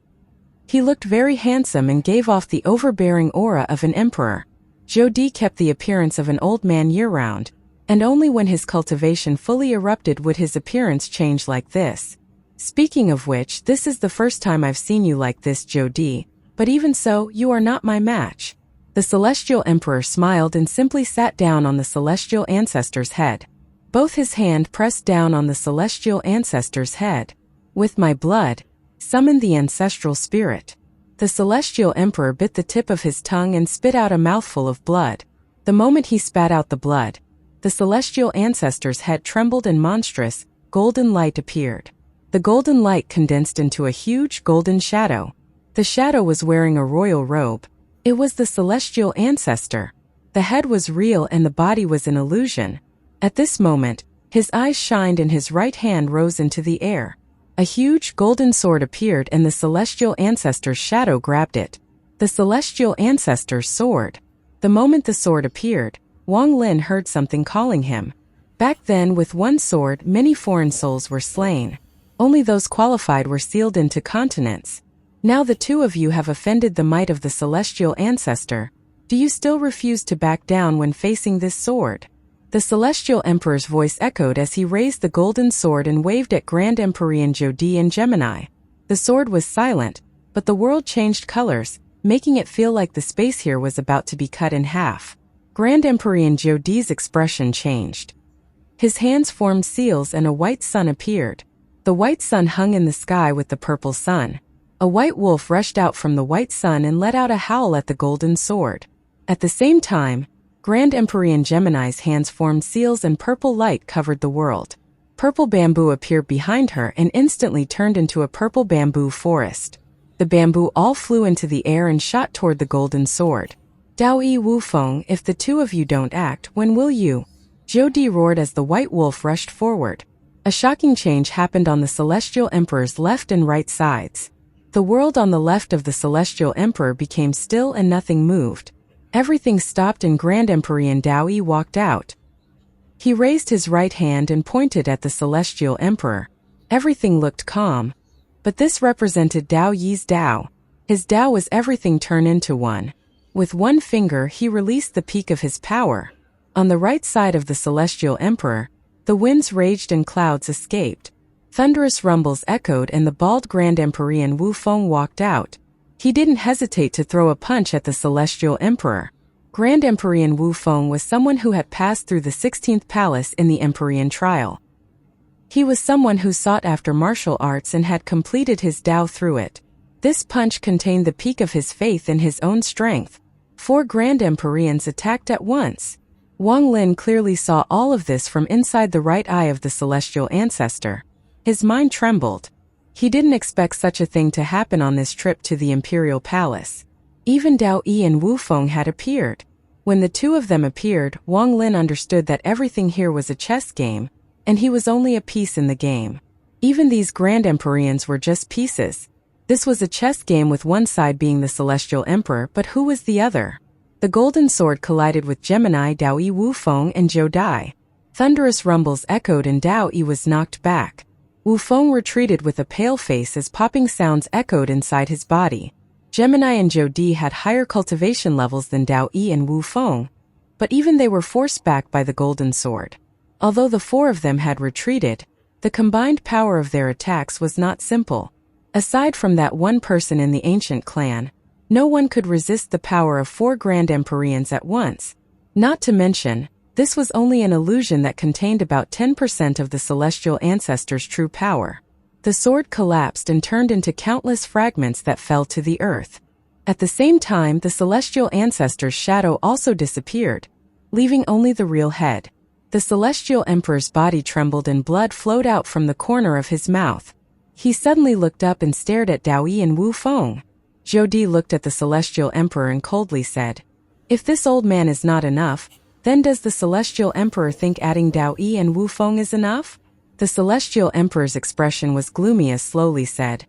He looked very handsome and gave off the overbearing aura of an emperor. Zhou kept the appearance of an old man year-round, and only when his cultivation fully erupted would his appearance change like this. Speaking of which, this is the first time I've seen you like this, Zhou, but even so, you are not my match. The Celestial Emperor smiled and simply sat down on the Celestial Ancestor's head. Both his hand pressed down on the Celestial Ancestor's head. With my blood, summon the ancestral spirit. The Celestial Emperor bit the tip of his tongue and spit out a mouthful of blood. The moment he spat out the blood, the Celestial Ancestor's head trembled and monstrous, golden light appeared. The golden light condensed into a huge golden shadow. The shadow was wearing a royal robe. It was the Celestial Ancestor. The head was real and the body was an illusion. At this moment, his eyes shined and his right hand rose into the air. A huge golden sword appeared and the Celestial Ancestor's shadow grabbed it. The Celestial Ancestor's sword. The moment the sword appeared, Wang Lin heard something calling him. Back then, with one sword, many foreign souls were slain. Only those qualified were sealed into continents. Now the two of you have offended the might of the Celestial Ancestor. Do you still refuse to back down when facing this sword? The Celestial Emperor's voice echoed as he raised the golden sword and waved at Grand Empyrean Zhou and Gemini. The sword was silent, but the world changed colors, making it feel like the space here was about to be cut in half. Grand Empyrean Zhou's expression changed. His hands formed seals and a white sun appeared. The white sun hung in the sky with the purple sun. A white wolf rushed out from the white sun and let out a howl at the golden sword. At the same time, Grand Empyrean Gemini's hands formed seals and purple light covered the world. Purple bamboo appeared behind her and instantly turned into a purple bamboo forest. The bamboo all flew into the air and shot toward the golden sword. Dao Yi Wufeng, if the two of you don't act, when will you? Zhou roared as the white wolf rushed forward. A shocking change happened on the Celestial Emperor's left and right sides. The world on the left of the Celestial Emperor became still and nothing moved. Everything stopped and Grand Empyrean Dao Yi walked out. He raised his right hand and pointed at the Celestial Emperor. Everything looked calm. But this represented Dao Yi's Dao. His Dao was everything turned into one. With one finger he released the peak of his power. On the right side of the Celestial Emperor, the winds raged and clouds escaped. Thunderous rumbles echoed and the bald Grand Empyrean Wufeng walked out. He didn't hesitate to throw a punch at the Celestial Emperor. Grand Empyrean Wufeng was someone who had passed through the 16th palace in the Empyrean trial. He was someone who sought after martial arts and had completed his Dao through it. This punch contained the peak of his faith in his own strength. 4 Grand Empyreans attacked at once. Wang Lin clearly saw all of this from inside the right eye of the Celestial Ancestor. His mind trembled. He didn't expect such a thing to happen on this trip to the Imperial Palace. Even Dao Yi and Wufeng had appeared. When the two of them appeared, Wang Lin understood that everything here was a chess game, and he was only a piece in the game. Even these Grand Empyreans were just pieces. This was a chess game with one side being the Celestial Emperor, but who was the other? The golden sword collided with Gemini, Dao Yi Wufeng, and Zhou Dai. Thunderous rumbles echoed and Dao Yi was knocked back. Wufeng retreated with a pale face as popping sounds echoed inside his body. Gemini and Zhou had higher cultivation levels than Dao Yi and Wufeng, but even they were forced back by the golden sword. Although the 4 of them had retreated, the combined power of their attacks was not simple. Aside from that one person in the ancient clan, no one could resist the power of 4 Grand Empyreans at once. Not to mention, this was only an illusion that contained about 10% of the Celestial Ancestor's true power. The sword collapsed and turned into countless fragments that fell to the earth. At the same time, the Celestial Ancestor's shadow also disappeared, leaving only the real head. The Celestial Emperor's body trembled and blood flowed out from the corner of his mouth. He suddenly looked up and stared at Dao Yi and Wufeng. Zhou looked at the Celestial Emperor and coldly said, "If this old man is not enough, then does the Celestial Emperor think adding Dao Yi and Wufeng is enough?" The Celestial Emperor's expression was gloomy as slowly said,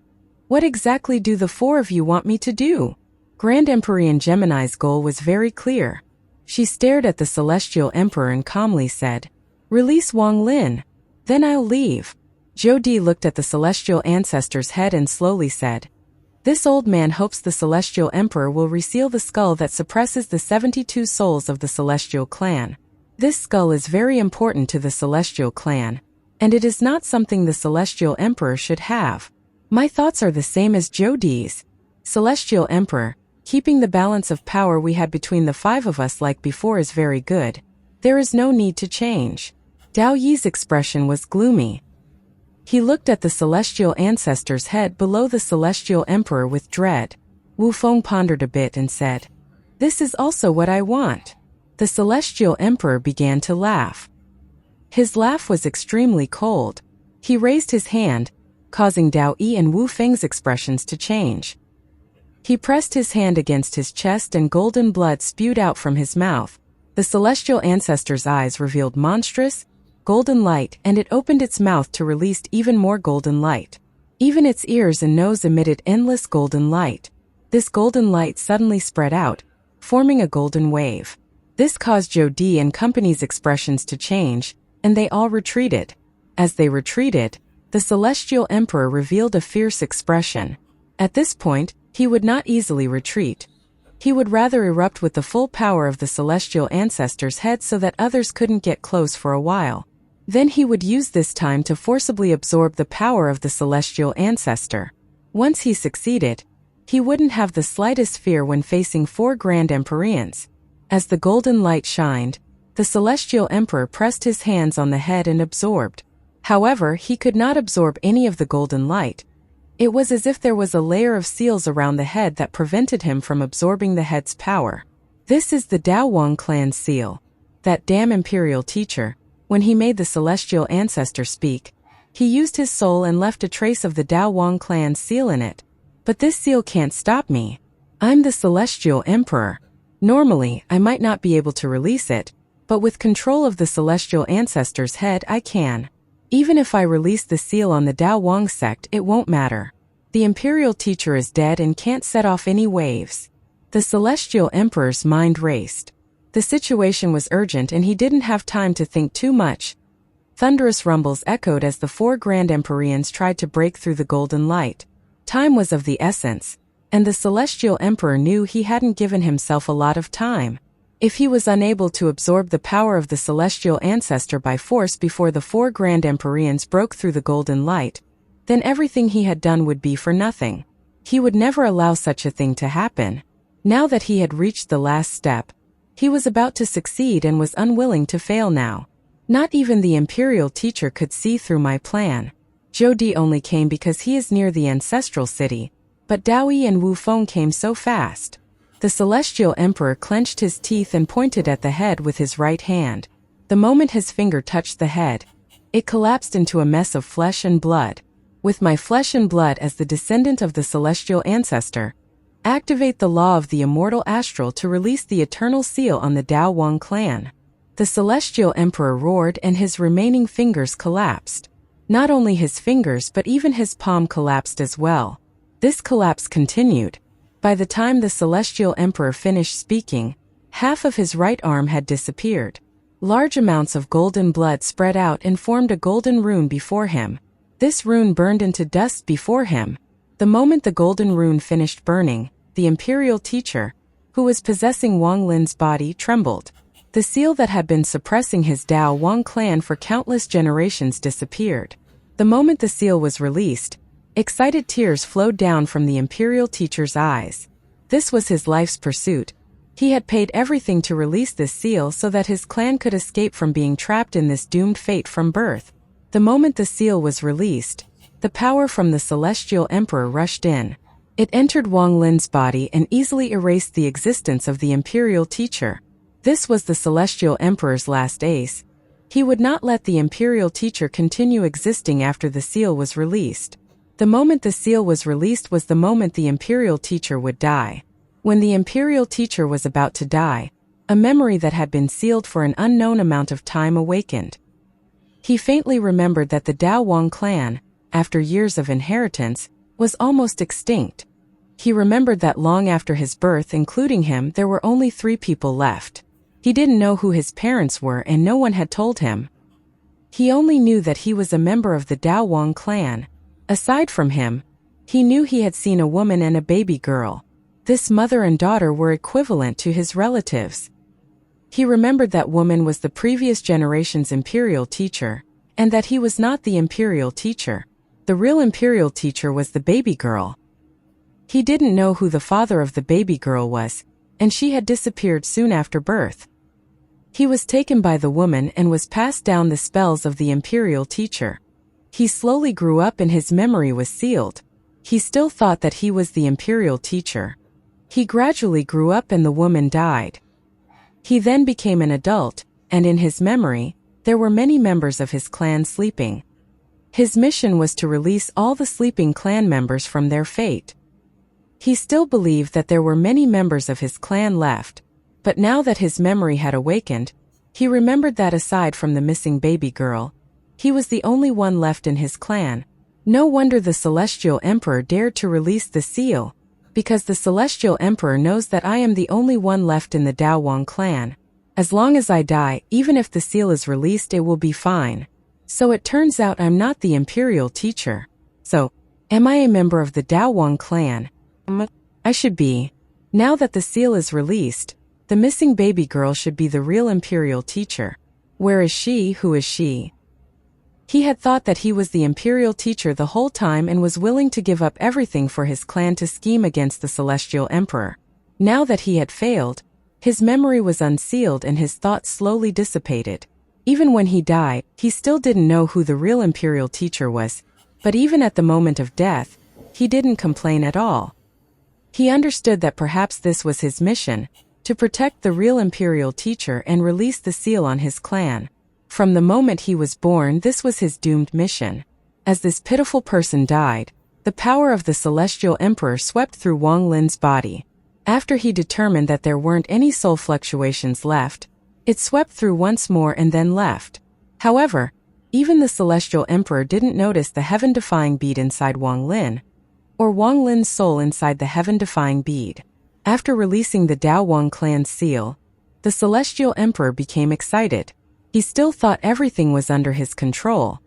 "What exactly do the 4 of you want me to do?" Grand Empyrean Gemini's goal was very clear. She stared at the Celestial Emperor and calmly said, "Release Wang Lin. Then I'll leave." Zhou Di looked at the Celestial Ancestor's head and slowly said, "This old man hopes the Celestial Emperor will reseal the skull that suppresses the 72 souls of the Celestial clan. This skull is very important to the Celestial clan, and it is not something the Celestial Emperor should have." My thoughts are the same as Zhou Di's. Celestial Emperor, keeping the balance of power we had between the five of us like before is very good. There is no need to change. Dao Yi's expression was gloomy. He looked at the Celestial Ancestor's head below the Celestial Emperor with dread. Wu Feng pondered a bit and said, "This is also what I want." The Celestial Emperor began to laugh. His laugh was extremely cold. He raised his hand, causing Dao Yi and Wu Feng's expressions to change. He pressed his hand against his chest and golden blood spewed out from his mouth. The Celestial Ancestor's eyes revealed monstrous, golden light, and it opened its mouth to release even more golden light. Even its ears and nose emitted endless golden light. This golden light suddenly spread out, forming a golden wave. This caused Zhou Di and company's expressions to change, and they all retreated. As they retreated, the Celestial Emperor revealed a fierce expression. At this point, he would not easily retreat. He would rather erupt with the full power of the Celestial Ancestor's head so that others couldn't get close for a while. Then he would use this time to forcibly absorb the power of the Celestial Ancestor. Once he succeeded, he wouldn't have the slightest fear when facing 4 Grand Empyreans. As the golden light shined, the Celestial Emperor pressed his hands on the head and absorbed. However, he could not absorb any of the golden light. It was as if there was a layer of seals around the head that prevented him from absorbing the head's power. This is the Dao Wang clan seal. That damn imperial teacher, when he made the Celestial Ancestor speak, he used his soul and left a trace of the Dao Wang clan seal in it. But this seal can't stop me. I'm the Celestial Emperor. Normally, I might not be able to release it, but with control of the Celestial Ancestor's head I can. Even if I release the seal on the Dao Wang sect, it won't matter. The Imperial Teacher is dead and can't set off any waves. The Celestial Emperor's mind raced. The situation was urgent and he didn't have time to think too much. Thunderous rumbles echoed as the 4 Grand Empyreans tried to break through the golden light. Time was of the essence, and the Celestial Emperor knew he hadn't given himself a lot of time. If he was unable to absorb the power of the Celestial Ancestor by force before the 4 Grand Empyreans broke through the golden light, then everything he had done would be for nothing. He would never allow such a thing to happen. Now that he had reached the last step, he was about to succeed and was unwilling to fail now. Not even the Imperial Teacher could see through my plan. Zhou Di only came because he is near the ancestral city, but Dao Yi and Wu Feng came so fast. The Celestial Emperor clenched his teeth and pointed at the head with his right hand. The moment his finger touched the head, it collapsed into a mess of flesh and blood. With my flesh and blood as the descendant of the Celestial Ancestor, activate the law of the immortal astral to release the eternal seal on the Dao Wang clan. The Celestial Emperor roared and his remaining fingers collapsed. Not only his fingers but even his palm collapsed as well. This collapse continued. By the time the Celestial Emperor finished speaking, half of his right arm had disappeared. Large amounts of golden blood spread out and formed a golden rune before him. This rune burned into dust before him. The moment the golden rune finished burning, the Imperial Teacher, who was possessing Wang Lin's body, trembled. The seal that had been suppressing his Dao Wang clan for countless generations disappeared. The moment the seal was released, excited tears flowed down from the Imperial Teacher's eyes. This was his life's pursuit. He had paid everything to release this seal so that his clan could escape from being trapped in this doomed fate from birth. The moment the seal was released, the power from the Celestial Emperor rushed in. It entered Wang Lin's body and easily erased the existence of the Imperial Teacher. This was the Celestial Emperor's last ace. He would not let the Imperial Teacher continue existing after the seal was released. The moment the seal was released was the moment the Imperial Teacher would die. When the Imperial Teacher was about to die, a memory that had been sealed for an unknown amount of time awakened. He faintly remembered that the Dao Wang clan, after years of inheritance, was almost extinct. He remembered that long after his birth, including him, there were only 3 people left. He didn't know who his parents were and no one had told him. He only knew that he was a member of the Dao Wang clan. Aside from him, he knew he had seen a woman and a baby girl. This mother and daughter were equivalent to his relatives. He remembered that woman was the previous generation's imperial teacher, and that he was not the imperial teacher. The real imperial teacher was the baby girl. He didn't know who the father of the baby girl was, and she had disappeared soon after birth. He was taken by the woman and was passed down the spells of the imperial teacher. He slowly grew up and his memory was sealed. He still thought that he was the imperial teacher. He gradually grew up and the woman died. He then became an adult, and in his memory, there were many members of his clan sleeping. His mission was to release all the sleeping clan members from their fate. He still believed that there were many members of his clan left, but now that his memory had awakened, he remembered that aside from the missing baby girl, he was the only one left in his clan. No wonder the Celestial Emperor dared to release the seal, because the Celestial Emperor knows that I am the only one left in the Dao Wang clan. As long as I die, even if the seal is released, it will be fine. So it turns out I'm not the imperial teacher. So, am I a member of the Dao Wang clan? I should be. Now that the seal is released, the missing baby girl should be the real imperial teacher. Where is she? Who is she? He had thought that he was the imperial teacher the whole time and was willing to give up everything for his clan to scheme against the Celestial Emperor. Now that he had failed, his memory was unsealed and his thoughts slowly dissipated. Even when he died, he still didn't know who the real imperial teacher was, but even at the moment of death, he didn't complain at all. He understood that perhaps this was his mission, to protect the real imperial teacher and release the seal on his clan. From the moment he was born, this was his doomed mission. As this pitiful person died, the power of the Celestial Emperor swept through Wang Lin's body. After he determined that there weren't any soul fluctuations left, it swept through once more and then left. However, even the Celestial Emperor didn't notice the heaven-defying bead inside Wang Lin, or Wang Lin's soul inside the heaven-defying bead. After releasing the Dao Wang clan's seal, the Celestial Emperor became excited. He still thought everything was under his control.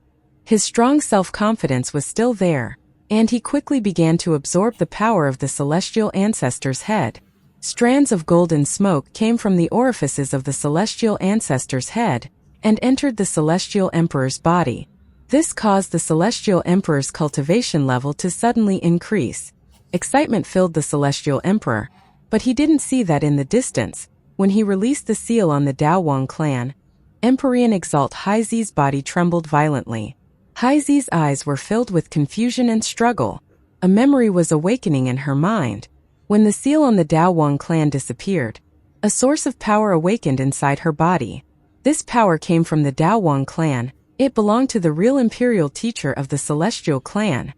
His strong self-confidence was still there, and he quickly began to absorb the power of the celestial ancestor's head. Strands of golden smoke came from the orifices of the celestial ancestor's head and entered the Celestial Emperor's body. This caused the Celestial Emperor's cultivation level to suddenly increase. Excitement filled the Celestial Emperor, but he didn't see that in the distance. When he released the seal on the Dao Wang clan, Empyrean Exalt Haizi's body trembled violently. Haizi's eyes were filled with confusion and struggle. A memory was awakening in her mind. When the seal on the Dao Wang clan disappeared, a source of power awakened inside her body. This power came from the Dao Wang clan. It belonged to the real imperial teacher of the celestial clan.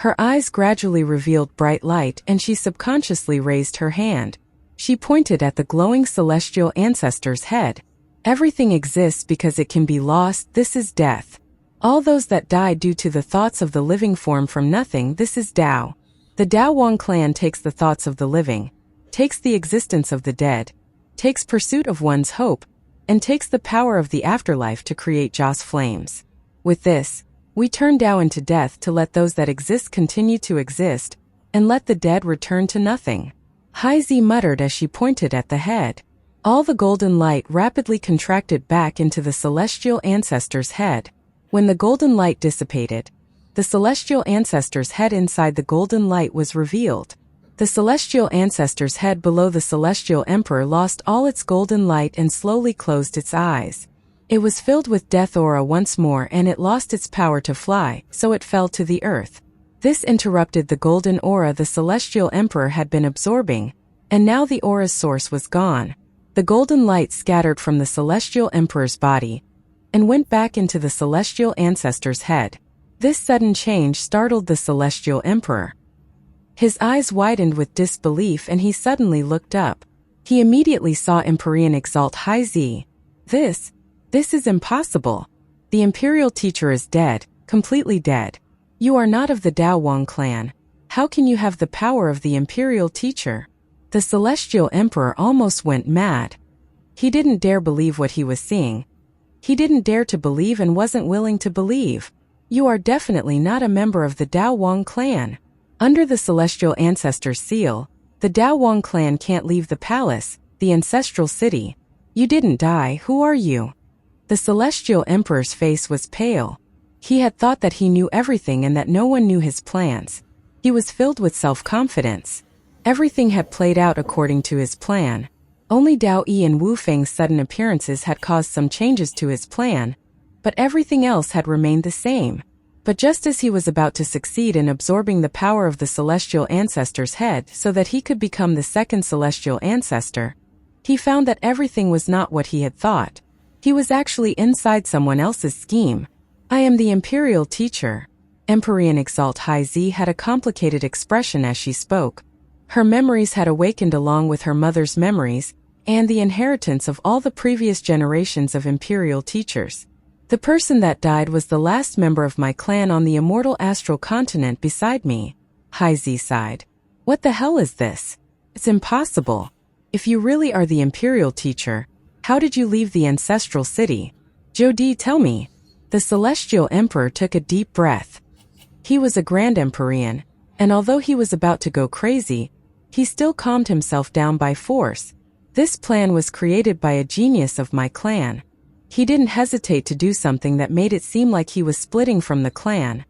Her eyes gradually revealed bright light and she subconsciously raised her hand. She pointed at the glowing celestial ancestor's head. Everything exists because it can be lost. This is death. All those that die due to the thoughts of the living form from nothing. This is Dao. The Dao Wang clan takes the thoughts of the living, takes the existence of the dead, takes pursuit of one's hope, and takes the power of the afterlife to create Joss flames. With this, we turn Dao into death to let those that exist continue to exist, and let the dead return to nothing. Haizi muttered as she pointed at the head. All the golden light rapidly contracted back into the celestial ancestor's head. When the golden light dissipated, the celestial ancestor's head inside the golden light was revealed. The celestial ancestor's head below the celestial emperor lost all its golden light and slowly closed its eyes. It was filled with death aura once more and it lost its power to fly, so it fell to the earth. This interrupted the golden aura the celestial emperor had been absorbing, and now the aura's source was gone. The golden light scattered from the celestial emperor's body and went back into the celestial ancestor's head. This sudden change startled the celestial emperor. His eyes widened with disbelief and he suddenly looked up. He immediately saw Empyrean Exalt Haizi. This is impossible. The imperial teacher is dead, completely dead. You are not of the Dao Wang clan. How can you have the power of the imperial teacher? The celestial emperor almost went mad. He didn't dare believe what he was seeing. He didn't dare to believe and wasn't willing to believe. You are definitely not a member of the Dao Wang clan. Under the Celestial Ancestors' seal, the Dao Wang clan can't leave the palace, the ancestral city. You didn't die, who are you? The Celestial Emperor's face was pale. He had thought that he knew everything and that no one knew his plans. He was filled with self-confidence. Everything had played out according to his plan. Only Dao Yi and Wu Feng's sudden appearances had caused some changes to his plan, but everything else had remained the same. But just as he was about to succeed in absorbing the power of the Celestial Ancestor's head so that he could become the second Celestial Ancestor, he found that everything was not what he had thought. He was actually inside someone else's scheme. I am the Imperial Teacher. Empyrean Exalt Haizi had a complicated expression as she spoke. Her memories had awakened along with her mother's memories and the inheritance of all the previous generations of Imperial Teachers. The person that died was the last member of my clan on the immortal astral continent beside me. Haizi sighed. What the hell is this? It's impossible. If you really are the Imperial Teacher, how did you leave the ancestral city? Jodi, tell me. The Celestial Emperor took a deep breath. He was a Grand Empyrean, and although he was about to go crazy, he still calmed himself down by force. This plan was created by a genius of my clan. He didn't hesitate to do something that made it seem like he was splitting from the clan.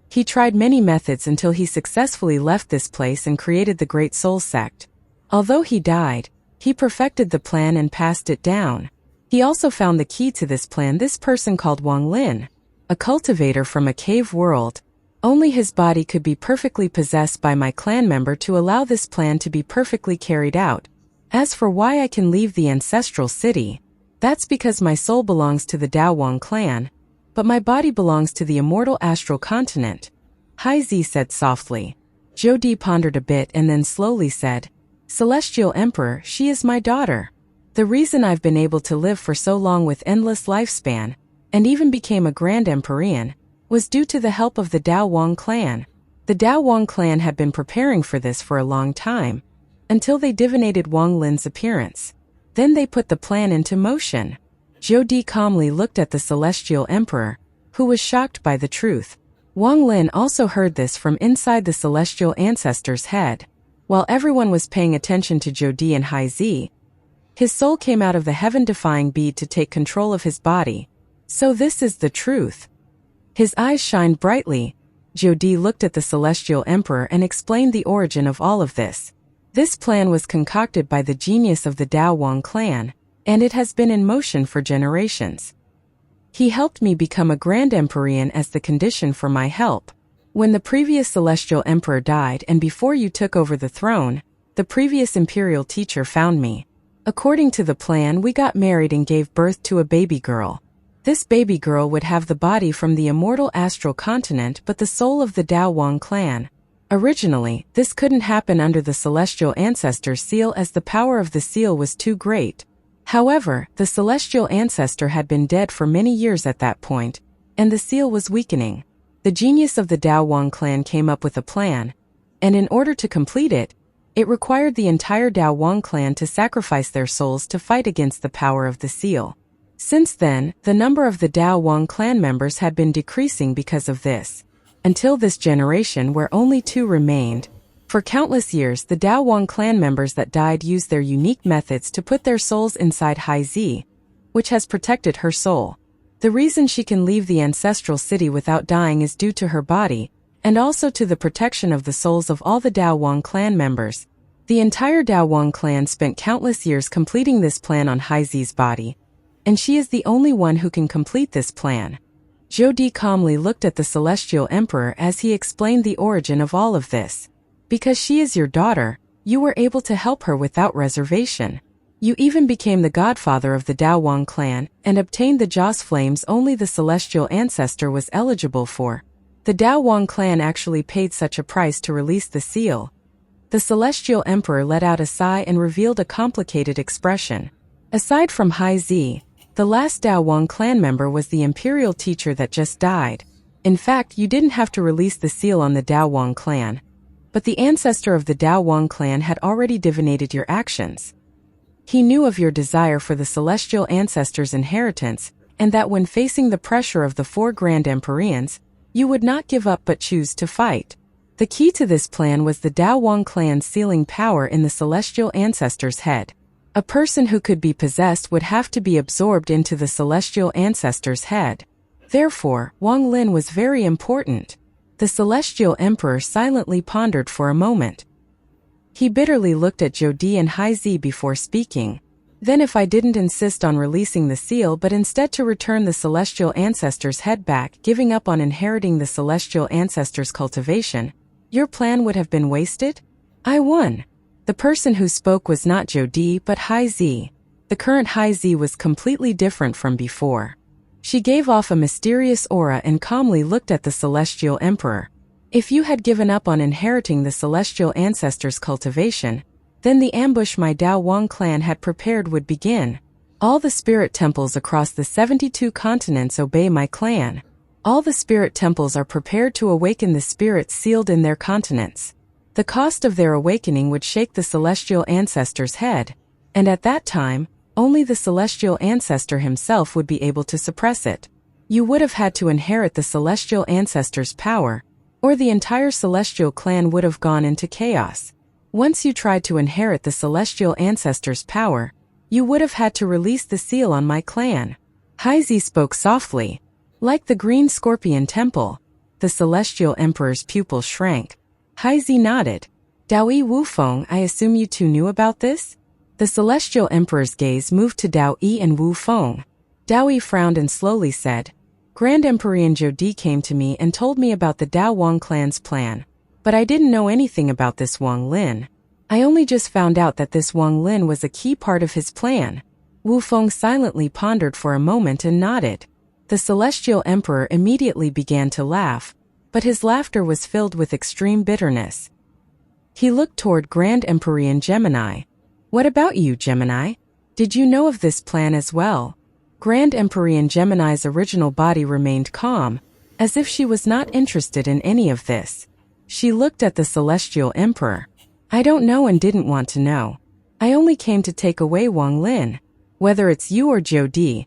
He tried many methods until he successfully left this place and created the Great Soul Sect. Although he died, he perfected the plan and passed it down. He also found the key to this plan, this person called Wang Lin, a cultivator from a cave world. Only his body could be perfectly possessed by my clan member to allow this plan to be perfectly carried out. As for why I can leave the ancestral city, that's because my soul belongs to the Dao Wang clan, but my body belongs to the immortal astral continent. Haizi said softly. Jodi pondered a bit and then slowly said, Celestial Emperor, she is my daughter. The reason I've been able to live for so long with endless lifespan, and even became a Grand Empyrean, was due to the help of the Dao Wang clan. The Dao Wang clan had been preparing for this for a long time, until they divinated Wang Lin's appearance. Then they put the plan into motion. Jodi calmly looked at the Celestial Emperor, who was shocked by the truth. Wang Lin also heard this from inside the Celestial Ancestor's head. While everyone was paying attention to Jodi and Haizi, his soul came out of the heaven-defying bead to take control of his body. So this is the truth. His eyes shined brightly. Jodi looked at the Celestial Emperor and explained the origin of all of this. This plan was concocted by the genius of the Dao Wang clan, and it has been in motion for generations. He helped me become a Grand Empyrean as the condition for my help. When the previous Celestial Emperor died and before you took over the throne, the previous Imperial Teacher found me. According to the plan, we got married and gave birth to a baby girl. This baby girl would have the body from the immortal astral continent but the soul of the Dao Wang clan. Originally, this couldn't happen under the Celestial Ancestor's seal as the power of the seal was too great. However, the Celestial Ancestor had been dead for many years at that point, and the seal was weakening. The genius of the Dao Wang clan came up with a plan, and in order to complete it, it required the entire Dao Wang clan to sacrifice their souls to fight against the power of the seal. Since then, the number of the Dao Wang clan members had been decreasing because of this, until this generation where only 2 remained. For countless years, the Dao Wang clan members that died used their unique methods to put their souls inside Haizi, which has protected her soul. The reason she can leave the ancestral city without dying is due to her body, and also to the protection of the souls of all the Dao Wang clan members. The entire Dao Wang clan spent countless years completing this plan on Haizi's body, and she is the only one who can complete this plan. Jodi calmly looked at the Celestial Emperor as he explained the origin of all of this. Because she is your daughter, you were able to help her without reservation. You even became the godfather of the Dao Wang clan and obtained the Joss flames only the Celestial Ancestor was eligible for. The Dao Wang clan actually paid such a price to release the seal. The Celestial Emperor let out a sigh and revealed a complicated expression. Aside from Haizi, the last Dao Wang clan member was the Imperial Teacher that just died. In fact, you didn't have to release the seal on the Dao Wang clan, but the ancestor of the Dao Wang clan had already divinated your actions. He knew of your desire for the celestial ancestors' inheritance, and that when facing the pressure of the 4 Grand Empyreans, you would not give up but choose to fight. The key to this plan was the Dao Wang clan's sealing power in the celestial ancestor's head. A person who could be possessed would have to be absorbed into the celestial ancestor's head. Therefore, Wang Lin was very important. The celestial emperor silently pondered for a moment. He bitterly looked at Zhou Di and Hai Zi before speaking. Then if I didn't insist on releasing the seal but instead to return the celestial ancestor's head back, giving up on inheriting the celestial ancestor's cultivation, your plan would have been wasted? I won. The person who spoke was not Zhou Di but Hai Zi. The current Hai Zi was completely different from before. She gave off a mysterious aura and calmly looked at the celestial emperor. If you had given up on inheriting the celestial ancestor's cultivation, then the ambush my Dao Wang clan had prepared would begin. All the spirit temples across the 72 continents obey my clan. All the spirit temples are prepared to awaken the spirits sealed in their continents. The cost of their awakening would shake the celestial ancestor's head, and at that time, only the celestial ancestor himself would be able to suppress it. You would have had to inherit the celestial ancestor's power, or the entire celestial clan would have gone into chaos. Once you tried to inherit the celestial ancestor's power, you would have had to release the seal on my clan. Hai Zi spoke softly. Like the green scorpion temple, the celestial emperor's pupil shrank. Hai Zi nodded. Dao Yi Wufeng, I assume you two knew about this? The celestial emperor's gaze moved to Dao Yi and Wu Feng. Dao Yi frowned and slowly said, Grand Empyrean Zhou Di came to me and told me about the Dao Wang clan's plan, but I didn't know anything about this Wang Lin. I only just found out that this Wang Lin was a key part of his plan. Wu Feng silently pondered for a moment and nodded. The celestial emperor immediately began to laugh, but his laughter was filled with extreme bitterness. He looked toward Grand Empyrean Gemini. What about you, Gemini? Did you know of this plan as well? Grand Empyrean Gemini's original body remained calm, as if she was not interested in any of this. She looked at the celestial emperor. I don't know and didn't want to know. I only came to take away Wang Lin. Whether it's you or Zhou Di,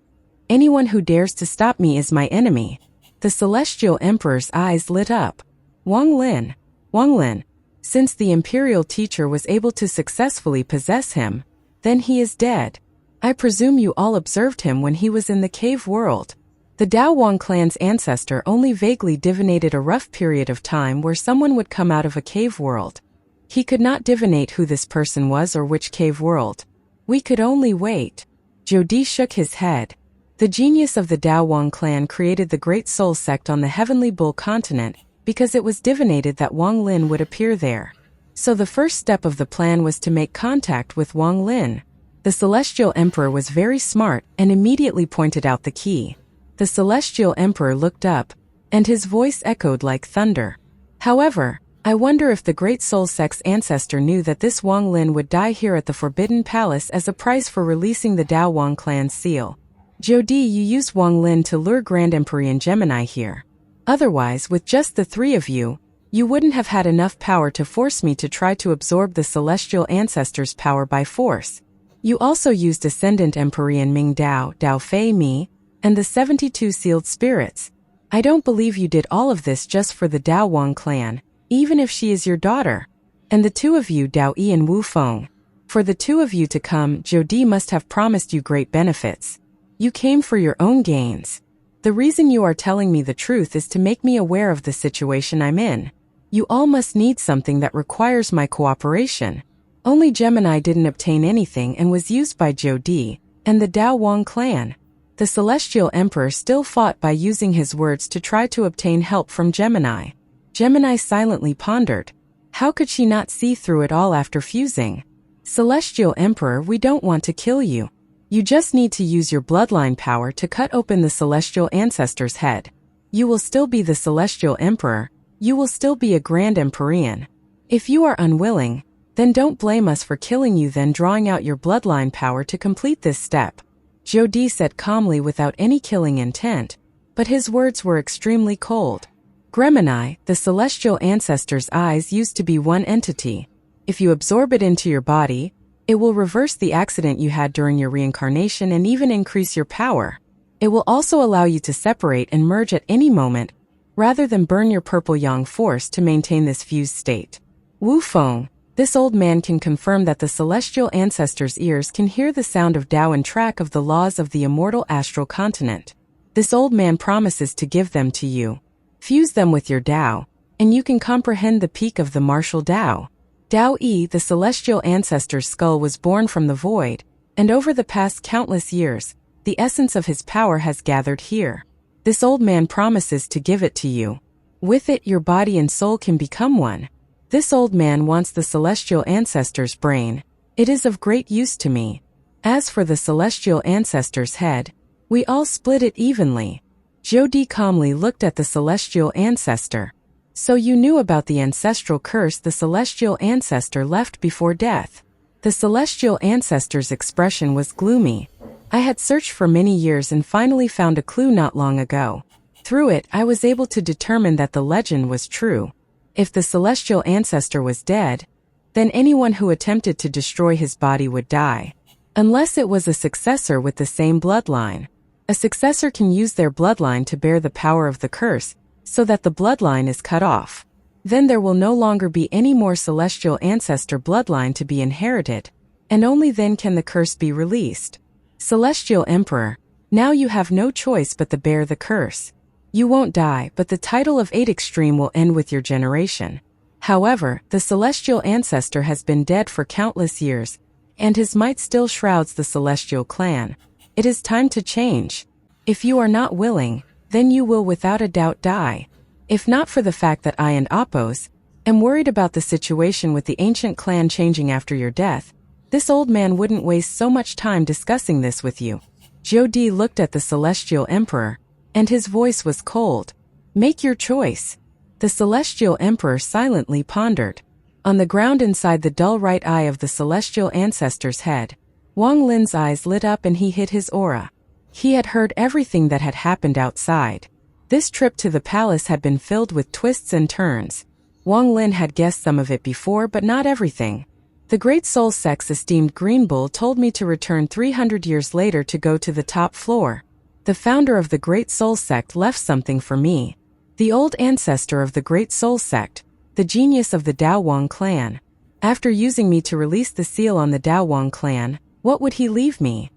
anyone who dares to stop me is my enemy. The celestial emperor's eyes lit up. Wang Lin. Since the imperial teacher was able to successfully possess him, then he is dead. I presume you all observed him when he was in the cave world. The Dao Wang clan's ancestor only vaguely divinated a rough period of time where someone would come out of a cave world. He could not divinate who this person was or which cave world. We could only wait. Zhou Di shook his head. The genius of the Dao Wang clan created the Great Soul sect on the Heavenly Bull continent because it was divinated that Wang Lin would appear there. So the first step of the plan was to make contact with Wang Lin. The celestial emperor was very smart and immediately pointed out the key. The celestial emperor looked up, and his voice echoed like thunder. However, I wonder if the Great Soul Sect's ancestor knew that this Wang Lin would die here at the Forbidden Palace as a price for releasing the Dao Wang clan's seal. Zhou Di, you used Wang Lin to lure Grand Empyrean Gemini here. Otherwise, with just the 3 of you, you wouldn't have had enough power to force me to try to absorb the celestial ancestor's power by force. You also used Ascendant Empyrean Ming Dao, Dao Fei Mi, and the 72 sealed spirits. I don't believe you did all of this just for the Dao Wang clan, even if she is your daughter. And the 2 of you, Dao Yi and Wu Feng. For the 2 of you to come, Zhou Di must have promised you great benefits. You came for your own gains. The reason you are telling me the truth is to make me aware of the situation I'm in. You all must need something that requires my cooperation. Only Gemini didn't obtain anything and was used by Zhou Di and the Dao Wang clan. The celestial emperor still fought by using his words to try to obtain help from Gemini. Gemini silently pondered. How could she not see through it all after fusing? Celestial emperor, we don't want to kill you. You just need to use your bloodline power to cut open the celestial ancestor's head. You will still be the celestial emperor. You will still be a Grand Empyrean. If you are unwilling, then don't blame us for killing you, then drawing out your bloodline power to complete this step. Zhou Di said calmly without any killing intent, but his words were extremely cold. Gemini, the celestial ancestor's eyes used to be one entity. If you absorb it into your body, It will reverse the accident you had during your reincarnation and even increase your power. It will also allow you to separate and merge at any moment, rather than burn your purple yang force to maintain this fused state. Wu Feng, this old man can confirm that the celestial ancestors' ears can hear the sound of Tao and track of the laws of the immortal astral continent. This old man promises to give them to you. Fuse them with your Tao, and you can comprehend the peak of the martial Tao. Tao Yi, the celestial ancestor's skull, was born from the void, and over the past countless years, the essence of his power has gathered here. This old man promises to give it to you. With it, your body and soul can become one. This old man wants the celestial ancestor's brain. It is of great use to me. As for the celestial ancestor's head, we all split it evenly. Jodi calmly looked at the celestial ancestor. So you knew about the ancestral curse the celestial ancestor left before death. The celestial ancestor's expression was gloomy. I had searched for many years and finally found a clue not long ago. Through it, I was able to determine that the legend was true. If the celestial ancestor was dead, then anyone who attempted to destroy his body would die. Unless it was a successor with the same bloodline. A successor can use their bloodline to bear the power of the curse, so that the bloodline is cut off. Then there will no longer be any more celestial ancestor bloodline to be inherited, and only then can the curse be released. Celestial Emperor, now you have no choice but to bear the curse. You won't die, but the title of 8 Extreme will end with your generation. However, the celestial ancestor has been dead for countless years, and his might still shrouds the celestial clan. It is time to change. If you are not willing, then you will without a doubt die. If not for the fact that I and Appos am worried about the situation with the ancient clan changing after your death, this old man wouldn't waste so much time discussing this with you. Jodi looked at the celestial emperor, and his voice was cold. Make your choice. The celestial emperor silently pondered. On the ground inside the dull right eye of the celestial ancestor's head, Wang Lin's eyes lit up and he hid his aura. He had heard everything that had happened outside. This trip to the palace had been filled with twists and turns. Wang Lin had guessed some of it before, but not everything. The Great Soul Sect's esteemed Green Bull told me to return 300 years later to go to the top floor. The founder of the Great Soul Sect left something for me. The old ancestor of the Great Soul Sect, the genius of the Dao Wang clan. After using me to release the seal on the Dao Wang clan, what would he leave me?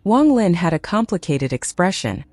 Wang Lin had a complicated expression.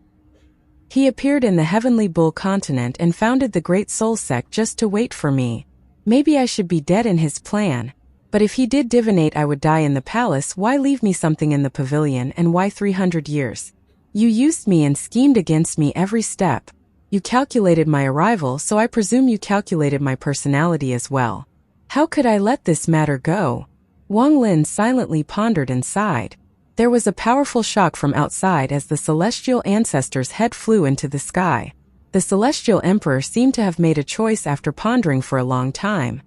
He appeared in the Heavenly Bull continent and founded the Great Soul Sect just to wait for me. Maybe I should be dead in his plan. But if he did divinate I would die in the palace, why leave me something in the pavilion, and why 300 years? You used me and schemed against me every step. You calculated my arrival, so I presume you calculated my personality as well. How could I let this matter go? Wang Lin silently pondered and sighed. There was a powerful shock from outside as the celestial ancestor's head flew into the sky. The celestial emperor seemed to have made a choice after pondering for a long time.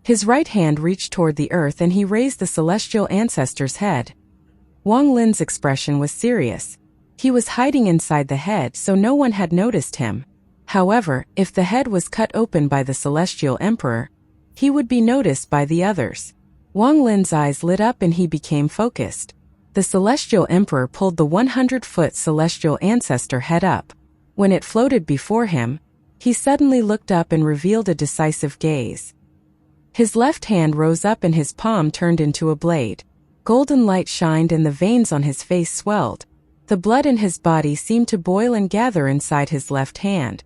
His right hand reached toward the earth and he raised the celestial ancestor's head. Wang Lin's expression was serious. He was hiding inside the head, so no one had noticed him. However, if the head was cut open by the celestial emperor, he would be noticed by the others. Wang Lin's eyes lit up and he became focused. The celestial emperor pulled the 100-foot celestial ancestor head up. When it floated before him, he suddenly looked up and revealed a decisive gaze. His left hand rose up and his palm turned into a blade. Golden light shined and the veins on his face swelled. The blood in his body seemed to boil and gather inside his left hand.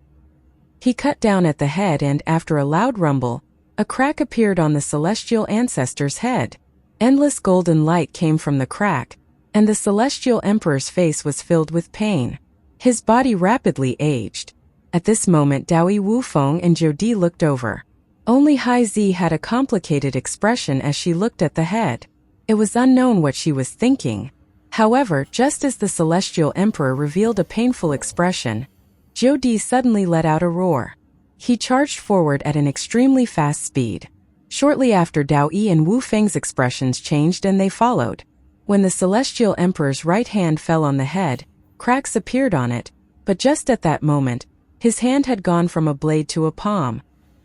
He cut down at the head and, after a loud rumble, a crack appeared on the celestial ancestor's head. Endless golden light came from the crack, and the celestial emperor's face was filled with pain. His body rapidly aged. At this moment Daoi Wufeng and Jodi looked over. Only Hai Zi had a complicated expression as she looked at the head. It was unknown what she was thinking. However, just as the celestial emperor revealed a painful expression, Jodi suddenly let out a roar. He charged forward at an extremely fast speed. Shortly after, Dao Yi and Wu Feng's expressions changed and they followed. When the celestial emperor's right hand fell on the head, cracks appeared on it, but just at that moment, his hand had gone from a blade to a palm.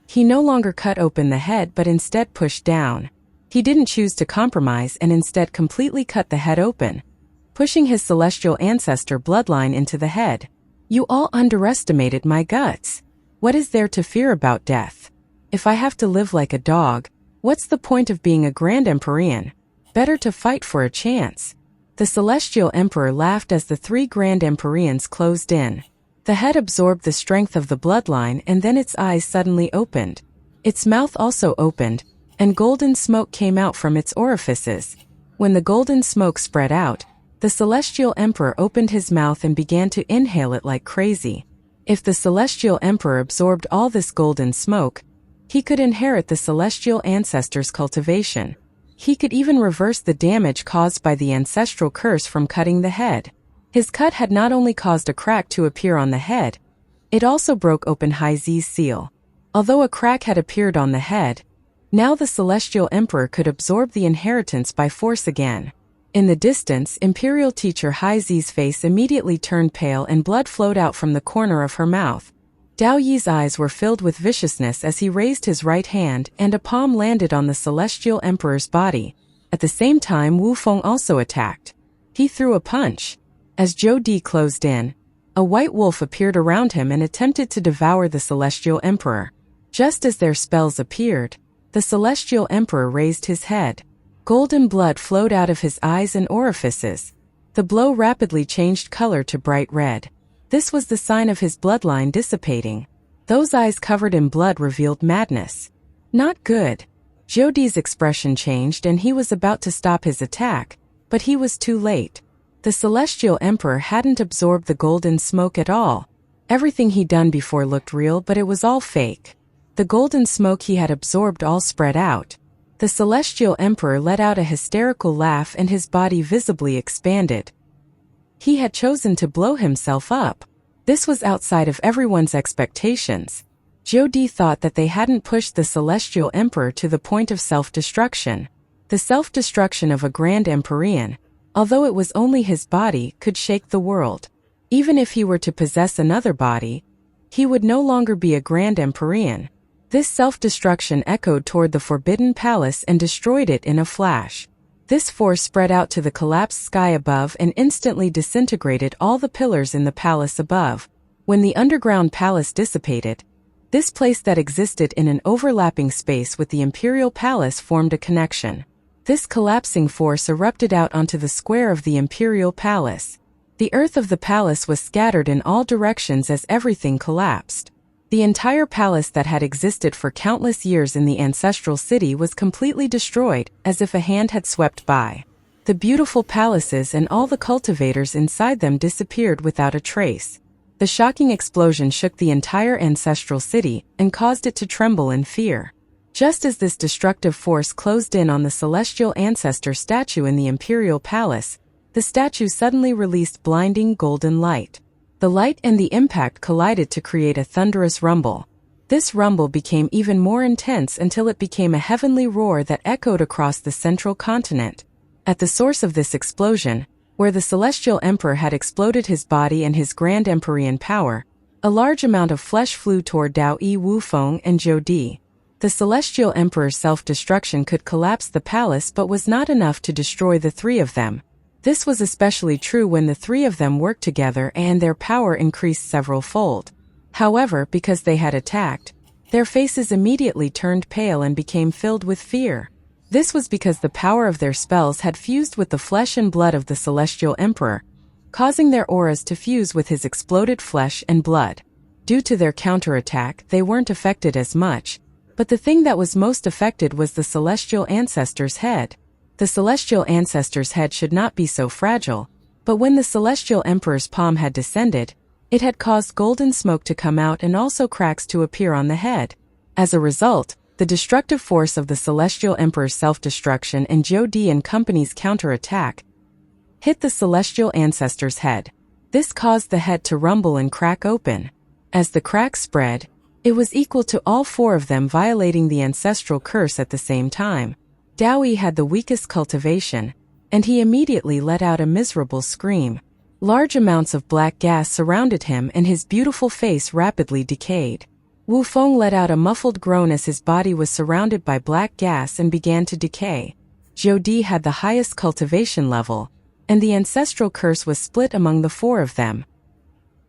He no longer cut open the head but instead pushed down. He didn't choose to compromise and instead completely cut the head open, pushing his celestial ancestor bloodline into the head. You all underestimated my guts. What is there to fear about death? If I have to live like a dog, what's the point of being a Grand Empyrean? Better to fight for a chance. The Celestial Emperor laughed as the 3 Grand Empyreans closed in. The head absorbed the strength of the bloodline and then its eyes suddenly opened. Its mouth also opened, and golden smoke came out from its orifices. When the golden smoke spread out, the Celestial Emperor opened his mouth and began to inhale it like crazy. If the Celestial Emperor absorbed all this golden smoke, he could inherit the Celestial Ancestor's cultivation. He could even reverse the damage caused by the ancestral curse from cutting the head. His cut had not only caused a crack to appear on the head, it also broke open Haizi's seal. Although a crack had appeared on the head, now the Celestial Emperor could absorb the inheritance by force again. In the distance, Imperial Teacher Haizi's face immediately turned pale and blood flowed out from the corner of her mouth. Dao Yi's eyes were filled with viciousness as he raised his right hand and a palm landed on the Celestial Emperor's body. At the same time, Wu Feng also attacked. He threw a punch. As Zhou Di closed in, a white wolf appeared around him and attempted to devour the Celestial Emperor. Just as their spells appeared, the Celestial Emperor raised his head. Golden blood flowed out of his eyes and orifices. The blow rapidly changed color to bright red. This was the sign of his bloodline dissipating. Those eyes covered in blood revealed madness. Not good. Zhou Di's expression changed and he was about to stop his attack, but he was too late. The Celestial Emperor hadn't absorbed the golden smoke at all. Everything he'd done before looked real, but it was all fake. The golden smoke he had absorbed all spread out. The Celestial Emperor let out a hysterical laugh and his body visibly expanded. He had chosen to blow himself up. This was outside of everyone's expectations. Zhou Di thought that they hadn't pushed the Celestial Emperor to the point of self-destruction. The self-destruction of a Grand Empyrean, although it was only his body, could shake the world. Even if he were to possess another body, he would no longer be a Grand Empyrean. This self-destruction echoed toward the Forbidden Palace and destroyed it in a flash. This force spread out to the collapsed sky above and instantly disintegrated all the pillars in the palace above. When the underground palace dissipated, this place that existed in an overlapping space with the Imperial Palace formed a connection. This collapsing force erupted out onto the square of the Imperial Palace. The earth of the palace was scattered in all directions as everything collapsed. The entire palace that had existed for countless years in the ancestral city was completely destroyed, as if a hand had swept by. The beautiful palaces and all the cultivators inside them disappeared without a trace. The shocking explosion shook the entire ancestral city and caused it to tremble in fear. Just as this destructive force closed in on the celestial ancestor statue in the Imperial Palace, the statue suddenly released blinding golden light. The light and the impact collided to create a thunderous rumble. This rumble became even more intense until it became a heavenly roar that echoed across the central continent. At the source of this explosion, where the Celestial Emperor had exploded his body and his Grand Empyrean power, a large amount of flesh flew toward Dao Yi, Wu Feng, and Zhou Di. The Celestial Emperor's self-destruction could collapse the palace but was not enough to destroy the three of them. This was especially true when the three of them worked together and their power increased several-fold. However, because they had attacked, their faces immediately turned pale and became filled with fear. This was because the power of their spells had fused with the flesh and blood of the Celestial Emperor, causing their auras to fuse with his exploded flesh and blood. Due to their counterattack, they weren't affected as much, but the thing that was most affected was the Celestial Ancestor's head. The Celestial Ancestor's head should not be so fragile, but when the Celestial Emperor's palm had descended, it had caused golden smoke to come out and also cracks to appear on the head. As a result, the destructive force of the Celestial Emperor's self-destruction and Zhou Di and company's counterattack hit the Celestial Ancestor's head. This caused the head to rumble and crack open. As the crack spread, it was equal to all four of them violating the ancestral curse at the same time. Dao Yi had the weakest cultivation, and he immediately let out a miserable scream. Large amounts of black gas surrounded him and his beautiful face rapidly decayed. Wu Feng let out a muffled groan as his body was surrounded by black gas and began to decay. Zhou Di had the highest cultivation level, and the ancestral curse was split among the four of them.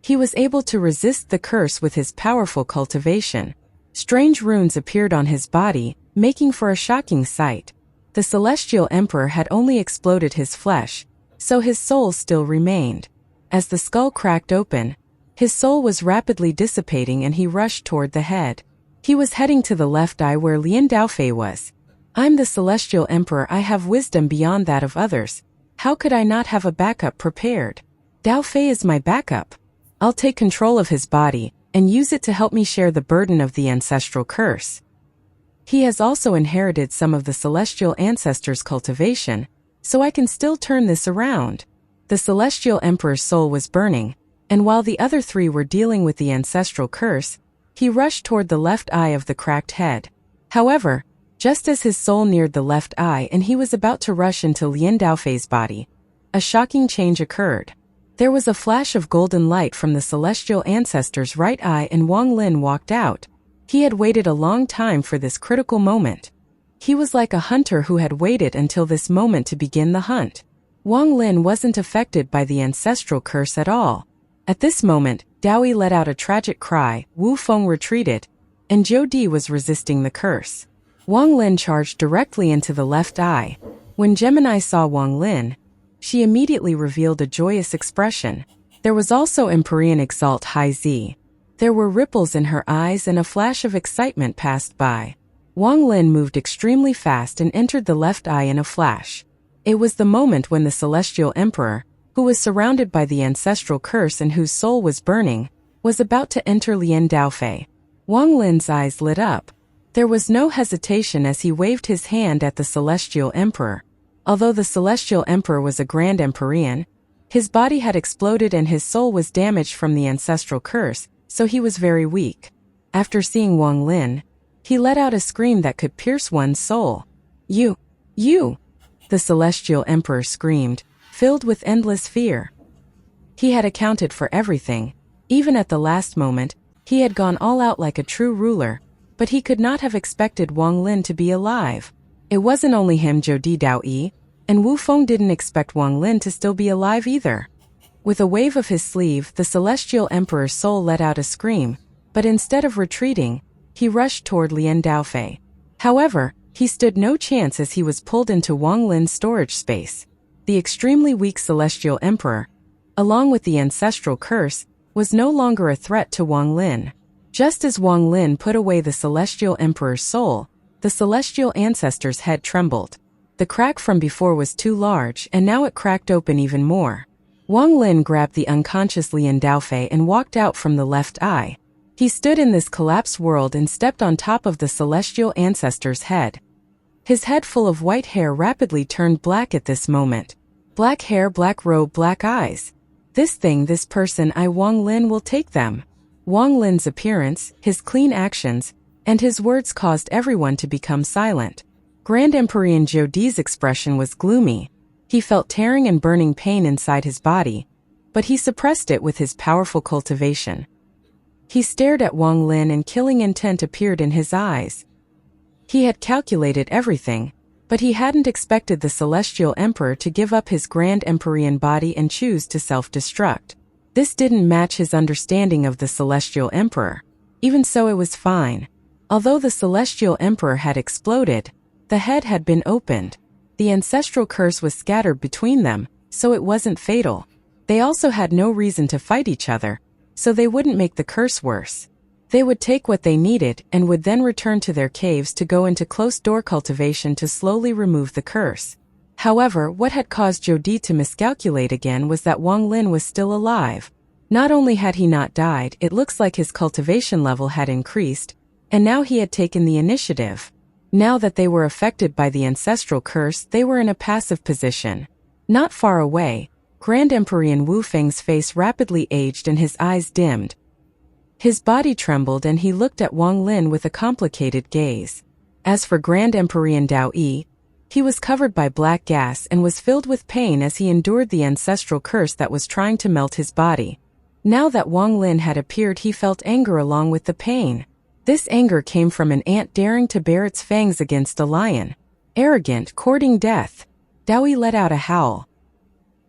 He was able to resist the curse with his powerful cultivation. Strange runes appeared on his body, making for a shocking sight. The Celestial Emperor had only exploded his flesh, so his soul still remained. As the skull cracked open, his soul was rapidly dissipating and he rushed toward the head. He was heading to the left eye where Lian Daofei was. I'm the Celestial Emperor. I have wisdom beyond that of others. How could I not have a backup prepared? Daofei is my backup. I'll take control of his body and use it to help me share the burden of the ancestral curse. He has also inherited some of the celestial ancestors' cultivation, so I can still turn this around. The Celestial Emperor's soul was burning, and while the other three were dealing with the ancestral curse, he rushed toward the left eye of the cracked head. However, just as his soul neared the left eye and he was about to rush into Lian Daofei's body, a shocking change occurred. There was a flash of golden light from the celestial ancestor's right eye and Wang Lin walked out. He had waited a long time for this critical moment. He was like a hunter who had waited until this moment to begin the hunt. Wang Lin wasn't affected by the ancestral curse at all. At this moment, Daoi let out a tragic cry, Wu Feng retreated, and Zhou Di was resisting the curse. Wang Lin charged directly into the left eye. When Gemini saw Wang Lin, she immediately revealed a joyous expression. There was also Empyrean Exalt High Z. There were ripples in her eyes and a flash of excitement passed by. Wang Lin moved extremely fast and entered the left eye in a flash. It was the moment when the Celestial Emperor, who was surrounded by the ancestral curse and whose soul was burning, was about to enter Lian Daofei. Wang Lin's eyes lit up. There was no hesitation as he waved his hand at the Celestial Emperor. Although the Celestial Emperor was a Grand Empyrean, his body had exploded and his soul was damaged from the ancestral curse, so he was very weak. After seeing Wang Lin, he let out a scream that could pierce one's soul. You! The Celestial Emperor screamed, filled with endless fear. He had accounted for everything. Even at the last moment, he had gone all out like a true ruler, but he could not have expected Wang Lin to be alive. It wasn't only him, Zhou Di Daoi, and Wu Feng didn't expect Wang Lin to still be alive either. With a wave of his sleeve, the Celestial Emperor's soul let out a scream, but instead of retreating, he rushed toward Lian Daofei. However, he stood no chance as he was pulled into Wang Lin's storage space. The extremely weak Celestial Emperor, along with the ancestral curse, was no longer a threat to Wang Lin. Just as Wang Lin put away the Celestial Emperor's soul, the celestial ancestor's head trembled. The crack from before was too large and now it cracked open even more. Wang Lin grabbed the unconscious Lian Daofei and walked out from the left eye. He stood in this collapsed world and stepped on top of the celestial ancestor's head. His head full of white hair rapidly turned black at this moment. Black hair, black robe, black eyes. This person, Wang Lin will take them. Wang Lin's appearance, his clean actions, and his words caused everyone to become silent. Grand Empyrean Zhou Di's expression was gloomy. He felt tearing and burning pain inside his body, but he suppressed it with his powerful cultivation. He stared at Wang Lin and killing intent appeared in his eyes. He had calculated everything, but he hadn't expected the Celestial Emperor to give up his Grand Empyrean body and choose to self-destruct. This didn't match his understanding of the Celestial Emperor. Even so, it was fine. Although the Celestial Emperor had exploded, the head had been opened. The ancestral curse was scattered between them, so it wasn't fatal. They also had no reason to fight each other, so they wouldn't make the curse worse. They would take what they needed and would then return to their caves to go into closed-door cultivation to slowly remove the curse. However, what had caused Zhou Di to miscalculate again was that Wang Lin was still alive. Not only had he not died, it looks like his cultivation level had increased, and now he had taken the initiative. Now that they were affected by the ancestral curse, they were in a passive position. Not far away, Grand Empyrean Wu Feng's face rapidly aged and his eyes dimmed. His body trembled and he looked at Wang Lin with a complicated gaze. As for Grand Empyrean Dao Yi, he was covered by black gas and was filled with pain as he endured the ancestral curse that was trying to melt his body. Now that Wang Lin had appeared, he felt anger along with the pain. This anger came from an ant daring to bare its fangs against a lion. Arrogant, courting death. Daoyi let out a howl.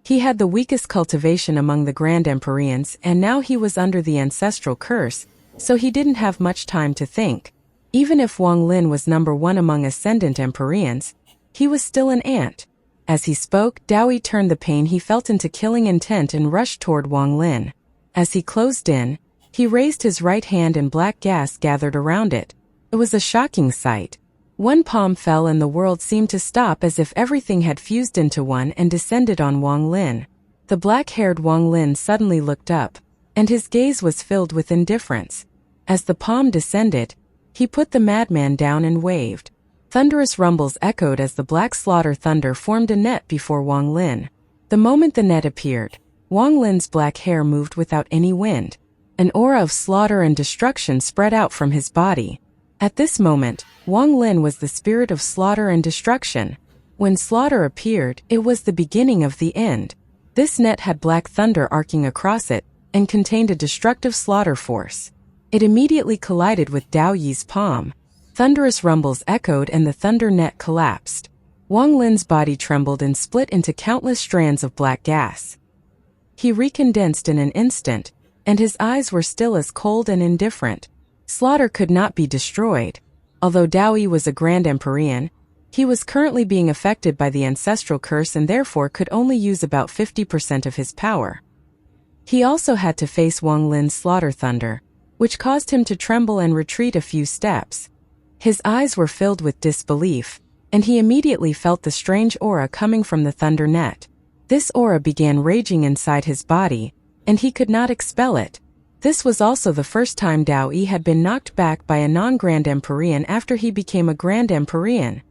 He had the weakest cultivation among the Grand Empyreans, and now he was under the ancestral curse, so he didn't have much time to think. Even if Wang Lin was number 1 among Ascendant Empyreans, he was still an ant. As he spoke, Daoyi turned the pain he felt into killing intent and rushed toward Wang Lin. As he closed in, he raised his right hand and black gas gathered around it. It was a shocking sight. One palm fell and the world seemed to stop as if everything had fused into one and descended on Wang Lin. The black-haired Wang Lin suddenly looked up, and his gaze was filled with indifference. As the palm descended, he put the madman down and waved. Thunderous rumbles echoed as the black slaughter thunder formed a net before Wang Lin. The moment the net appeared, Wang Lin's black hair moved without any wind. An aura of slaughter and destruction spread out from his body. At this moment, Wang Lin was the spirit of slaughter and destruction. When slaughter appeared, it was the beginning of the end. This net had black thunder arcing across it, and contained a destructive slaughter force. It immediately collided with Daoyi's palm. Thunderous rumbles echoed and the thunder net collapsed. Wang Lin's body trembled and split into countless strands of black gas. He recondensed in an instant, and his eyes were still as cold and indifferent. Slaughter could not be destroyed. Although Daoyi was a Grand Empyrean, he was currently being affected by the ancestral curse and therefore could only use about 50% of his power. He also had to face Wang Lin's slaughter thunder, which caused him to tremble and retreat a few steps. His eyes were filled with disbelief, and he immediately felt the strange aura coming from the thunder net. This aura began raging inside his body, and he could not expel it. This was also the first time Daoyi had been knocked back by a non-Grand Empyrean after he became a Grand Empyrean.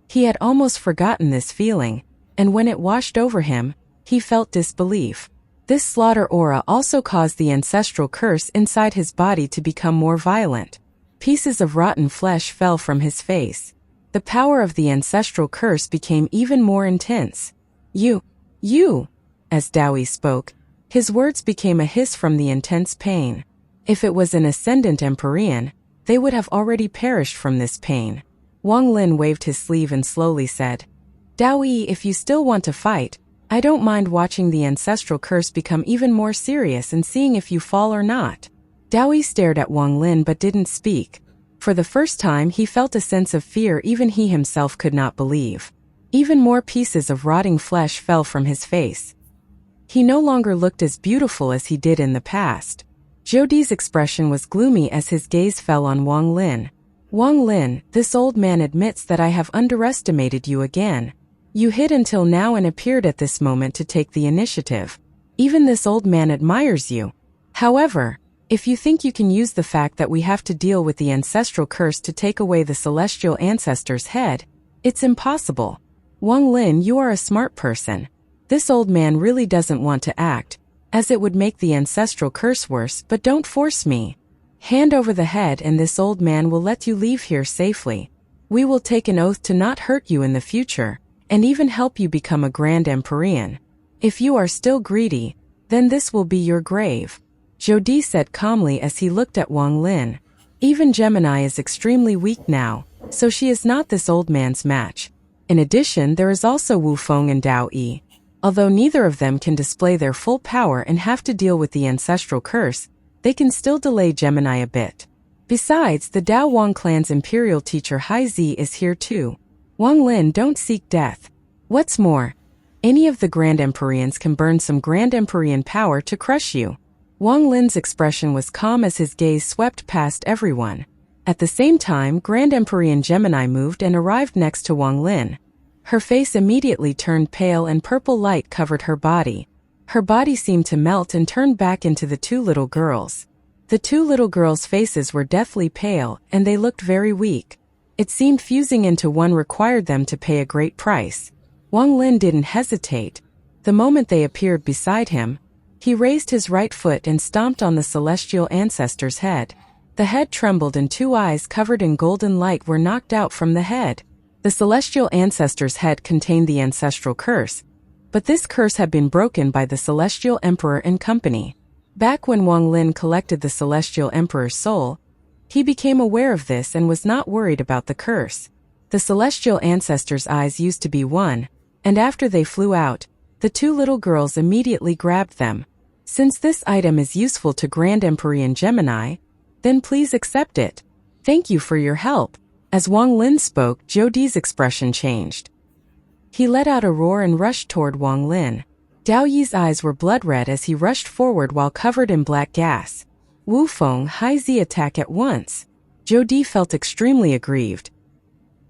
He had almost forgotten this feeling, and when it washed over him, he felt disbelief. This slaughter aura also caused the ancestral curse inside his body to become more violent. Pieces of rotten flesh fell from his face. The power of the ancestral curse became even more intense. You! As Daoyi spoke, his words became a hiss from the intense pain. If it was an Ascendant Empyrean, they would have already perished from this pain. Wang Lin waved his sleeve and slowly said, "Daoyi, if you still want to fight, I don't mind watching the ancestral curse become even more serious and seeing if you fall or not." Daoyi stared at Wang Lin but didn't speak. For the first time he felt a sense of fear even he himself could not believe. Even more pieces of rotting flesh fell from his face. He no longer looked as beautiful as he did in the past. Jodi's expression was gloomy as his gaze fell on Wang Lin. "Wang Lin, this old man admits that I have underestimated you again. You hid until now and appeared at this moment to take the initiative. Even this old man admires you. However, if you think you can use the fact that we have to deal with the ancestral curse to take away the celestial ancestor's head, it's impossible. Wang Lin, you are a smart person. This old man really doesn't want to act, as it would make the ancestral curse worse, but don't force me. Hand over the head and this old man will let you leave here safely. We will take an oath to not hurt you in the future, and even help you become a Grand Empyrean. If you are still greedy, then this will be your grave." Jodi said calmly as he looked at Wang Lin. "Even Gemini is extremely weak now, so she is not this old man's match. In addition, there is also Wu Feng and Daoyi. Although neither of them can display their full power and have to deal with the ancestral curse, they can still delay Gemini a bit. Besides, the Dao Wang clan's imperial teacher Hai Zi is here too. Wang Lin, don't seek death. What's more, any of the Grand Empyreans can burn some Grand Empyrean power to crush you." Wang Lin's expression was calm as his gaze swept past everyone. At the same time, Grand Empyrean Gemini moved and arrived next to Wang Lin. Her face immediately turned pale and purple light covered her body. Her body seemed to melt and turn back into the two little girls. The two little girls' faces were deathly pale, and they looked very weak. It seemed fusing into one required them to pay a great price. Wang Lin didn't hesitate. The moment they appeared beside him, he raised his right foot and stomped on the celestial ancestor's head. The head trembled and two eyes covered in golden light were knocked out from the head. The celestial ancestor's head contained the ancestral curse, but this curse had been broken by the celestial emperor and company. Back when Wang Lin collected the celestial emperor's soul, He became aware of this and was not worried about the curse. The celestial ancestors' eyes used to be one, and after they flew out, the two little girls immediately grabbed them. Since this item is useful to Grand Empyrean Gemini, then please accept it. Thank you for your help. As Wang Lin spoke, Jodi's expression changed. He let out a roar and rushed toward Wang Lin. Dao Yi's eyes were blood red as he rushed forward while covered in black gas. Wu Feng Hai Zi attack at once. Jodi felt extremely aggrieved.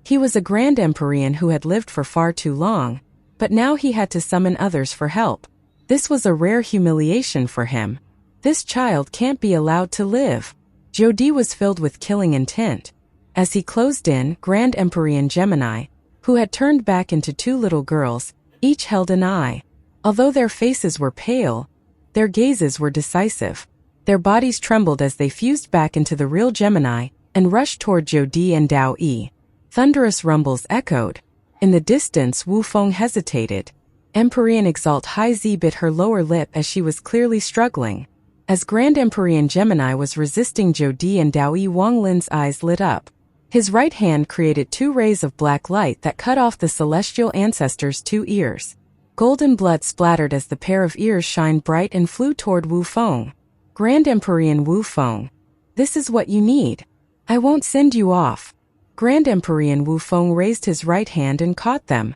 He was a Grand Empyrean who had lived for far too long, but now he had to summon others for help. This was a rare humiliation for him. This child can't be allowed to live. Jodi was filled with killing intent. As he closed in, Grand Empyrean Gemini, who had turned back into two little girls, each held an eye. Although their faces were pale, their gazes were decisive. Their bodies trembled as they fused back into the real Gemini and rushed toward Jodi and Dao Yi. Thunderous rumbles echoed. In the distance, Wu Feng hesitated. Empyrean Exalt Hai Zi bit her lower lip as she was clearly struggling. As Grand Empyrean Gemini was resisting Jodi and Dao Yi, Wang Lin's eyes lit up. His right hand created two rays of black light that cut off the celestial ancestors' two ears. Golden blood splattered as the pair of ears shined bright and flew toward Wu Feng. Grand Empyrean Wu Feng, this is what you need. I won't send you off. Grand Empyrean Wu Feng raised his right hand and caught them.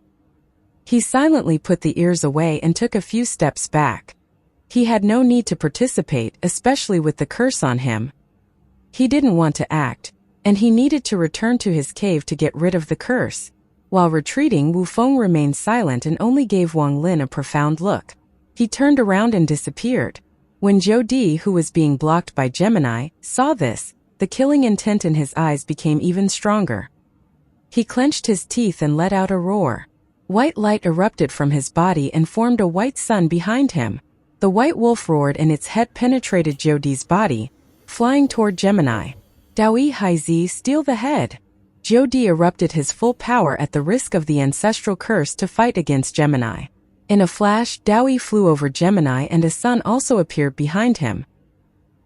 He silently put the ears away and took a few steps back. He had no need to participate, especially with the curse on him. He didn't want to act, and he needed to return to his cave to get rid of the curse. While retreating, Wu Feng remained silent and only gave Wang Lin a profound look. He turned around and disappeared. When Jodi, who was being blocked by Gemini, saw this, the killing intent in his eyes became even stronger. He clenched his teeth and let out a roar. White light erupted from his body and formed a white sun behind him. The white wolf roared and its head penetrated Jodi's body, flying toward Gemini. Dao Yi Hai Zi, steal the head. Jodi erupted his full power at the risk of the ancestral curse to fight against Gemini. In a flash, Dao Yi flew over Gemini and a sun also appeared behind him.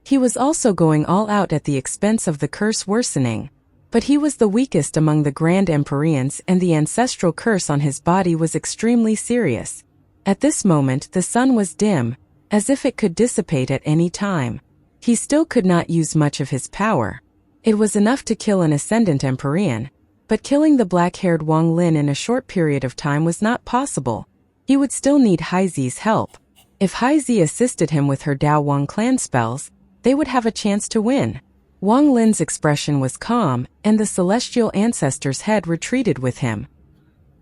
He was also going all out at the expense of the curse worsening. But he was the weakest among the Grand Empyreans and the ancestral curse on his body was extremely serious. At this moment the sun was dim, as if it could dissipate at any time. He still could not use much of his power. It was enough to kill an ascendant Empyrean, but killing the black-haired Wang Lin in a short period of time was not possible. He would still need Hai Zi's help. If Hai Zi assisted him with her Dao Wang clan spells, they would have a chance to win. Wang Lin's expression was calm, and the celestial ancestor's head retreated with him.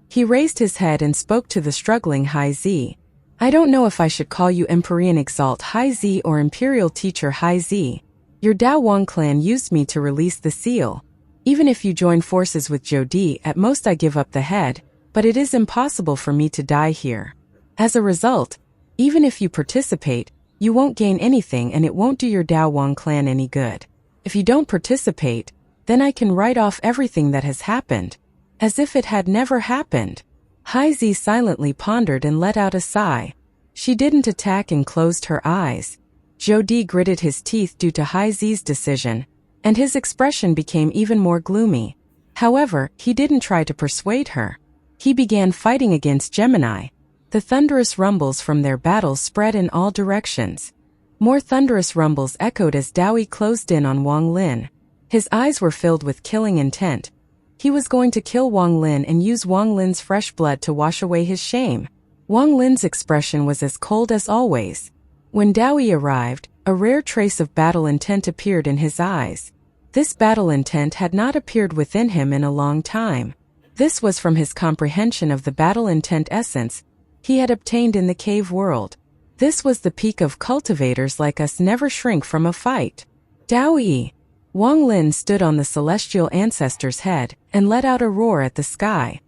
He raised his head and spoke to the struggling Hai Zi. I don't know if I should call you Empyrean Exalt Hai Zi or Imperial Teacher Hai Zi. Your Dao Wang clan used me to release the seal. Even if you join forces with Jodi, at most I give up the head, but it is impossible for me to die here. As a result, even if you participate, you won't gain anything and it won't do your Dao Wang clan any good. If you don't participate, then I can write off everything that has happened, as if it had never happened. Hai Zi silently pondered and let out a sigh. She didn't attack and closed her eyes. Jodi gritted his teeth due to Hai Zi's decision, and his expression became even more gloomy. However, he didn't try to persuade her. He began fighting against Gemini. The thunderous rumbles from their battles spread in all directions. More thunderous rumbles echoed as Dao Yi closed in on Wang Lin. His eyes were filled with killing intent. He was going to kill Wang Lin and use Wang Lin's fresh blood to wash away his shame. Wang Lin's expression was as cold as always. When Dao Yi arrived, a rare trace of battle intent appeared in his eyes. This battle intent had not appeared within him in a long time. This was from his comprehension of the battle intent essence he had obtained in the cave world. This was the peak of cultivators like us never shrink from a fight. Dao Yi. Wang Lin stood on the celestial ancestor's head and let out a roar at the sky.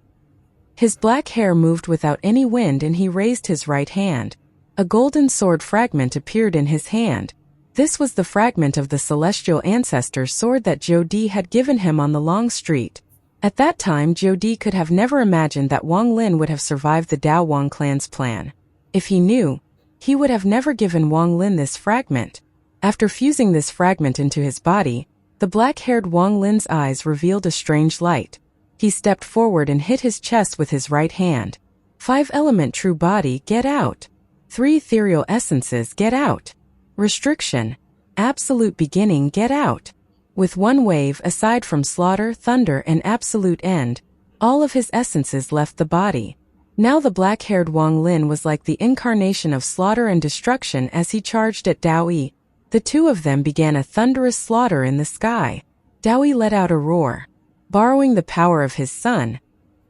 His black hair moved without any wind and he raised his right hand. A golden sword fragment appeared in his hand. This was the fragment of the celestial ancestor's sword that Jodi had given him on the long street. At that time, Jodi could have never imagined that Wang Lin would have survived the Dao Wang clan's plan. If he knew, he would have never given Wang Lin this fragment. After fusing this fragment into his body, The black-haired Wang Lin's eyes revealed a strange light. He stepped forward and hit his chest with his right hand. 5-element true body, get out. 3 ethereal essences, get out. Restriction. Absolute beginning, get out. With one wave, aside from slaughter, thunder, and absolute end, all of his essences left the body. Now the black-haired Wang Lin was like the incarnation of slaughter and destruction as he charged at Dao Yi. The two of them began a thunderous slaughter in the sky. Dao Yi let out a roar. Borrowing the power of his son,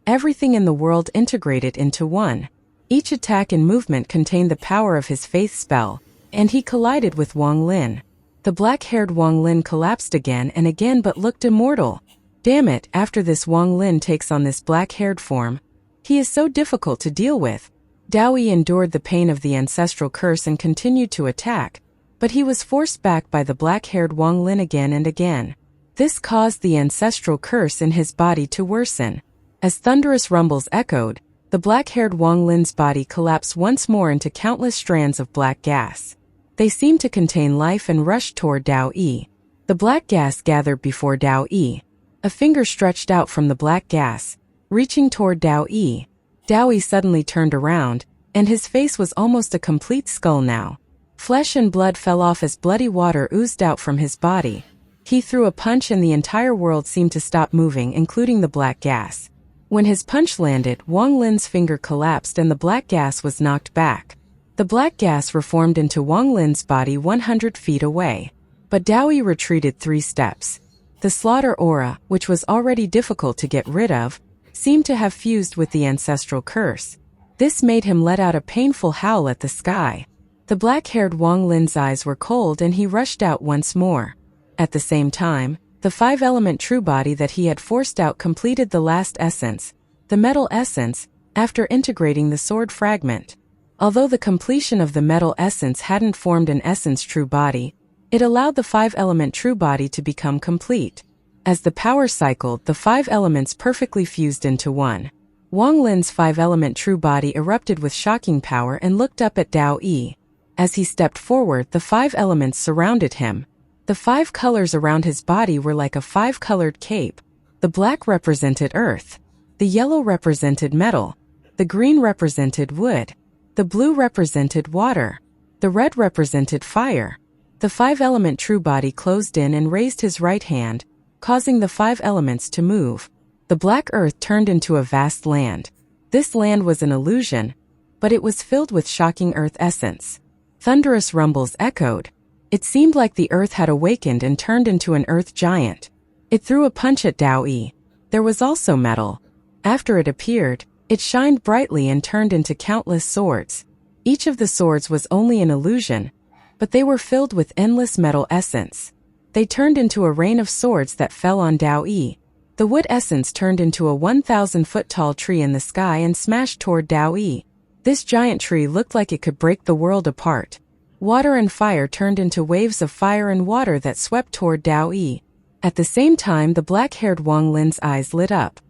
everything in the world integrated into one. Each attack and movement contained the power of his faith spell, and he collided with Wang Lin. The black-haired Wang Lin collapsed again and again but looked immortal. Damn it, after this Wang Lin takes on this black-haired form, he is so difficult to deal with. Dao Yi endured the pain of the ancestral curse and continued to attack, but he was forced back by the black-haired Wang Lin again and again. This caused the ancestral curse in his body to worsen. As thunderous rumbles echoed, the black-haired Wang Lin's body collapsed once more into countless strands of black gas. They seemed to contain life and rushed toward Dao Yi. The black gas gathered before Dao Yi. A finger stretched out from the black gas, reaching toward Dao Yi. Dao Yi suddenly turned around, and his face was almost a complete skull now. Flesh and blood fell off as bloody water oozed out from his body. He threw a punch and the entire world seemed to stop moving, including the black gas. When his punch landed, Wang Lin's finger collapsed and the black gas was knocked back. The black gas reformed into Wang Lin's body 100 feet away. But Dao Yi retreated 3 steps. The slaughter aura, which was already difficult to get rid of, seemed to have fused with the ancestral curse. This made him let out a painful howl at the sky. The black-haired Wang Lin's eyes were cold and he rushed out once more. At the same time, the 5-element true body that he had forced out completed the last essence, the metal essence, after integrating the sword fragment. Although the completion of the metal essence hadn't formed an essence true body, it allowed the 5-element true body to become complete. As the power cycled, the 5 elements perfectly fused into one. Wang Lin's 5-element true body erupted with shocking power and looked up at Dao Yi. As he stepped forward, the 5 elements surrounded him. The 5 colors around his body were like a 5-colored cape. The black represented earth. The yellow represented metal. The green represented wood. The blue represented water. The red represented fire. The 5-element true body closed in and raised his right hand, causing the 5 elements to move. The black earth turned into a vast land. This land was an illusion, but it was filled with shocking earth essence. Thunderous rumbles echoed. It seemed like the earth had awakened and turned into an earth giant. It threw a punch at Dao Yi. There was also metal. After it appeared, it shined brightly and turned into countless swords. Each of the swords was only an illusion, but they were filled with endless metal essence. They turned into a rain of swords that fell on Dao Yi. The wood essence turned into a 1,000-foot-tall tree in the sky and smashed toward Dao Yi. This giant tree looked like it could break the world apart. Water and fire turned into waves of fire and water that swept toward Dao Yi. At the same time, the black-haired Wang Lin's eyes lit up.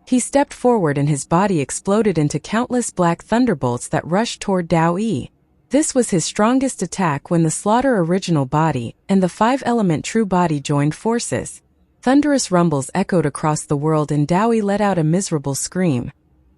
He stepped forward and his body exploded into countless black thunderbolts that rushed toward Dao Yi. This was his strongest attack when the slaughter original body and the 5-element true body joined forces. Thunderous rumbles echoed across the world and Dao Yi let out a miserable scream.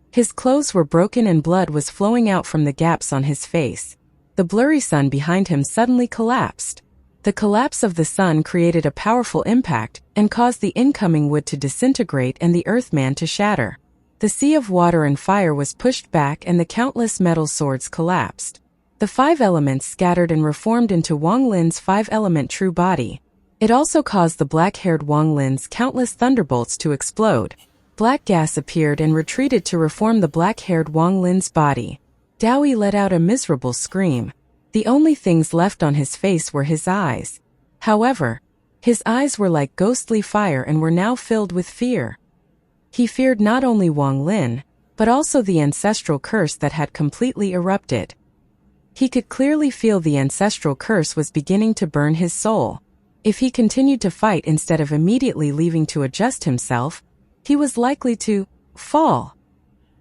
His clothes were broken and blood was flowing out from the gaps on his face. The blurry sun behind him suddenly collapsed. The collapse of the sun created a powerful impact and caused the incoming wood to disintegrate and the earthman to shatter. The sea of water and fire was pushed back and the countless metal swords collapsed. The 5 elements scattered and reformed into Wang Lin's 5-element true body. It also caused the black-haired Wang Lin's countless thunderbolts to explode. Black gas appeared and retreated to reform the black-haired Wang Lin's body. Dao Yi let out a miserable scream. The only things left on his face were his eyes. However, his eyes were like ghostly fire and were now filled with fear. He feared not only Wang Lin, but also the ancestral curse that had completely erupted. He could clearly feel the ancestral curse was beginning to burn his soul. If he continued to fight instead of immediately leaving to adjust himself, he was likely to fall.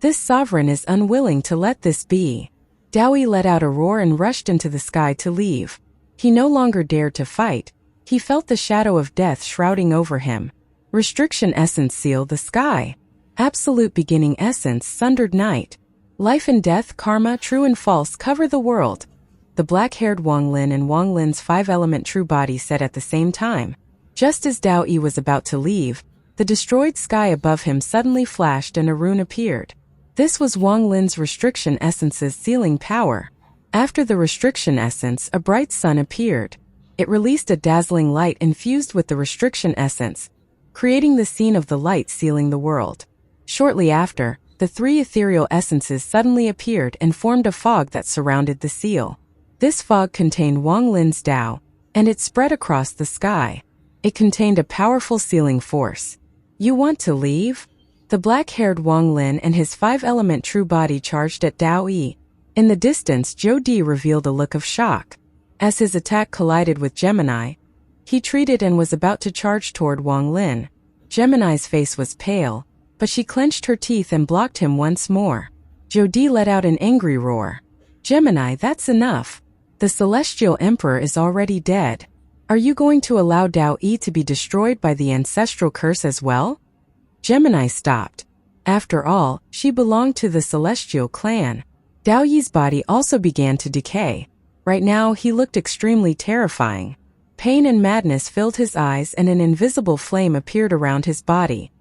This sovereign is unwilling to let this be. Dao Yi let out a roar and rushed into the sky to leave. He no longer dared to fight. He felt the shadow of death shrouding over him. Restriction essence seal the sky. Absolute beginning essence sundered night. Life and death, karma, true and false cover the world. The black-haired Wang Lin and Wang Lin's five-element true body said at the same time. Just as Dao Yi was about to leave, the destroyed sky above him suddenly flashed and a rune appeared. This was Wang Lin's restriction essence's sealing power. After the restriction essence, a bright sun appeared. It released a dazzling light infused with the restriction essence, creating the scene of the light sealing the world. Shortly after, the three ethereal essences suddenly appeared and formed a fog that surrounded the seal. This fog contained Wang Lin's Dao, and it spread across the sky. It contained a powerful sealing force. You want to leave? The black-haired Wang Lin and his five-element true body charged at Dao Yi. In the distance, Zhou Di revealed a look of shock. As his attack collided with Gemini, he treated and was about to charge toward Wang Lin. Gemini's face was pale, but she clenched her teeth and blocked him once more. Zhou Di let out an angry roar. Gemini, that's enough. The Celestial Emperor is already dead. Are you going to allow Dao Yi to be destroyed by the ancestral curse as well? Gemini stopped. After all, she belonged to the Celestial clan. Dao Yi's body also began to decay. Right now, he looked extremely terrifying. Pain and madness filled his eyes and an invisible flame appeared around his body.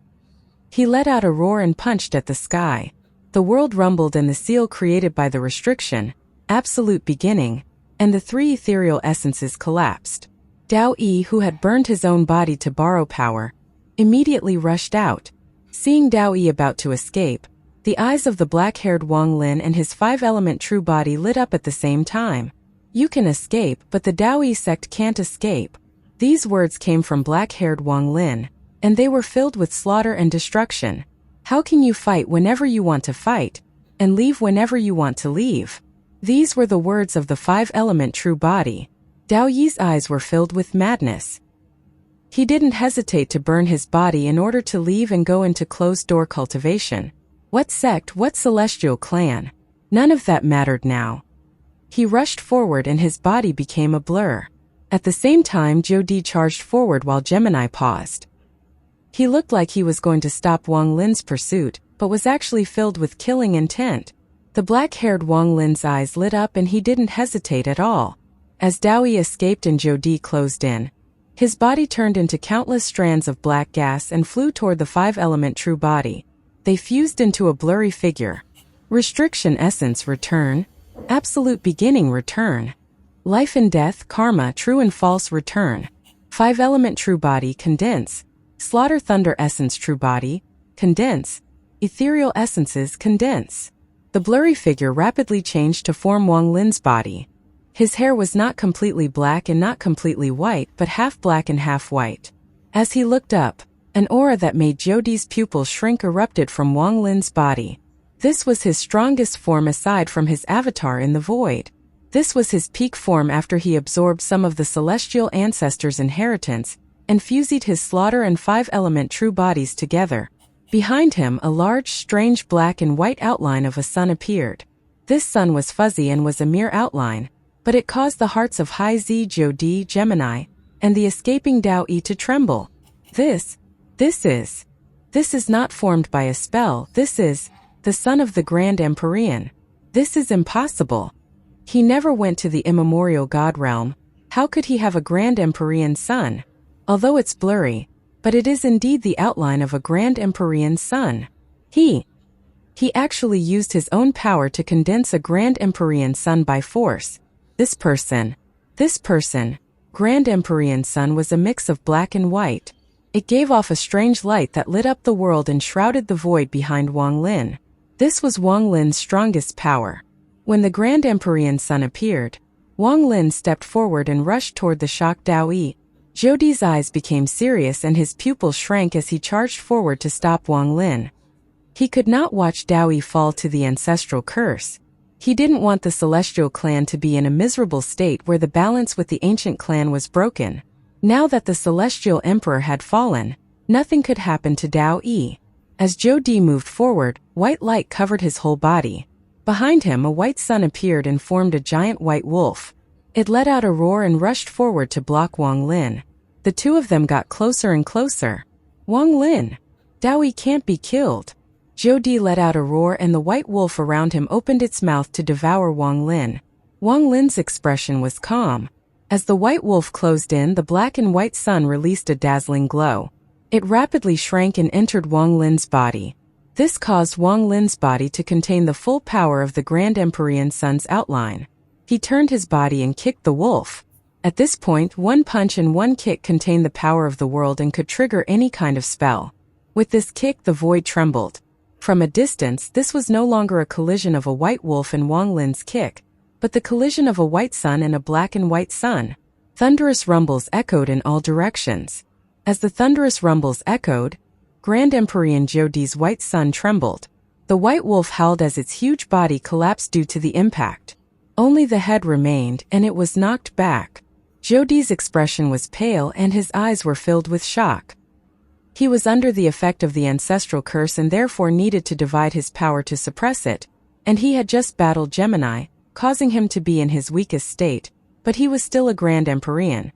He let out a roar and punched at the sky. The world rumbled and the seal created by the restriction, absolute beginning, and the three ethereal essences collapsed. Dao Yi, who had burned his own body to borrow power, immediately rushed out. Seeing Dao Yi about to escape, the eyes of the black-haired Wang Lin and his five-element true body lit up at the same time. You can escape, but the Dao Yi sect can't escape. These words came from black-haired Wang Lin, and they were filled with slaughter and destruction. How can you fight whenever you want to fight, and leave whenever you want to leave? These were the words of the five-element true body. Dao Yi's eyes were filled with madness. He didn't hesitate to burn his body in order to leave and go into closed-door cultivation. What sect, what celestial clan? None of that mattered now. He rushed forward and his body became a blur. At the same time, Zhou Di charged forward while Gemini paused. He looked like he was going to stop Wang Lin's pursuit, but was actually filled with killing intent. The black-haired Wang Lin's eyes lit up and he didn't hesitate at all. As Dao Yi escaped and Zhou Di closed in, his body turned into countless strands of black gas and flew toward the five-element true body. They fused into a blurry figure. Restriction essence return. Absolute beginning return. Life and death, karma, true and false return. Five-element true body condense. Slaughter thunder essence true body, condense. Ethereal essences condense. The blurry figure rapidly changed to form Wang Lin's body. His hair was not completely black and not completely white, but half black and half white. As he looked up, an aura that made Zhou Di's pupils shrink erupted from Wang Lin's body. This was his strongest form aside from his avatar in the void. This was his peak form after he absorbed some of the celestial ancestors' inheritance and fused his slaughter and five-element true bodies together. Behind him, a large, strange black and white outline of a sun appeared. This sun was fuzzy and was a mere outline, but it caused the hearts of Hai Zi, Zhou Di, Gemini, and the escaping Dao Yi to tremble. This is not formed by a spell. This is the son of the Grand Empyrean. This is impossible. He never went to the immemorial God realm. How could he have a Grand Empyrean son? Although it's blurry, but it is indeed the outline of a Grand Empyrean son. He actually used his own power to condense a Grand Empyrean sun by force. This person, Grand Empyrean sun was a mix of black and white. It gave off a strange light that lit up the world and shrouded the void behind Wang Lin. This was Wang Lin's strongest power. When the Grand Empyrean sun appeared, Wang Lin stepped forward and rushed toward the shocked Dao Yi. Zhou Di's eyes became serious and his pupils shrank as he charged forward to stop Wang Lin. He could not watch Dao Yi fall to the ancestral curse. He didn't want the Celestial clan to be in a miserable state where the balance with the ancient clan was broken. Now that the Celestial Emperor had fallen, nothing could happen to Dao Yi. As Zhou Di moved forward, white light covered his whole body. Behind him, a white sun appeared and formed a giant white wolf. It let out a roar and rushed forward to block Wang Lin. The two of them got closer and closer. Wang Lin! Dao Yi can't be killed. Zhou Di let out a roar and the white wolf around him opened its mouth to devour Wang Lin. Wang Lin's expression was calm. As the white wolf closed in, the black and white sun released a dazzling glow. It rapidly shrank and entered Wang Lin's body. This caused Wang Lin's body to contain the full power of the Grand Empyrean Sun's outline. He turned his body and kicked the wolf. At this point, one punch and one kick contained the power of the world and could trigger any kind of spell. With this kick, the void trembled. From a distance, this was no longer a collision of a white wolf and Wang Lin's kick, but the collision of a white sun and a black and white sun. Thunderous rumbles echoed in all directions. As the thunderous rumbles echoed, Grand Empyrean Zhou Di's white sun trembled. The white wolf howled as its huge body collapsed due to the impact. Only the head remained, and it was knocked back. Zhou Di's expression was pale and his eyes were filled with shock. He was under the effect of the ancestral curse and therefore needed to divide his power to suppress it, and he had just battled Gemini, causing him to be in his weakest state, but he was still a Grand Empyrean.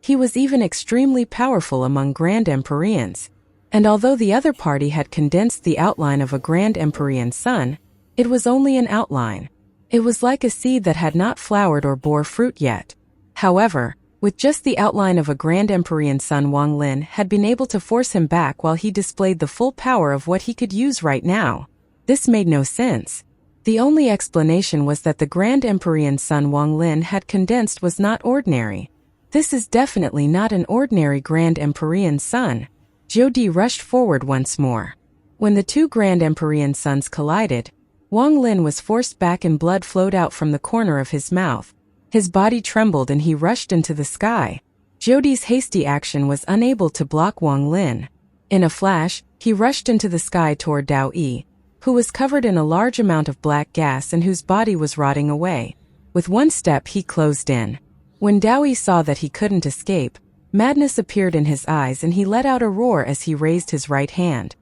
He was even extremely powerful among Grand Empyreans, and although the other party had condensed the outline of a Grand Empyrean sun, it was only an outline. It was like a seed that had not flowered or bore fruit yet. However, with just the outline of a Grand Empyrean sun, Wang Lin had been able to force him back while he displayed the full power of what he could use right now. This made no sense. The only explanation was that the Grand Empyrean sun Wang Lin had condensed was not ordinary. This is definitely not an ordinary Grand Empyrean sun. Zhou Di rushed forward once more. When the two Grand Empyrean suns collided, Wang Lin was forced back and blood flowed out from the corner of his mouth. His body trembled and he rushed into the sky. Zhou Di's hasty action was unable to block Wang Lin. In a flash, he rushed into the sky toward Dao Yi, who was covered in a large amount of black gas and whose body was rotting away. With one step he closed in. When Dao Yi saw that he couldn't escape, madness appeared in his eyes and he let out a roar as he raised his right hand.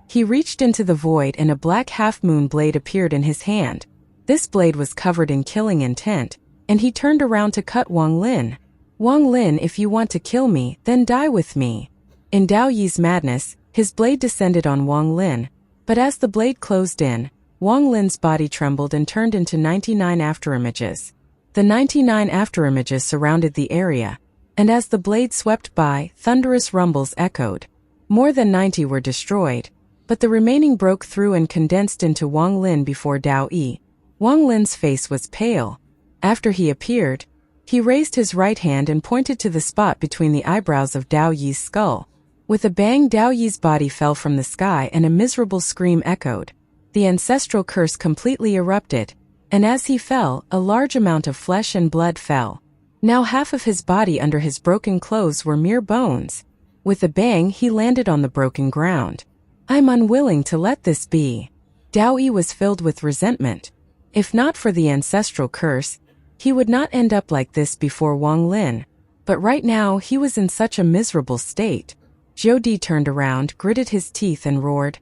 He reached into the void and a black half-moon blade appeared in his hand. This blade was covered in killing intent, and he turned around to cut Wang Lin. Wang Lin, if you want to kill me, then die with me. In Dao Yi's madness, his blade descended on Wang Lin, but as the blade closed in, Wang Lin's body trembled and turned into 99 afterimages. The 99 afterimages surrounded the area, and as the blade swept by, thunderous rumbles echoed. More than 90 were destroyed, but the remaining broke through and condensed into Wang Lin before Dao Yi. Wang Lin's face was pale. After he appeared, he raised his right hand and pointed to the spot between the eyebrows of Dao Yi's skull. With a bang, Dao Yi's body fell from the sky and a miserable scream echoed. The ancestral curse completely erupted, and as he fell, a large amount of flesh and blood fell. Now half of his body under his broken clothes were mere bones. With a bang, he landed on the broken ground. I'm unwilling to let this be. Dao Yi was filled with resentment. If not for the ancestral curse, he would not end up like this before Wang Lin. But right now, he was in such a miserable state. Zhou Di turned around, gritted his teeth and roared,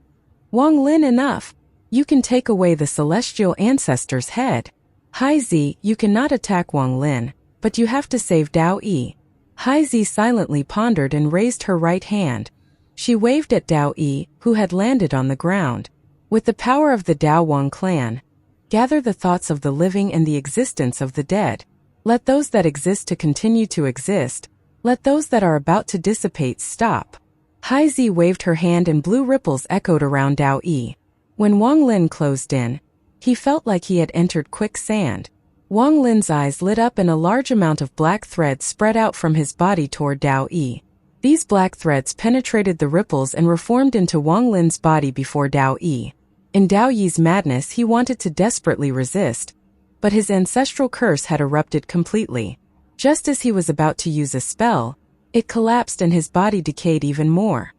Wang Lin, enough! You can take away the celestial ancestor's head. Haizi, you cannot attack Wang Lin, but you have to save Dao Yi. Haizi silently pondered and raised her right hand. She waved at Dao Yi, who had landed on the ground. With the power of the Dao Wang clan, gather the thoughts of the living and the existence of the dead. Let those that exist to continue to exist. Let those that are about to dissipate stop. Haizi waved her hand and blue ripples echoed around Dao Yi. When Wang Lin closed in, he felt like he had entered quicksand. Wang Lin's eyes lit up and a large amount of black threads spread out from his body toward Dao Yi. These black threads penetrated the ripples and reformed into Wang Lin's body before Dao Yi. In Dao Yi's madness, he wanted to desperately resist, but his ancestral curse had erupted completely. Just as he was about to use a spell, it collapsed and his body decayed even more.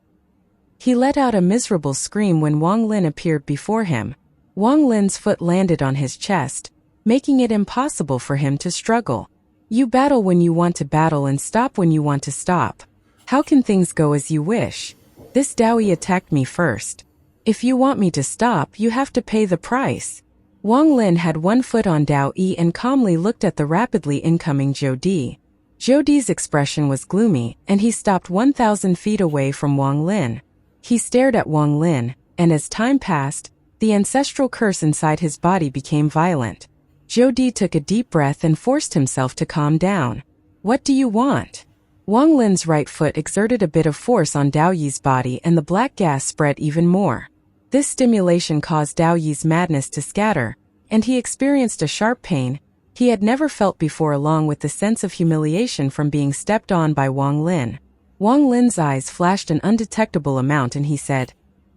He let out a miserable scream when Wang Lin appeared before him. Wang Lin's foot landed on his chest, making it impossible for him to struggle. You battle when you want to battle and stop when you want to stop. How can things go as you wish? This Dao Yi attacked me first. If you want me to stop, you have to pay the price. Wang Lin had one foot on Dao Yi and calmly looked at the rapidly incoming Zhou Di. Zhou Di's expression was gloomy, and he stopped 1,000 feet away from Wang Lin. He stared at Wang Lin, and as time passed, the ancestral curse inside his body became violent. Zhou Di took a deep breath and forced himself to calm down. What do you want? Wang Lin's right foot exerted a bit of force on Dao Yi's body and the black gas spread even more. This stimulation caused Dao Yi's madness to scatter, and he experienced a sharp pain he had never felt before, along with the sense of humiliation from being stepped on by Wang Lin. Wang Lin's eyes flashed an undetectable amount and he said,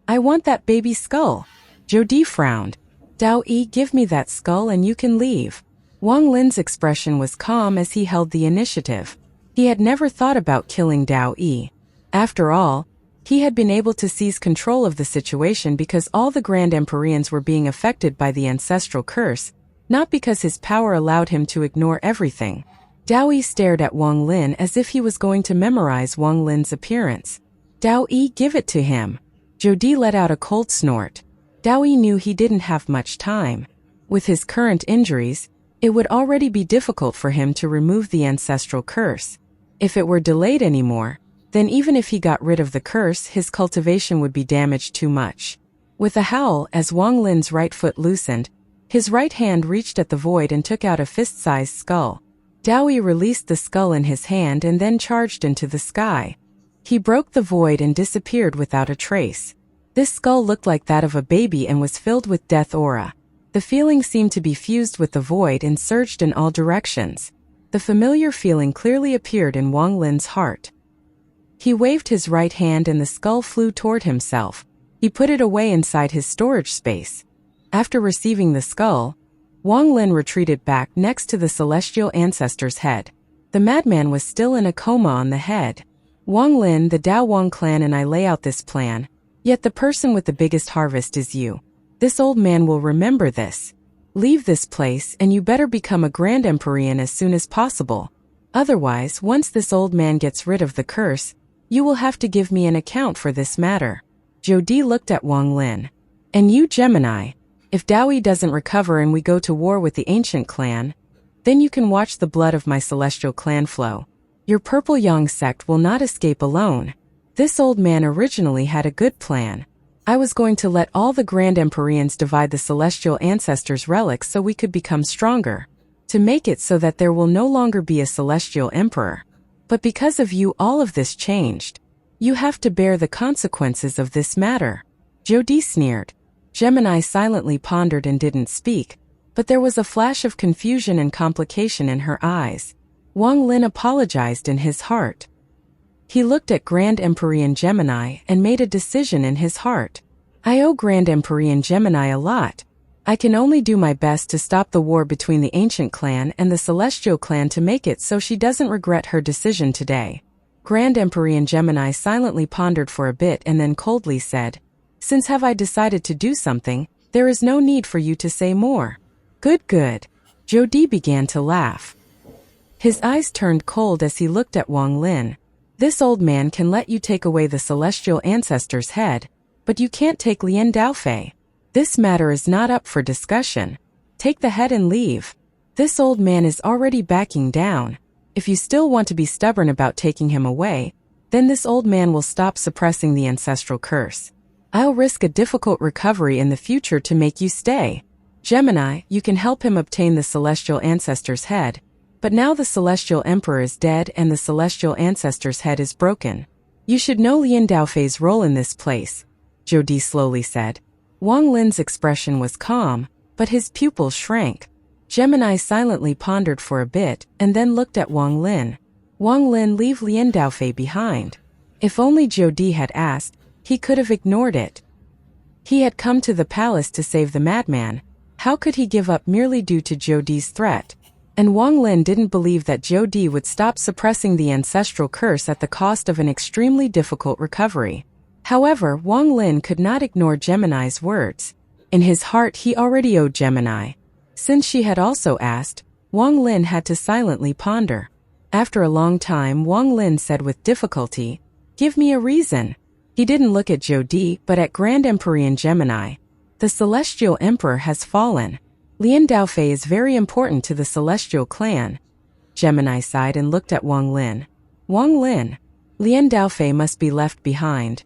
I want that baby skull. Zhou Di frowned. Dao Yi, give me that skull and you can leave. Wang Lin's expression was calm as he held the initiative. He had never thought about killing Dao Yi. After all, he had been able to seize control of the situation because all the Grand Empyreans were being affected by the ancestral curse, not because his power allowed him to ignore everything. Dao Yi stared at Wang Lin as if he was going to memorize Wang Lin's appearance. Dao Yi, give it to him. Zhou Di let out a cold snort. Dao Yi knew he didn't have much time. With his current injuries, it would already be difficult for him to remove the ancestral curse. If it were delayed anymore, then even if he got rid of the curse, his cultivation would be damaged too much. With a howl, as Wang Lin's right foot loosened, his right hand reached at the void and took out a fist-sized skull. Dao Yi released the skull in his hand and then charged into the sky. He broke the void and disappeared without a trace. This skull looked like that of a baby and was filled with death aura. The feeling seemed to be fused with the void and surged in all directions. The familiar feeling clearly appeared in Wang Lin's heart. He waved his right hand and the skull flew toward himself. He put it away inside his storage space. After receiving the skull, Wang Lin retreated back next to the celestial ancestor's head. The madman was still in a coma on the head. Wang Lin, the Dao Wang clan and I lay out this plan, yet the person with the biggest harvest is you. This old man will remember this. Leave this place and you better become a Grand Empyrean as soon as possible. Otherwise, once this old man gets rid of the curse, you will have to give me an account for this matter. Zhou Di looked at Wang Lin. And you, Gemini, if Dao Yi doesn't recover and we go to war with the ancient clan, then you can watch the blood of my celestial clan flow. Your Purple Yang sect will not escape alone. This old man originally had a good plan. I was going to let all the Grand Empyreans divide the celestial ancestors' relics so we could become stronger, to make it so that there will no longer be a celestial emperor. But because of you, all of this changed. You have to bear the consequences of this matter. Zhou Di sneered. Gemini silently pondered and didn't speak, but there was a flash of confusion and complication in her eyes. Wang Lin apologized in his heart. He looked at Grand Empyrean Gemini and made a decision in his heart. I owe Grand Empyrean Gemini a lot. I can only do my best to stop the war between the ancient clan and the celestial clan to make it so she doesn't regret her decision today. Grand Empyrean Gemini silently pondered for a bit and then coldly said, Since have I decided to do something, there is no need for you to say more. Good, good. Zhou Di began to laugh. His eyes turned cold as he looked at Wang Lin. This old man can let you take away the celestial ancestor's head, but you can't take Lian Daofei. This matter is not up for discussion. Take the head and leave. This old man is already backing down. If you still want to be stubborn about taking him away, then this old man will stop suppressing the ancestral curse. I'll risk a difficult recovery in the future to make you stay. Gemini, you can help him obtain the celestial ancestor's head, but now the celestial emperor is dead and the celestial ancestor's head is broken. You should know Lian Daofei's role in this place, Zhou Di slowly said. Wang Lin's expression was calm, but his pupils shrank. Gemini silently pondered for a bit and then looked at Wang Lin. Wang Lin, leave Lian Daofei behind. If only Zhou Di had asked, he could have ignored it. He had come to the palace to save the madman. How could he give up merely due to Zhou Di's threat? And Wang Lin didn't believe that Zhou Di would stop suppressing the ancestral curse at the cost of an extremely difficult recovery. However, Wang Lin could not ignore Gemini's words. In his heart, he already owed Gemini. Since she had also asked, Wang Lin had to silently ponder. After a long time, Wang Lin said with difficulty, Give me a reason. He didn't look at Zhou Di, but at Grand Empyrean Gemini. The Celestial Emperor has fallen. Lian Daofei is very important to the Celestial clan. Gemini sighed and looked at Wang Lin. Wang Lin. Lian Daofei must be left behind.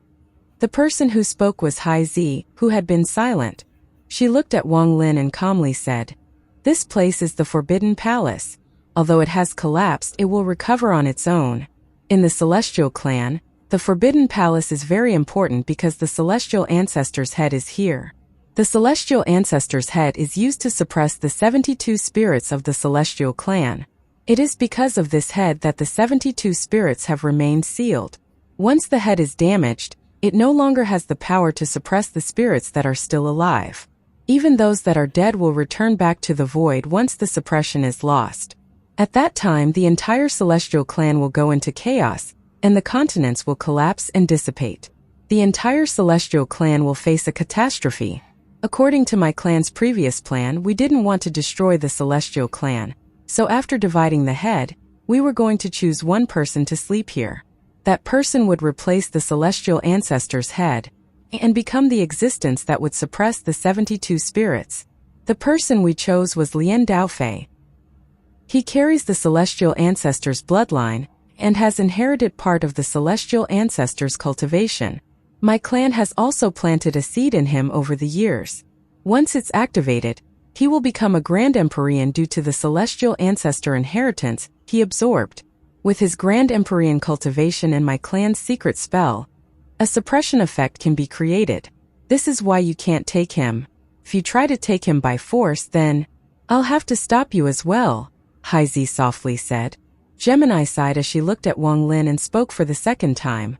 The person who spoke was Hai Zi, who had been silent. She looked at Wang Lin and calmly said, "This place is the Forbidden Palace. Although it has collapsed, it will recover on its own. In the Celestial clan, the Forbidden Palace is very important because the Celestial Ancestor's head is here. The Celestial Ancestor's head is used to suppress the 72 spirits of the Celestial clan. It is because of this head that the 72 spirits have remained sealed. Once the head is damaged, it no longer has the power to suppress the spirits that are still alive. Even those that are dead will return back to the void once the suppression is lost. At that time, the entire Celestial clan will go into chaos, and the continents will collapse and dissipate. The entire Celestial clan will face a catastrophe. According to my clan's previous plan, we didn't want to destroy the Celestial clan, so after dividing the head, we were going to choose one person to sleep here. That person would replace the Celestial Ancestor's head and become the existence that would suppress the 72 spirits. The person we chose was Lian Daofei. He carries the Celestial Ancestor's bloodline and has inherited part of the Celestial Ancestor's cultivation. My clan has also planted a seed in him over the years. Once it's activated, he will become a Grand Empyrean due to the Celestial Ancestor inheritance he absorbed. With his Grand Empyrean cultivation and my clan's secret spell, a suppression effect can be created. This is why you can't take him. If you try to take him by force, then I'll have to stop you as well, Hai Zi softly said. Gemini sighed as she looked at Wang Lin and spoke for the second time.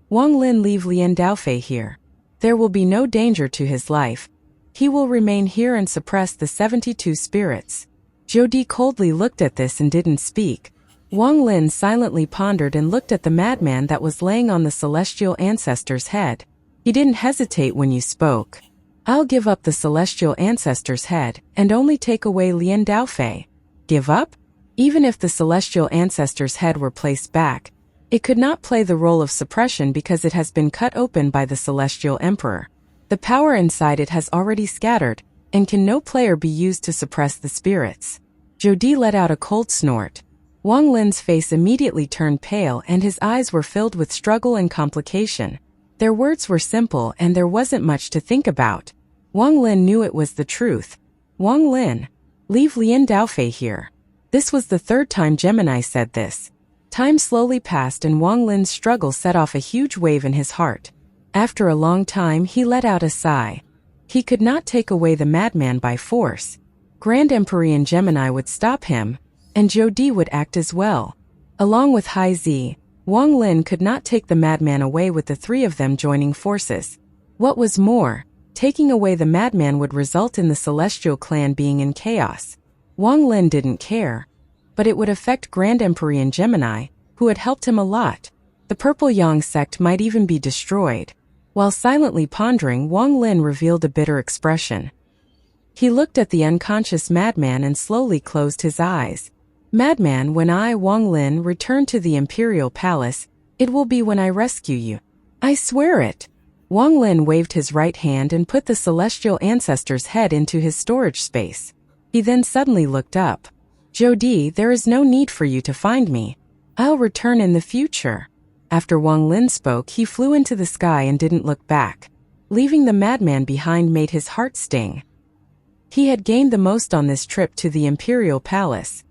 Wang Lin, leave Lian Daofei here. There will be no danger to his life. He will remain here and suppress the 72 spirits. Jodi coldly looked at this and didn't speak. Wang Lin silently pondered and looked at the madman that was laying on the Celestial Ancestor's head. He didn't hesitate when you spoke. I'll give up the Celestial Ancestor's head and only take away Lian Daofei. Give up? Even if the Celestial Ancestor's head were placed back, it could not play the role of suppression because it has been cut open by the Celestial Emperor. The power inside it has already scattered, and can no player be used to suppress the spirits. Jodi let out a cold snort. Wang Lin's face immediately turned pale and his eyes were filled with struggle and complication. Their words were simple and there wasn't much to think about. Wang Lin knew it was the truth. Wang Lin, leave Lian Daofei here. This was the third time Gemini said this. Time slowly passed and Wang Lin's struggle set off a huge wave in his heart. After a long time, he let out a sigh. He could not take away the madman by force. Grand Empyrean Gemini would stop him, and Jodi would act as well. Along with Hai Zi, Wang Lin could not take the madman away with the three of them joining forces. What was more, taking away the madman would result in the Celestial clan being in chaos. Wang Lin didn't care, but it would affect Grand Empyrean Gemini, who had helped him a lot. The Purple Yang sect might even be destroyed. While silently pondering, Wang Lin revealed a bitter expression. He looked at the unconscious madman and slowly closed his eyes. Madman, when I, Wang Lin, return to the Imperial Palace, it will be when I rescue you. I swear it. Wang Lin waved his right hand and put the Celestial Ancestor's head into his storage space. He then suddenly looked up. Jodi, there is no need for you to find me. I'll return in the future. After Wang Lin spoke, he flew into the sky and didn't look back. Leaving the madman behind made his heart sting. He had gained the most on this trip to the Imperial Palace.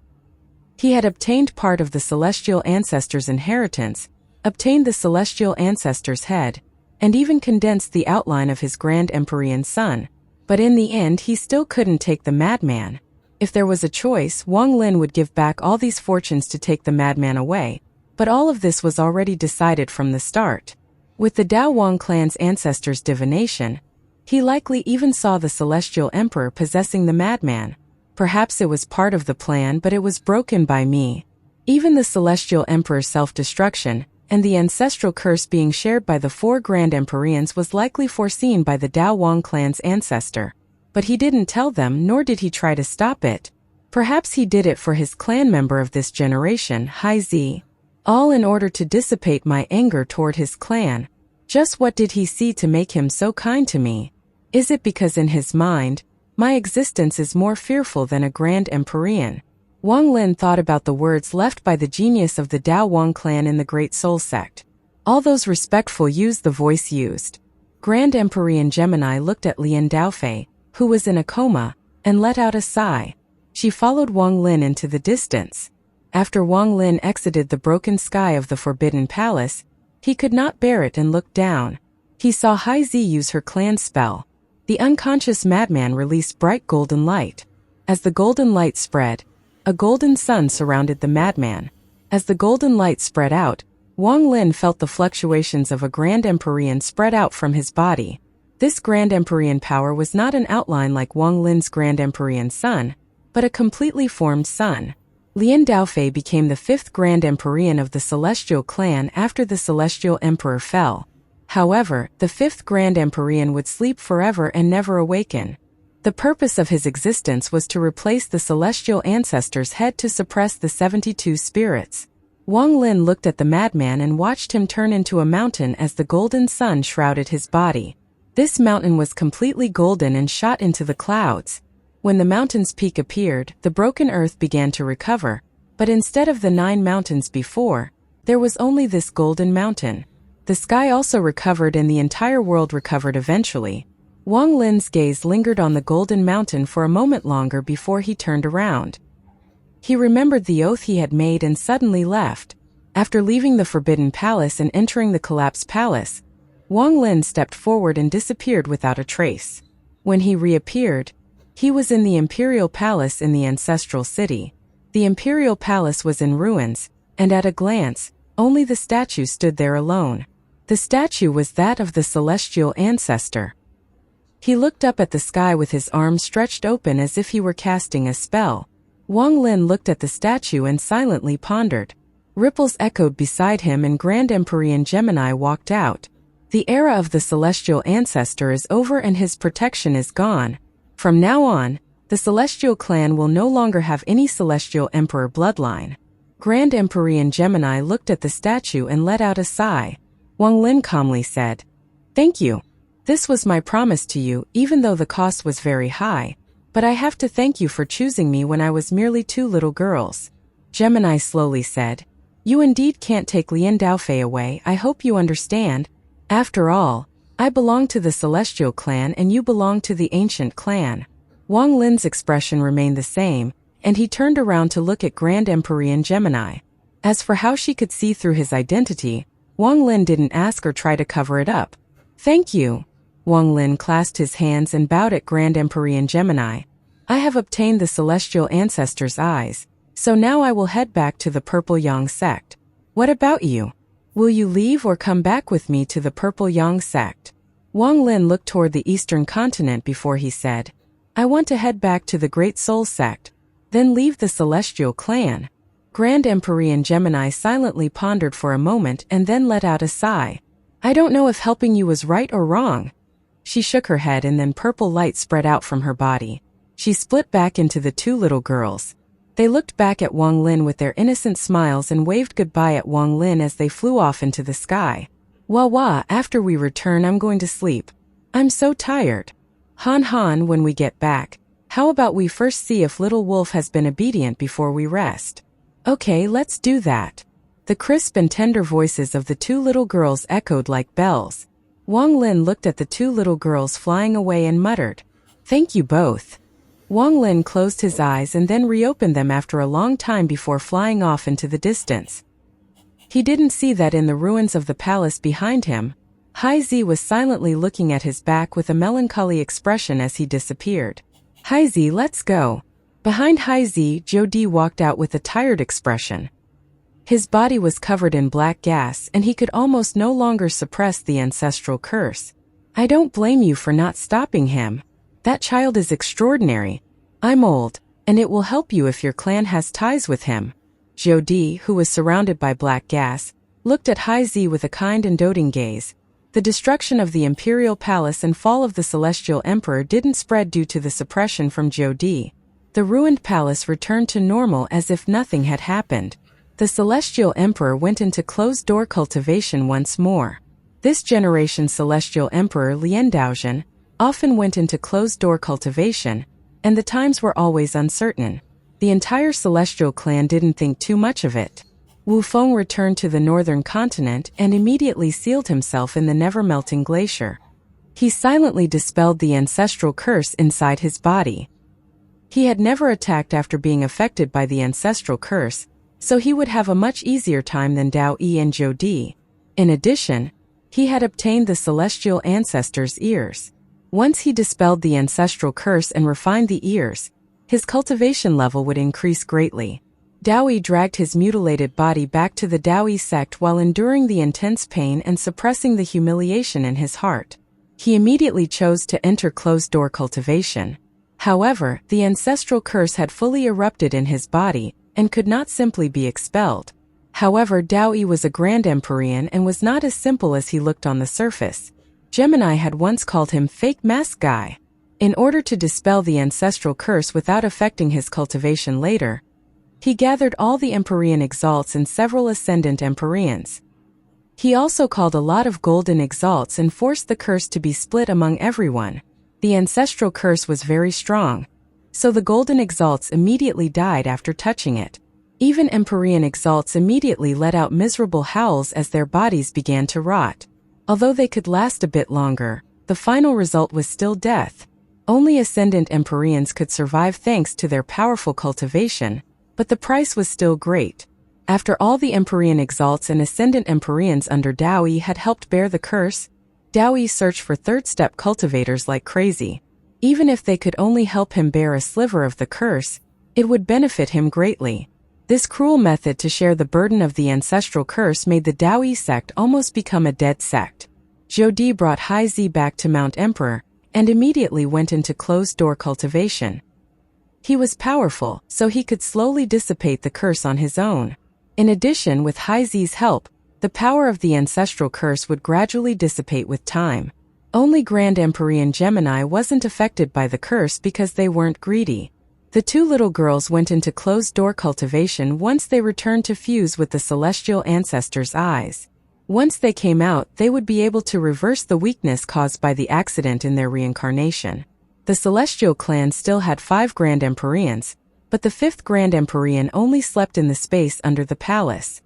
He had obtained part of the Celestial Ancestor's inheritance, obtained the Celestial Ancestor's head, and even condensed the outline of his Grand Empyrean son. But in the end, he still couldn't take the madman. If there was a choice, Wang Lin would give back all these fortunes to take the madman away. But all of this was already decided from the start. With the Dao Wang clan's ancestors' divination, he likely even saw the Celestial Emperor possessing the madman. Perhaps it was part of the plan, but it was broken by me. Even the Celestial Emperor's self-destruction, and the ancestral curse being shared by the 4 Grand Empyreans was likely foreseen by the Dao Wang clan's ancestor. But he didn't tell them, nor did he try to stop it. Perhaps he did it for his clan member of this generation, Hai Zi. All in order to dissipate my anger toward his clan. Just what did he see to make him so kind to me? Is it because in his mind, my existence is more fearful than a Grand Empyrean? Wang Lin thought about the words left by the genius of the Dao Wang clan in the Great Soul sect. All those respectful used the voice used. Grand Empyrean Gemini looked at Lian Daofei, who was in a coma, and let out a sigh. She followed Wang Lin into the distance. After Wang Lin exited the broken sky of the Forbidden Palace, he could not bear it and looked down. He saw Haizi use her clan spell. The unconscious madman released bright golden light. As the golden light spread, a golden sun surrounded the madman. As the golden light spread out, Wang Lin felt the fluctuations of a Grand Empyrean spread out from his body. This Grand Empyrean power was not an outline like Wang Lin's Grand Empyrean sun, but a completely formed sun. Lian Daofei became the 5th Grand Empyrean of the Celestial clan after the Celestial Emperor fell. However, the 5th Grand Empyrean would sleep forever and never awaken. The purpose of his existence was to replace the celestial ancestor's head to suppress the 72 spirits. Wang Lin looked at the madman and watched him turn into a mountain as the golden sun shrouded his body. This mountain was completely golden and shot into the clouds. When the mountain's peak appeared, the broken earth began to recover, but instead of the 9 mountains before, there was only this golden mountain. The sky also recovered and the entire world recovered eventually. Wang Lin's gaze lingered on the golden mountain for a moment longer before he turned around. He remembered the oath he had made and suddenly left. After leaving the Forbidden Palace and entering the Collapsed Palace, Wang Lin stepped forward and disappeared without a trace. When he reappeared, he was in the Imperial Palace in the Ancestral City. The Imperial Palace was in ruins, and at a glance, only the statue stood there alone. The statue was that of the celestial ancestor. He looked up at the sky with his arms stretched open as if he were casting a spell. Wang Lin looked at the statue and silently pondered. Ripples echoed beside him and Grand Empyrean Gemini walked out. The era of the celestial ancestor is over and his protection is gone. From now on, the celestial clan will no longer have any celestial emperor bloodline. Grand Empyrean Gemini looked at the statue and let out a sigh. Wang Lin calmly said, "Thank you. This was my promise to you, even though the cost was very high. But I have to thank you for choosing me when I was merely 2 little girls." Gemini slowly said, "You indeed can't take Lian Daofei away. I hope you understand. After all, I belong to the Celestial clan and you belong to the Ancient clan." Wang Lin's expression remained the same, and he turned around to look at Grand Empyrean Gemini. As for how she could see through his identity, Wang Lin didn't ask or try to cover it up. "Thank you." Wang Lin clasped his hands and bowed at Grand Empyrean Gemini. "I have obtained the celestial ancestor's eyes, so now I will head back to the Purple Yang sect. What about you? Will you leave or come back with me to the Purple Yang sect?" Wang Lin looked toward the eastern continent before he said, "I want to head back to the Great Soul sect, then leave the celestial clan." Grand Empyrean Gemini silently pondered for a moment and then let out a sigh. "I don't know if helping you was right or wrong." She shook her head and then purple light spread out from her body. She split back into the 2 little girls. They looked back at Wang Lin with their innocent smiles and waved goodbye at Wang Lin as they flew off into the sky. "Wah, after we return I'm going to sleep. I'm so tired." Han, when we get back, how about we first see if little wolf has been obedient before we rest?" "Okay, let's do that." The crisp and tender voices of the 2 little girls echoed like bells. Wang Lin looked at the 2 little girls flying away and muttered, "Thank you both." Wang Lin closed his eyes and then reopened them after a long time before flying off into the distance. He didn't see that in the ruins of the palace behind him, Haizi was silently looking at his back with a melancholy expression as he disappeared. "Haizi, let's go." Behind Haizi, Jodi walked out with a tired expression. His body was covered in black gas and he could almost no longer suppress the ancestral curse. "I don't blame you for not stopping him. That child is extraordinary. I'm old, and it will help you if your clan has ties with him." Jodi, who was surrounded by black gas, looked at Haizi with a kind and doting gaze. The destruction of the Imperial Palace and fall of the Celestial Emperor didn't spread due to the suppression from Jodi. The ruined palace returned to normal as if nothing had happened. The Celestial Emperor went into closed-door cultivation once more. This generation's Celestial Emperor Lian Daozhen often went into closed-door cultivation, and the times were always uncertain. The entire celestial clan didn't think too much of it. Wu Feng returned to the northern continent and immediately sealed himself in the never-melting glacier. He silently dispelled the ancestral curse inside his body. He had never attacked after being affected by the ancestral curse, so he would have a much easier time than Dao Yi and Zhou Di. In addition, he had obtained the celestial ancestors' ears. Once he dispelled the ancestral curse and refined the ears, his cultivation level would increase greatly. Dao Yi dragged his mutilated body back to the Dao Yi sect while enduring the intense pain and suppressing the humiliation in his heart. He immediately chose to enter closed-door cultivation. However, the ancestral curse had fully erupted in his body and could not simply be expelled. However, Dao Yi was a Grand Empyrean and was not as simple as he looked on the surface. Gemini had once called him fake mask guy. In order to dispel the ancestral curse without affecting his cultivation later, he gathered all the Empyrean exalts and several ascendant Empyreans. He also called a lot of golden exalts and forced the curse to be split among everyone. The ancestral curse was very strong, so the golden exalts immediately died after touching it. Even Empyrean exalts immediately let out miserable howls as their bodies began to rot. Although they could last a bit longer, the final result was still death. Only ascendant Empyreans could survive thanks to their powerful cultivation, but the price was still great. After all the Empyrean exalts and ascendant Empyreans under Dao Yi had helped bear the curse, Dao Yi searched for third-step cultivators like crazy. Even if they could only help him bear a sliver of the curse, it would benefit him greatly. This cruel method to share the burden of the ancestral curse made the Dao Yi sect almost become a dead sect. Zhou Di brought Hai Zi back to Mount Emperor and immediately went into closed-door cultivation. He was powerful, so he could slowly dissipate the curse on his own. In addition, with Hai Zi's help, the power of the ancestral curse would gradually dissipate with time. Only Grand Empyrean Gemini wasn't affected by the curse because they weren't greedy. The two little girls went into closed-door cultivation once they returned to fuse with the celestial ancestors' eyes. Once they came out, they would be able to reverse the weakness caused by the accident in their reincarnation. The celestial clan still had 5 Grand Empyreans, but the 5th Grand Empyrean only slept in the space under the palace.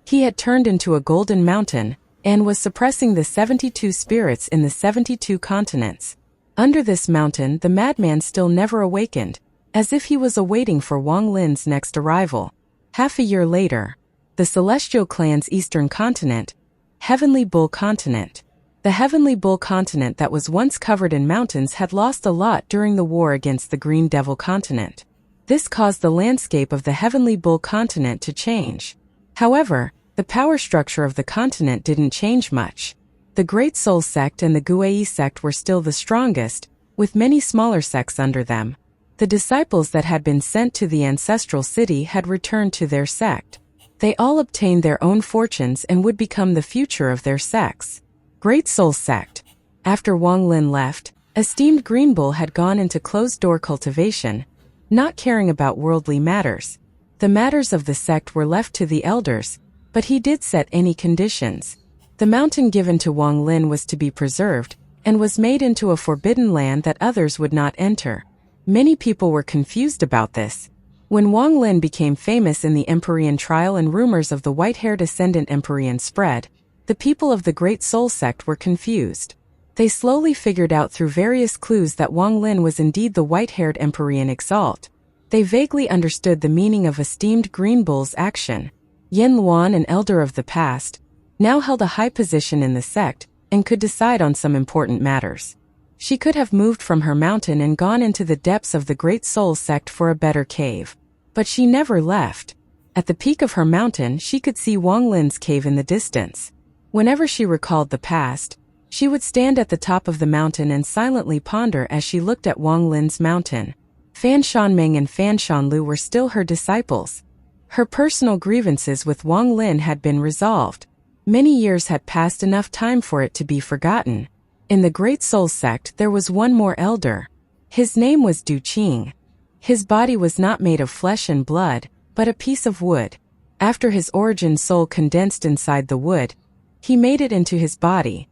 He had turned into a golden mountain and was suppressing the 72 spirits in the 72 continents. Under this mountain, the madman still never awakened, as if he was awaiting for Wang Lin's next arrival. Half a year later, the celestial clan's eastern continent, Heavenly Bull Continent. The Heavenly Bull Continent that was once covered in mountains had lost a lot during the war against the Green Devil Continent. This caused the landscape of the Heavenly Bull Continent to change. However, the power structure of the continent didn't change much. The Great Soul sect and the Guei sect were still the strongest, with many smaller sects under them. The disciples that had been sent to the ancestral city had returned to their sect. They all obtained their own fortunes and would become the future of their sects. Great Soul sect. After Wang Lin left, esteemed Green Bull had gone into closed-door cultivation, not caring about worldly matters. The matters of the sect were left to the elders, but he did set any conditions. The mountain given to Wang Lin was to be preserved, and was made into a forbidden land that others would not enter. Many people were confused about this. When Wang Lin became famous in the Empyrean trial and rumors of the white-haired ascendant Empyrean spread, the people of the Great Soul sect were confused. They slowly figured out through various clues that Wang Lin was indeed the white-haired Empyrean exalt. They vaguely understood the meaning of esteemed Green Bull's action. Yin Luan, an elder of the past, now held a high position in the sect and could decide on some important matters. She could have moved from her mountain and gone into the depths of the Great Soul sect for a better cave. But she never left. At the peak of her mountain, she could see Wang Lin's cave in the distance. Whenever she recalled the past, she would stand at the top of the mountain and silently ponder as she looked at Wang Lin's mountain. Fan Shanmeng and Fan Shanlu were still her disciples. Her personal grievances with Wang Lin had been resolved. Many years had passed, enough time for it to be forgotten. In the Great Soul sect there was one more elder. His name was Du Qing. His body was not made of flesh and blood, but a piece of wood. After his origin soul condensed inside the wood, he made it into his body.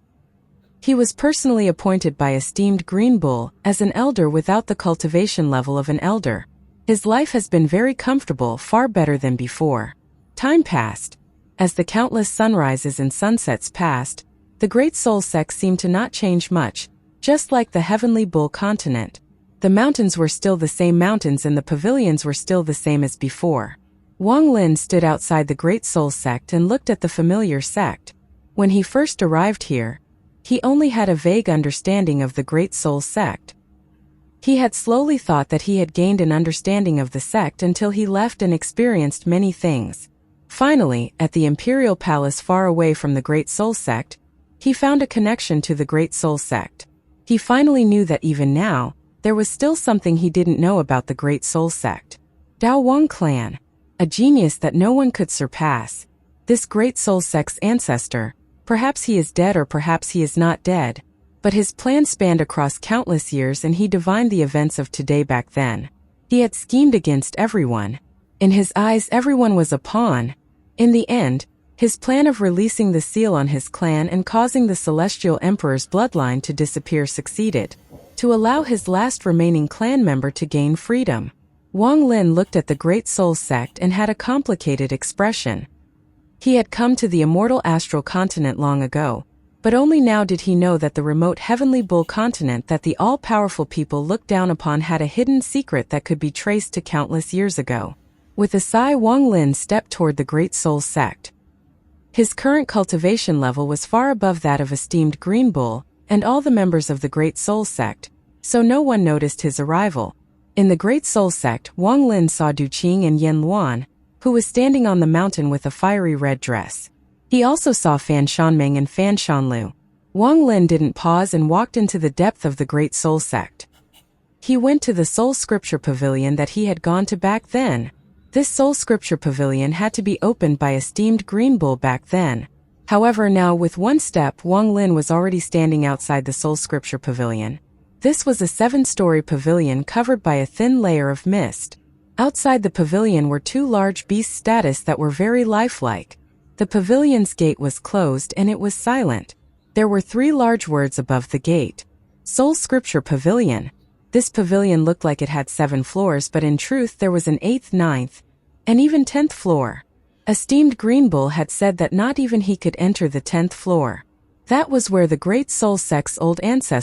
He was personally appointed by esteemed Green Bull as an elder without the cultivation level of an elder. His life has been very comfortable, far better than before. Time passed. As the countless sunrises and sunsets passed, the Great Soul Sect seemed to not change much, just like the Heavenly Bull continent. The mountains were still the same mountains and the pavilions were still the same as before. Wang Lin stood outside the Great Soul Sect and looked at the familiar sect. When he first arrived here, he only had a vague understanding of the Great Soul Sect. He had slowly thought that he had gained an understanding of the sect until he left and experienced many things. Finally, at the Imperial Palace far away from the Great Soul Sect, he found a connection to the Great Soul Sect. He finally knew that even now, there was still something he didn't know about the Great Soul Sect. Dao Wang clan. A genius that no one could surpass. This Great Soul Sect's ancestor, perhaps he is dead or perhaps he is not dead, but his plan spanned across countless years and he divined the events of today back then. He had schemed against everyone. In his eyes everyone was a pawn. In the end, his plan of releasing the seal on his clan and causing the Celestial Emperor's bloodline to disappear succeeded, to allow his last remaining clan member to gain freedom. Wang Lin looked at the Great Soul Sect and had a complicated expression. He had come to the immortal astral continent long ago, but only now did he know that the remote Heavenly Bull continent that the all-powerful people looked down upon had a hidden secret that could be traced to countless years ago. With a sigh, Wang Lin stepped toward the Great Soul Sect. His current cultivation level was far above that of esteemed Green Bull and all the members of the Great Soul Sect, so no one noticed his arrival. In the Great Soul Sect, Wang Lin saw Du Qing and Yen Luan, who was standing on the mountain with a fiery red dress. He also saw Fan Shanming and Fan Shanlu. Wang Lin didn't pause and walked into the depth of the Great Soul Sect. He went to the Soul Scripture Pavilion that he had gone to back then. This Soul Scripture Pavilion had to be opened by esteemed Green Bull back then. However, now with one step, Wang Lin was already standing outside the Soul Scripture Pavilion. This was a 7-story pavilion covered by a thin layer of mist. Outside the pavilion were 2 large beast statues that were very lifelike. The pavilion's gate was closed and it was silent. There were 3 large words above the gate. Soul Scripture Pavilion. This pavilion looked like it had 7 floors, but in truth there was an 8th, 9th, and even 10th floor. Esteemed Green Bull had said that not even he could enter the 10th floor. That was where the Great Soul Sect's old ancestors